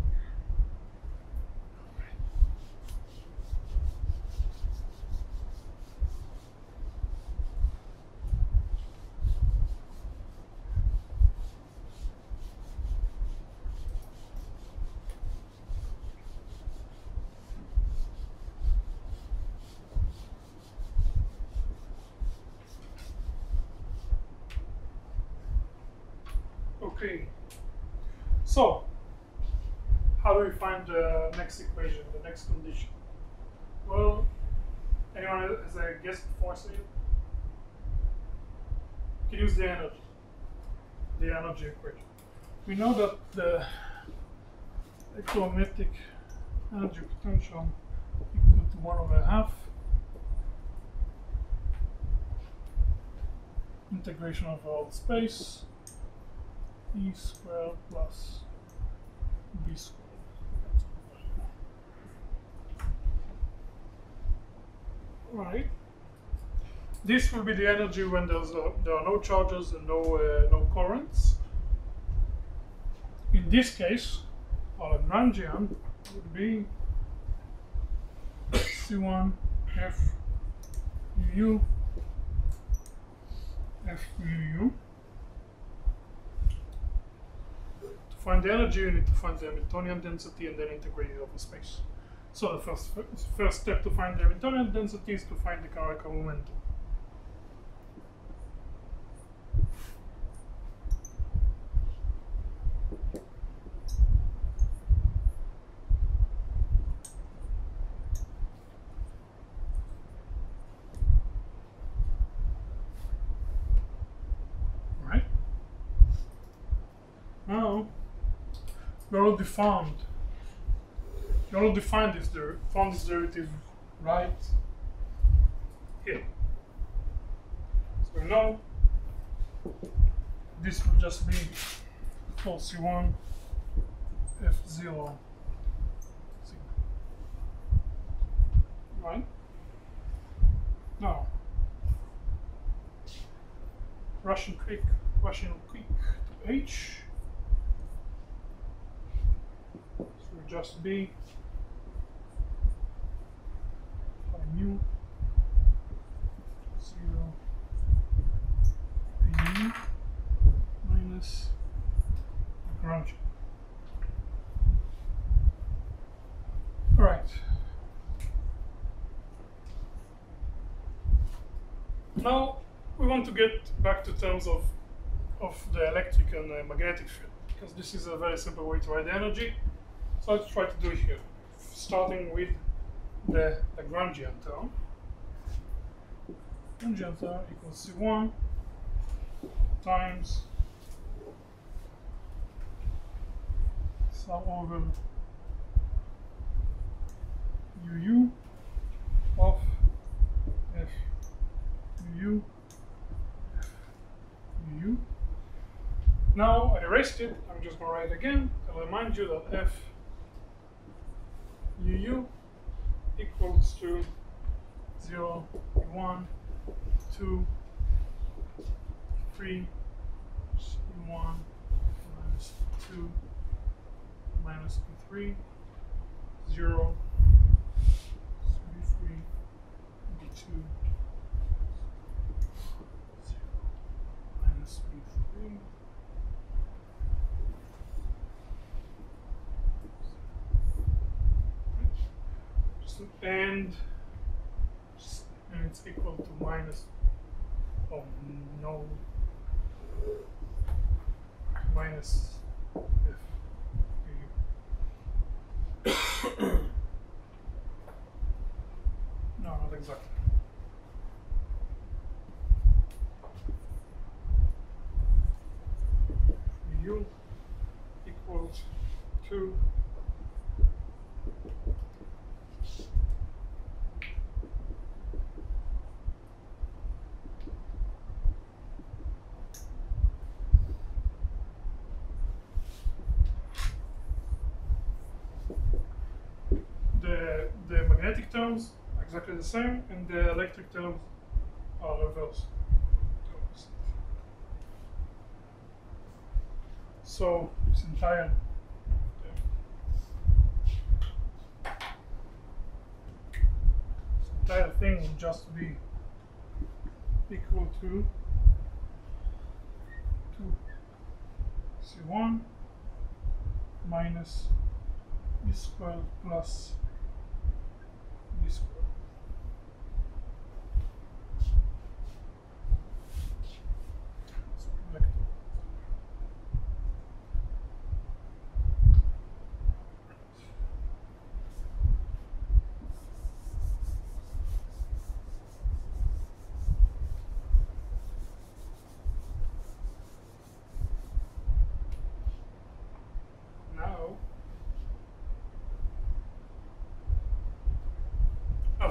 Okay, so how do we find the next equation, the next condition? Well, anyone has a guess before I say it? You can use the energy equation. We know that the electromagnetic energy potential equal to 1/2 integration of all space E squared plus B squared. Right. This will be the energy when there are no charges and no currents. In this case, our Lagrangian would be C1 F U F U. To find the energy, you need to find the Hamiltonian density and then integrate it over space. So the first step to find the Hamiltonian density is to find the canonical momentum. Right? Now we already found this derivative right here. So we know this will just be 4C1 F0 sigma. Right? Now, rushing quick to H. So will just be mu 0 mu minus Lagrangian. All right. Now we want to get back to terms of the electric and magnetic field, because this is a very simple way to write the energy. So let's try to do it here, starting with the Lagrangian term. Lagrangian term equals C1 times sum over UU of F UU F UU. Now I erased it, I'm just going to write it again. I'll remind you that F UU equals to 0, 1, 2, 3, 1, minus 2, minus 3, 0, 3, 2, 0, minus 3. And it's equal to minus, oh no, minus F. No, not exactly. U equals to kinetic terms are exactly the same, and the electric terms are reversed. So this entire thing will just be equal to 2c1 minus b squared plus b squared.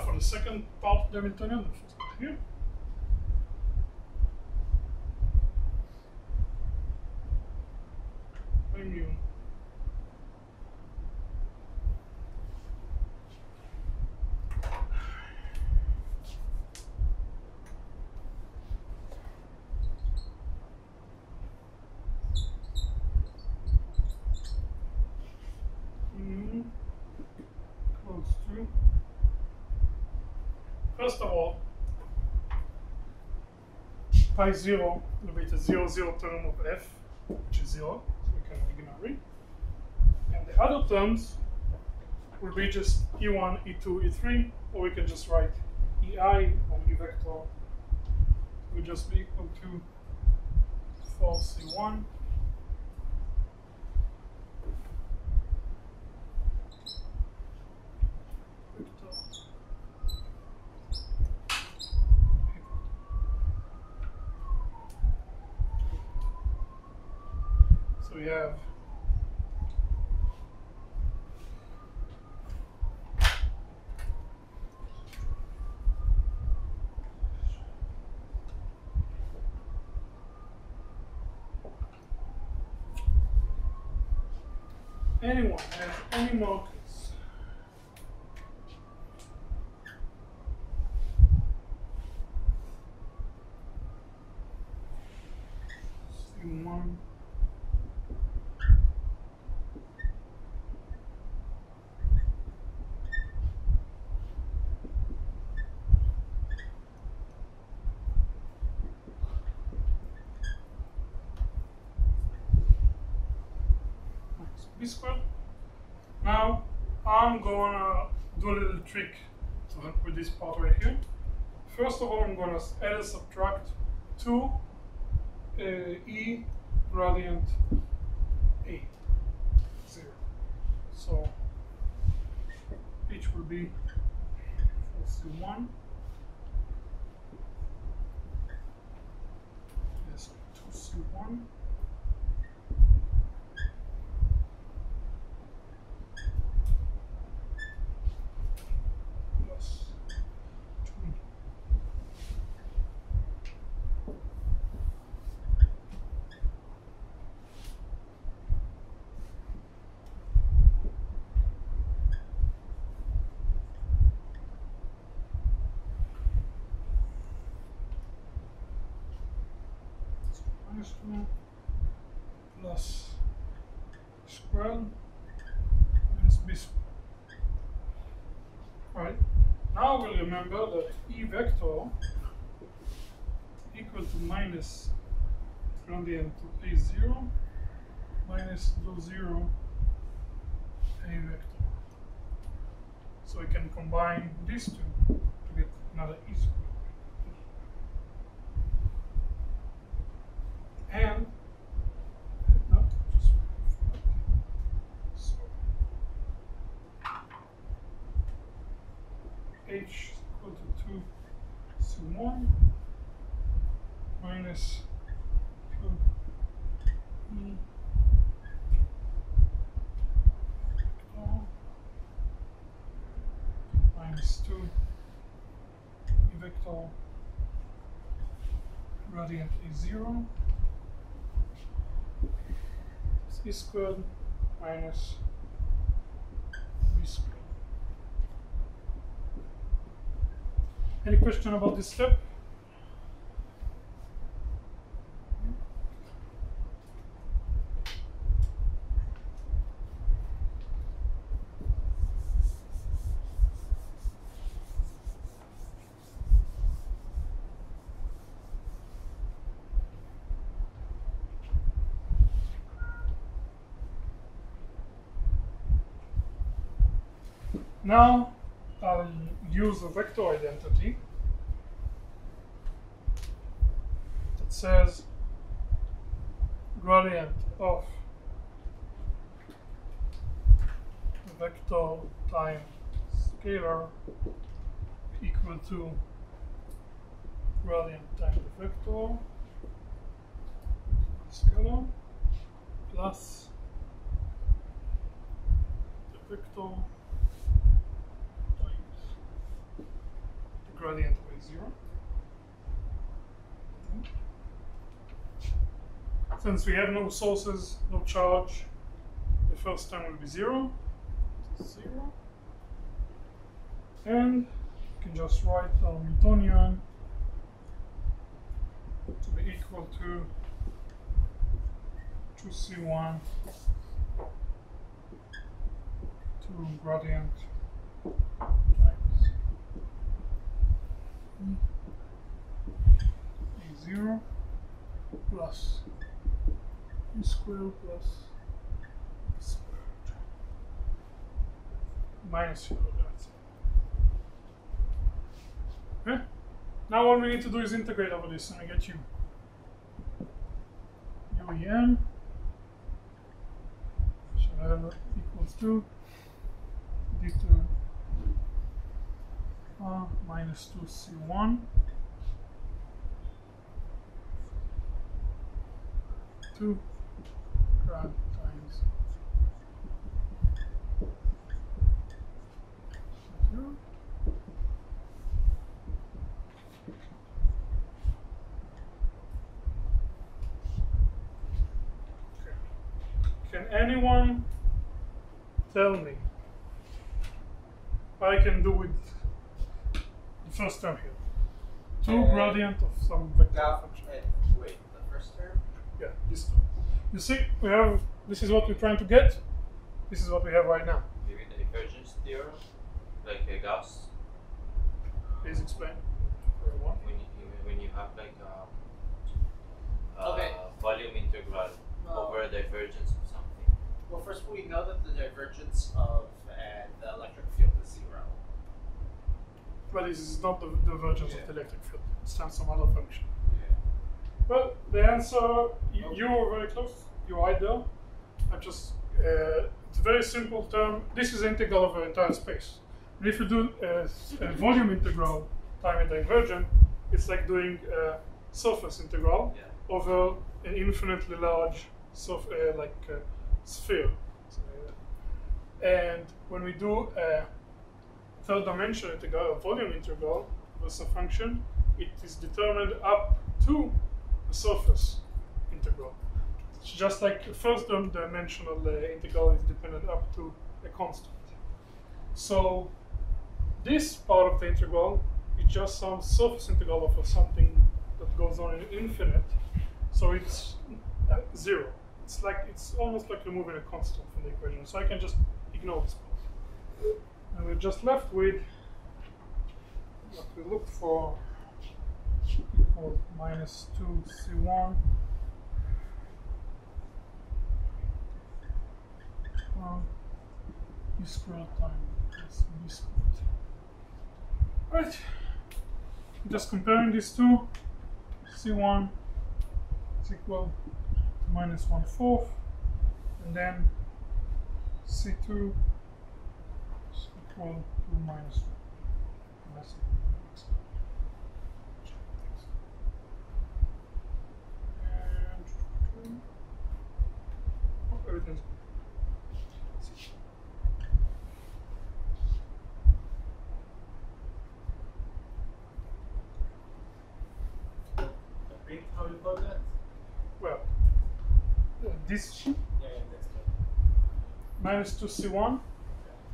For the second part of the Hamiltonian, let's start here. Mu. Close to. First of all, pi 0 will be the 0 term of f, which is 0, so we can ignore it. And the other terms will be just E1, E2, E3, or we can just write EI or E vector will just be equal to 4C1 we have anyone has any markers? C1 B squared. Now I'm gonna do a little trick to help with this part right here. First of all, I'm gonna add and subtract 2 E gradient A 0. So each will be 4C1. Yes, 2C1. Plus squared minus b squared. Right. Now we'll remember that E vector equal to minus gradient to A0 minus dou 0 A vector. So we can combine these two to get another E squared. And no, just so H is equal to 2C1 minus 2E minus 2 E vector gradient A0 E squared minus B squared. Any question about this step? Now I'll use a vector identity that says gradient of the vector times scalar equal to gradient times the vector scalar plus the vector gradient by 0. Since we have no sources, no charge, the first term will be 0. 0. And you can just write our Newtonian to be equal to 2c1 to gradient times A0 plus E squared plus E squared minus 0, that's it. Okay? Now all we need to do is integrate over this and I get U. UEN shall equals to d2 minus 2c1 2 grad times 0. Okay. Can anyone tell me what I can do with the first term here? 2 gradient of some vector function. Wait, the first term? Yeah, this term. You see, we have, this is what we're trying to get. This is what we have right now. Maybe the divergence theorem, like a Gauss. Please explain. When you have like Okay. volume integral Well, over a divergence of something. well, first we know that the divergence of the electric field is 0. But this is not the divergence of the electric field. It's some other function. Yeah. Well, the answer, you were very close. You're right there. I just, it's a very simple term. This is integral over entire space. And if you do a volume integral time a divergent, it's like doing a surface integral over an infinitely large sphere. And when we do a third dimension integral, a volume integral versus a function, it is determined up to the surface integral. It's just like the first dimensional integral is dependent up to a constant. So this part of the integral is just some surface integral over something that goes on in infinite. So it's 0. It's almost like removing a constant from the equation. So I can just ignore this part. And we're just left with what we looked for, equals minus 2c1 e squared times b squared. Right. Just comparing these two, c1 is equal to minus 1/4, and then c2 is equal to minus 1. And everything's good. How do you call that? Well, this Yeah, that's good. minus 2c1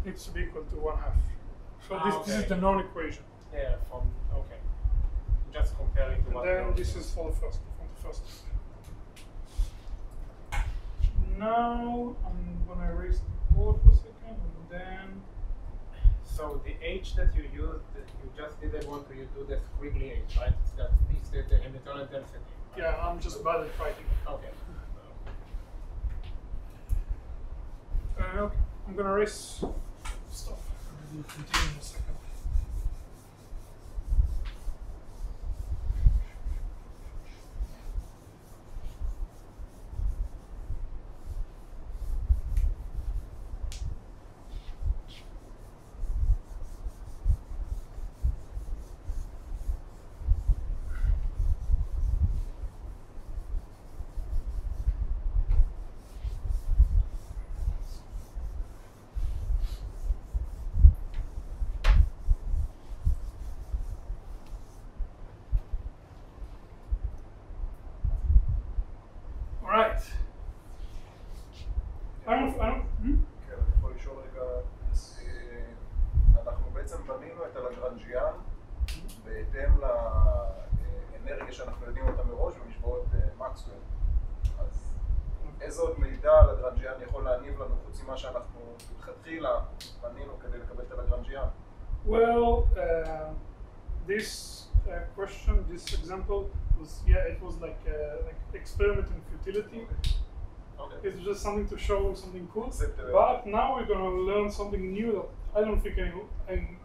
needs to be equal to 1/2. So this is the known equation. there from, okay. Just comparing to And what then we this is for the first. Now I'm gonna erase the board for a second, and then So the H that you used, you just didn't want to do the squiggly H, right? It's the Hamiltonian density. yeah, I'm just bad at writing. Okay. Okay, I'm gonna erase stuff. We'll continue in a second. Alright. כן, אני יכול לשאול רגע, אנחנו בעצם בנינו את הלגרנג'יאן בהתאם לאנרגיה שאנחנו יודעים אותה מראש במשוואות מקסוול. אז איזה עוד מידע הלגרנג'יאן יכול להניב לנו חוץ ממה שאנחנו מתחילה בנינו כדי לקבל את הלגרנג'יאן? Well, this question, this example was, it was like experiment in futility. Okay. It's just something to show something cool. Except, But now we're gonna learn something new that I don't think I'm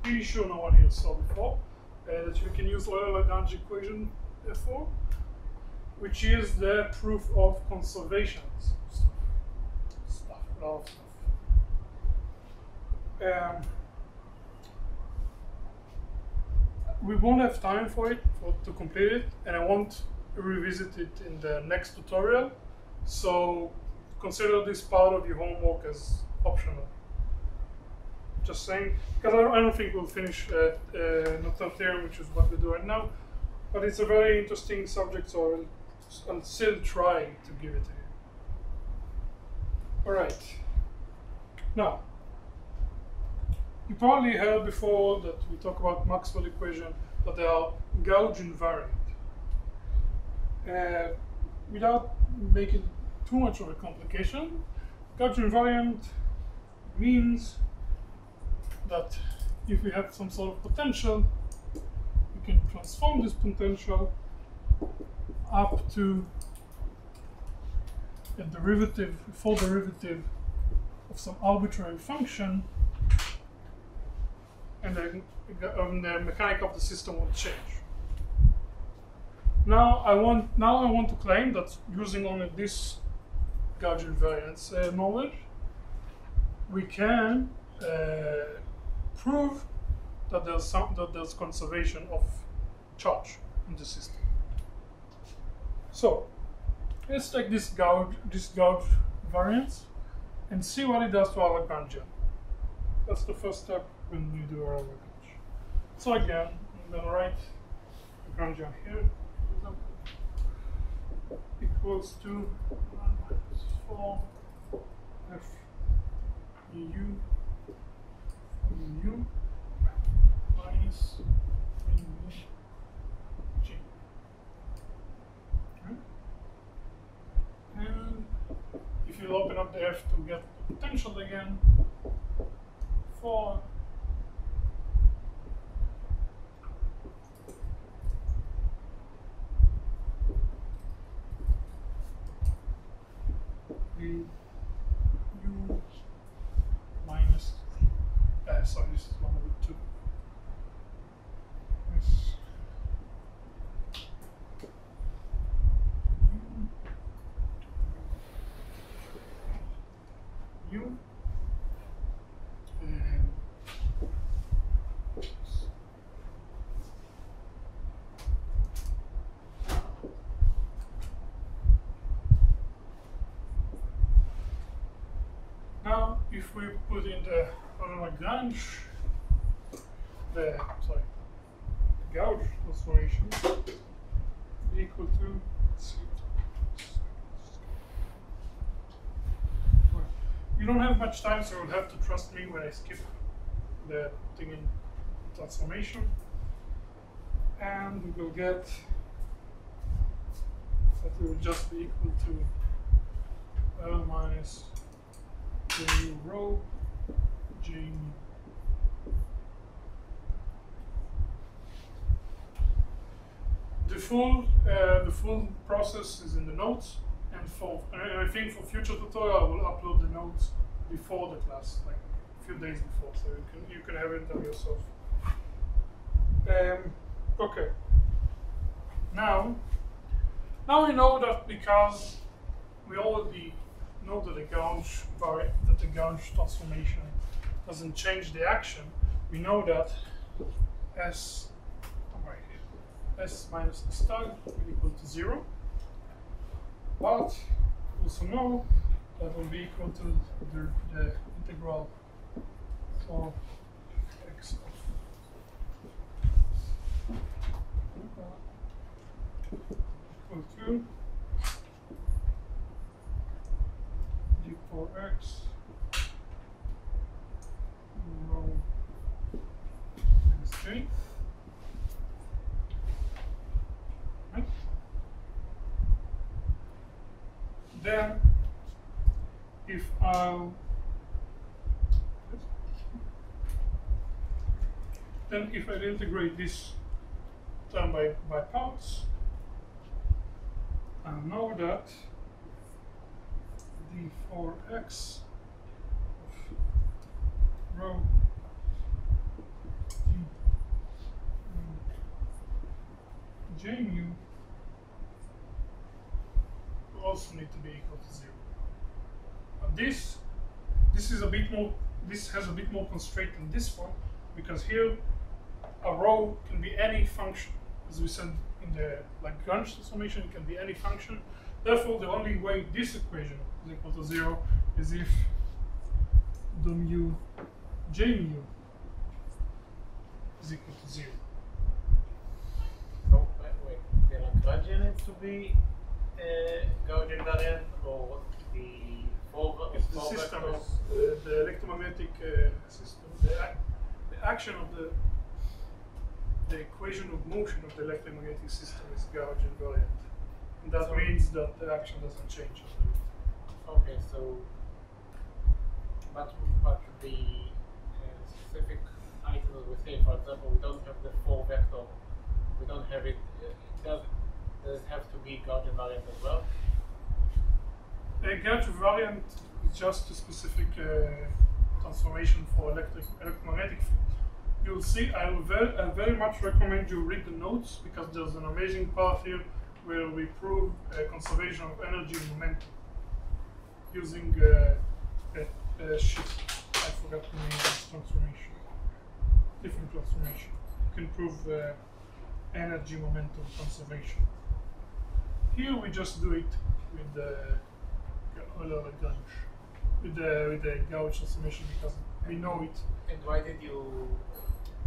pretty sure no one here saw before. That you can use Euler-Lagrange equation for, which is the proof of conservation. A lot of stuff. We won't have time for it to complete it, and I won't revisit it in the next tutorial. So consider this part of your homework as optional. Just saying, because I don't think we'll finish Noether theorem, which is what we do right now. But it's a very interesting subject, so I'll still try to give it to you. All right. Now, you probably heard before that we talk about Maxwell equation, that they are gauge invariant. Without making too much of a complication, gauge invariant means that if we have some sort of potential, we can transform this potential up to a derivative, full derivative of some arbitrary function, and then the mechanic of the system will change. Now I want to claim that using only this gauge invariance knowledge, we can prove that there's conservation of charge in the system. So let's take this gauge variance and see what it does to our Lagrangian. That's the first step when we do our Lagrange. So again, I'm going to write Lagrangian here, for example, equals to 1 minus 4 f u minus g. Okay. And if you open up the f to get the potential again, 4 u minus, sorry, this is 1 over 2. Yes. U and now if we put in the Lagrange, the gauge transformation equal to, let's see. You don't have much time, so you'll have to trust me when I skip the thing in transformation, and we will get that it will just be equal to L minus J mu rho J mu. The full process is in the notes, and I think for future tutorial I will upload the notes before the class, like a few days before, so you can have it on yourself. Okay. Now we know that because we already know that the gauge transformation doesn't change the action. We know that S minus S tag will equal to 0. But we also know that will be equal to the integral of x equal to d4x rho minus j. Right? Then, if I integrate this term by parts, I know that d4x of rho j mu also need to be equal to 0. This is a bit more. This has a bit more constraint than this one, because here a rho can be any function, as we said in the Lagrange transformation. It can be any function. Therefore, the only way this equation is equal to 0 is if the mu j mu is equal to 0. So wait, the Lagrangian needs to be gauge invariant, or It's the system of the electromagnetic system. The action of the equation of motion of the electromagnetic system is gauge invariant, and that means that the action doesn't change. Okay, so but the specific item that we say, for example, we don't have the 4 vector. We don't have it. Does it have to be gauge invariant as well? A gauge invariant is just a specific transformation for electromagnetic field. You'll see, I very much recommend you read the notes, because there's an amazing part here where we prove conservation of energy and momentum using a shift. I forgot the name of this transformation. Different transformation. You can prove energy momentum conservation. Here we just do it with the Lagrange, with the gauge transformation, because we know it. And why did you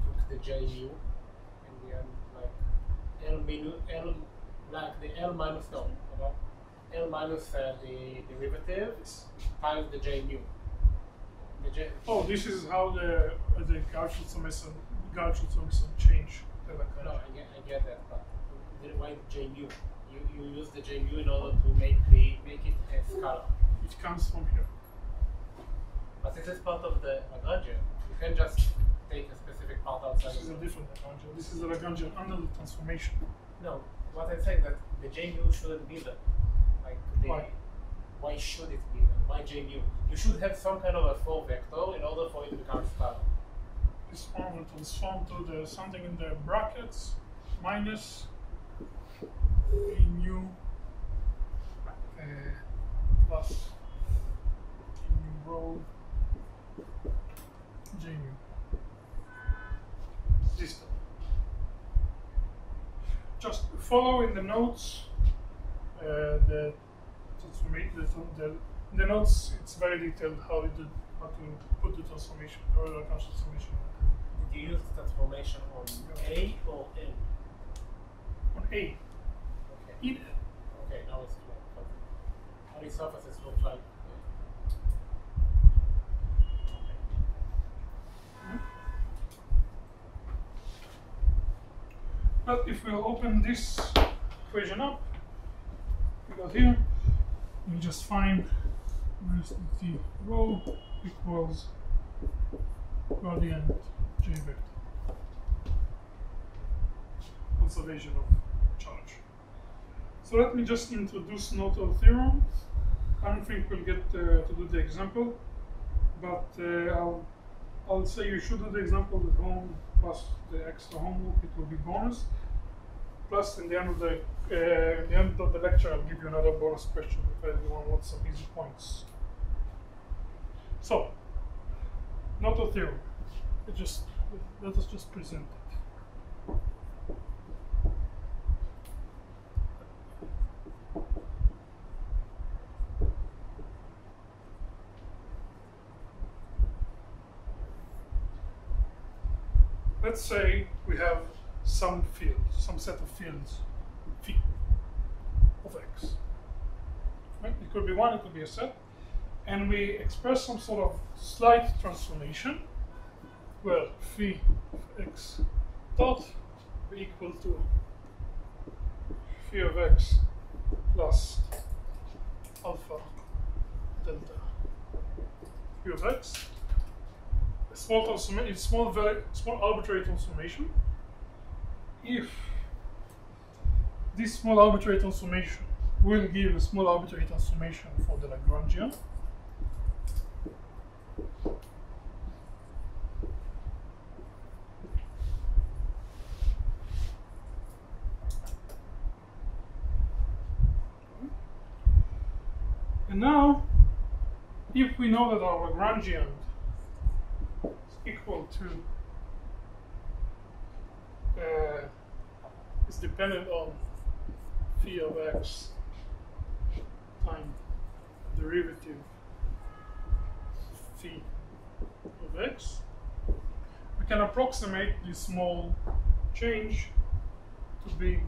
took the J mu and the like L minus L minus the derivative times the J mu. Oh, this is how the gauge transformation change the Lagrange. No, I get that, but why J mu? You use the J mu in order to make it a scalar. It comes from here. But this is part of the Lagrangian. You can just take a specific part outside. This is a different Lagrangian. This is the Lagrangian under the transformation. No, what I'm saying that the J mu shouldn't be there. Like Why? Why should it be there? Why J mu? You should have some kind of a 4 vector in order for it to become scalar. This form will transform to the something in the brackets minus a mu plus a mu rho j mu. This term. Just follow in the notes the transformation. The notes, it's very detailed how to put the transformation, or the transformation. Did you use the transformation on A or N? On A. Okay. In Okay, now it's clear. But how these surfaces look like? But if we'll open this equation up, we got here, we just find the rho equals gradient J vector. Conservation of charge. So let me just introduce Norton theorem. I don't think we'll get to do the example, but I'll say you should do the example at home plus the extra homework. It will be bonus. Plus, in the end of the lecture, I'll give you another bonus question if anyone wants some easy points. So, Norton theorem. Let us just present it. Let's say we have some field, some set of fields, phi of x. Right? It could be one, it could be a set. And we express some sort of slight transformation where phi of x dot be equal to phi of x plus alpha delta phi of x. A small transformation, it's very small arbitrary transformation. If this small arbitrary transformation will give a small arbitrary transformation for the Lagrangian, and now, if we know that our Lagrangian is equal to is dependent on phi of x times derivative phi of x, we can approximate this small change to be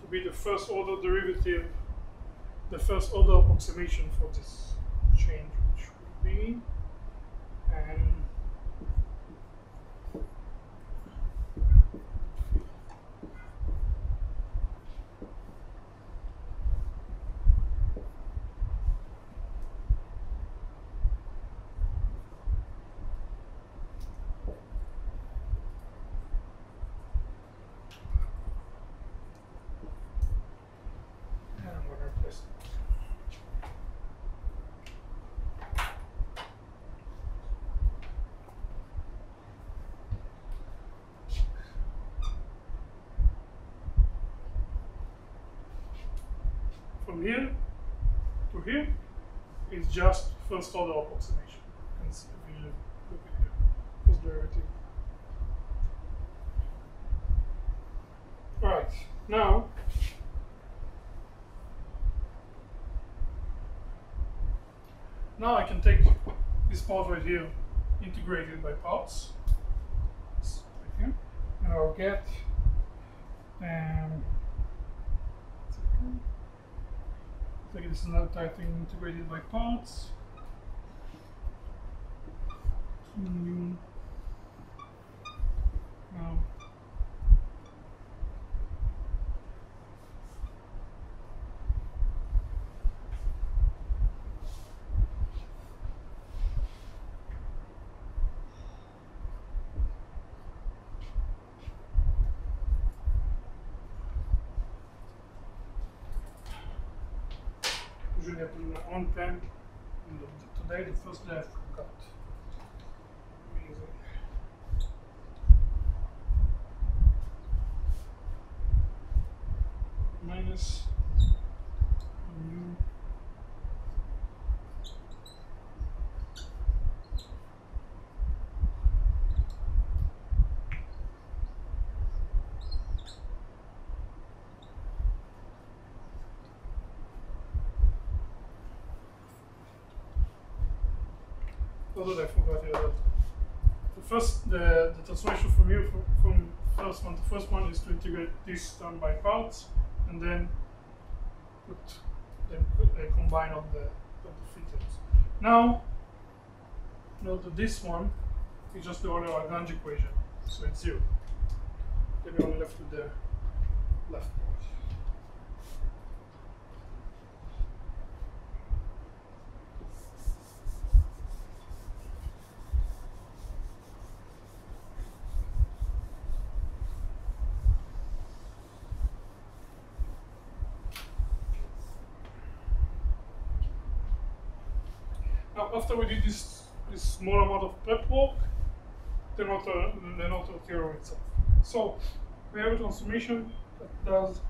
the first order derivative, the first order approximation for this change, which would be from here to here is just first order approximation. And if we look at here, first derivative. Right, now I can take this part right here, integrate it by parts. This right here, and I'll get like this is another type thing integrated by parts. Now usually I put my own pen. Today, the first day I forgot. Amazing. Minus mu although I forgot here that the transformation from here from the first one is to integrate this term by parts and then combine all the features. Now note that this one is just the order Lagrange equation. So it's 0. Then you're only left with the left part. Now, after we did this small amount of prep work, the Noether theorem itself. So we have a transformation that does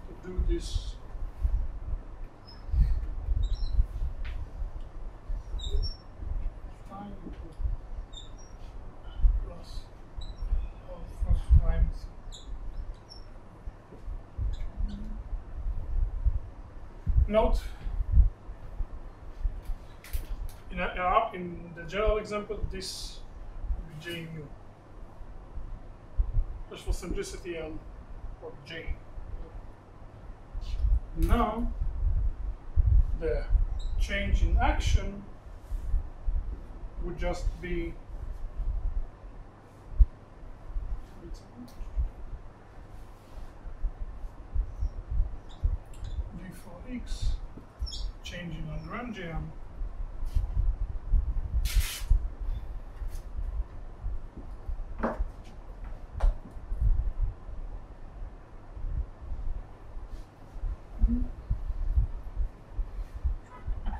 to do this. Time plus alpha times. Note. In the general example, this would be J mu. Just for simplicity, I'll put J. Now, the change in action would just be d for x, change in Lagrangian.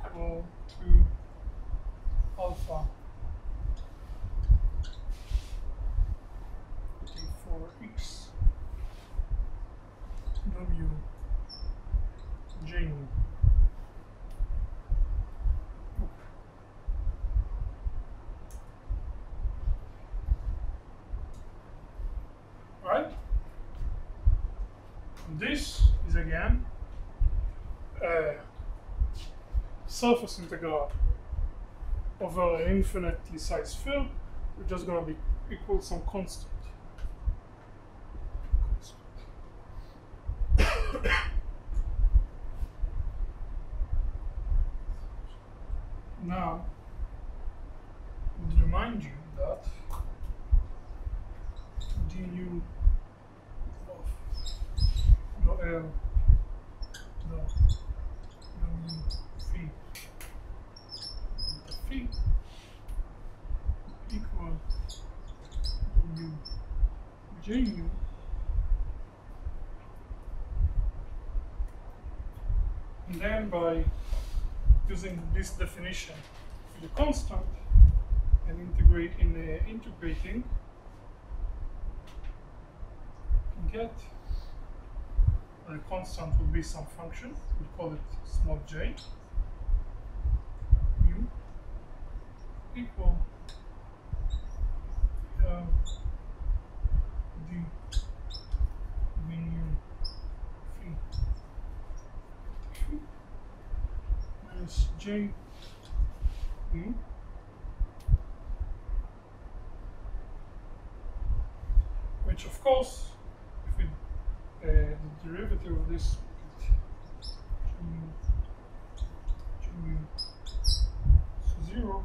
Equal to alpha d4x w j mu. Right? This is again a surface integral over an infinitely sized field. We're just going to be equal some constant. Now, I would remind you that du of rho L dot w phi phi equal w j mu and then by using this definition for the constant and integrating, you can get a constant will be some function. We call it small j mu equal d v mu phi minus j mu which of course if we the derivative of this j mu is 0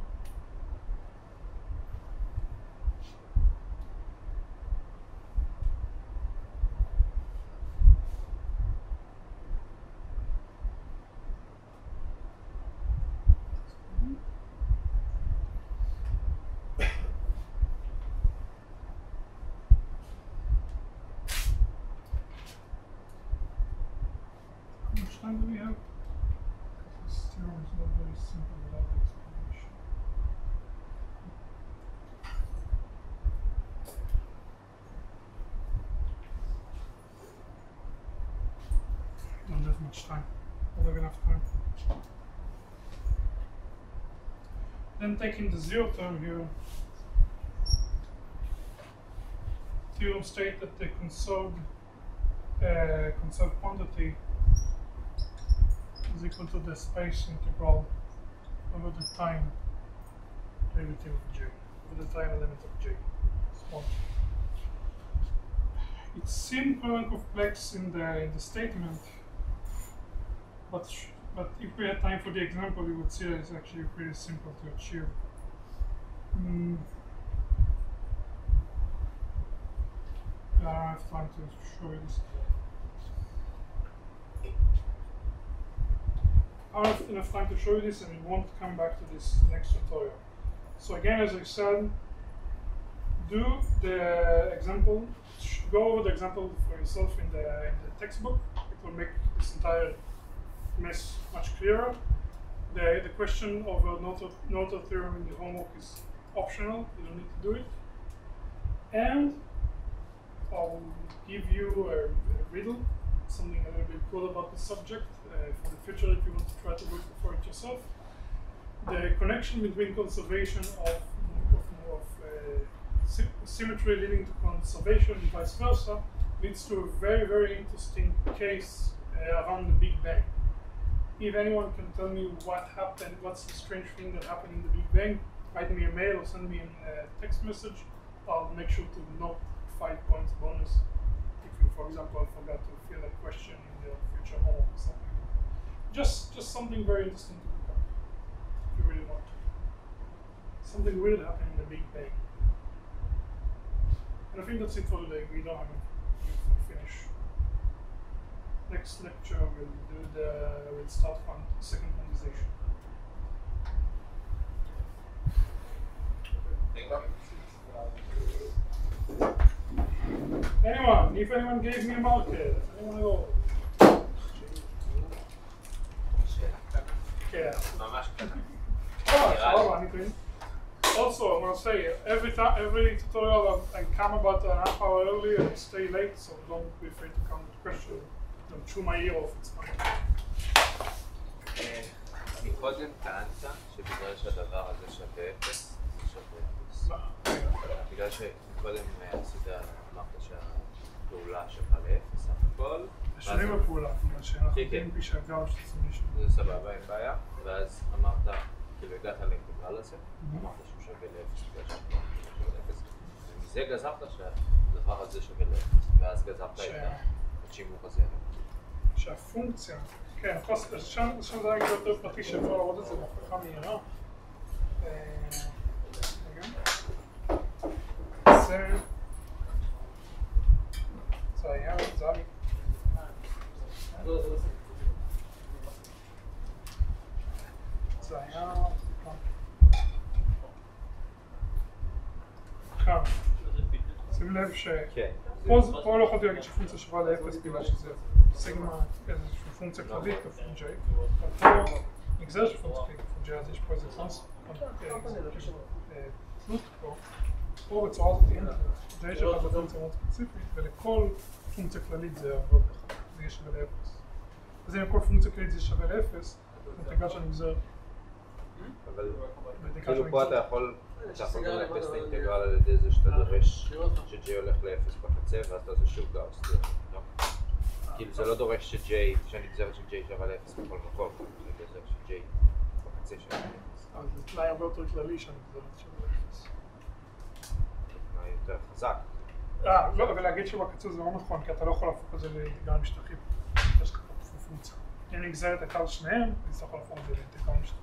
time do we have? This theorem is not very simple without explanation. Don't have much time. Don't have enough time. Then taking the zero term here, theorem states that the conserved quantity is equal to the space integral over the time derivative of j, over the time element of j. Small. It seems quite complex in the statement, but if we had time for the example, we would see that it's actually pretty simple to achieve. I don't have time to show you this. I don't have enough time to show you this, and we won't come back to this next tutorial. So again, as I said, do the example, go over the example for yourself in the textbook. It will make this entire mess much clearer. The question of a Noether theorem in the homework is optional, you don't need to do it. And I'll give you a riddle, something a little bit cool about the subject for the future if you want to try to look for it yourself. The connection between conservation of symmetry leading to conservation and vice versa leads to a very, very interesting case around the Big Bang. If anyone can tell me what happened, what's the strange thing that happened in the Big Bang, write me a mail or send me a text message. I'll make sure to note 5 points bonus if you, for example, forgot to fill a question in your future homework or something. Just something very interesting to look up if you really want to. Something weird happened in the Big Bang. And I think that's it for today. We don't have to finish. Next lecture we'll start from second quantization. Anyone? If anyone gave me a marker, anyone go? Yeah. Also, I'm gonna say every tutorial I come about an half hour early and stay late, so don't be afraid to come with questions. Don't chew my ear off, it's fine. מקודם טענת שבגלל שהדבר הזה שווה 0, זה שווה 0. בגלל שקודם עשית, אמרת שהפעולה שלך ל-0 סך הכל. שונים הפעולה, כלומר שאנחנו יודעים פי שהגר שתצא מישהו. זה סבבה, אין בעיה. ואז אמרת, כאילו הגעת לאינטגרל הזה, אמרת שהוא שווה ל-0 בגלל שהוא שווה ל-0. ומזה גזרת שהדבר הזה שווה ל-0, ואז גזרת את שימוך הזה. שהפונקציה, כן, שם זה רגע יותר פרטי שאפשר לראות את זה בהוכחה מהירה. זה היה, זה היה זה היה עכשיו, שים לב פה לא יכולתי להגיד שפונקציה שווה ל-0 בגלל שזה סיגמה איזושהי פונקציה כללית כפול J, אבל פה נגזרת של פונקציה כללית כפול J, אז יש פה איזה תלות פה בצורה הזאת J שלך זה פונקציה מאוד ספציפית ולכל פונקציה כללית זה יעבוד לך, זה יהיה שווה ל-0. אז אם כל פונקציה כללית זה שווה ל-0, זה אינטגרל של נגזרת. אבל כאילו פה אתה יכול גם לאפס את האינטגרל על ידי זה שאתה דורש ש-J הולך ל-0 בקצה ואז אתה עושה שוב גאוס. כאילו זה לא דורש שהנגזרת של J שווה ל-0 בכל מקום, זה נגזרת של J בקצה שווה ל-0. אז זה תנאי הרבה יותר כללי שהנגזרת שווה ל-0. תנאי יותר חזק. לא, אבל להגיד שבקצה זה לא נכון, כי אתה לא יכול להפוך את זה לאינטגרל משטחי. יש לך פונקציה. אם נגזרת הייתה על שניהם, אז אתה יכול להפוך את זה לאינטגרל משטחי.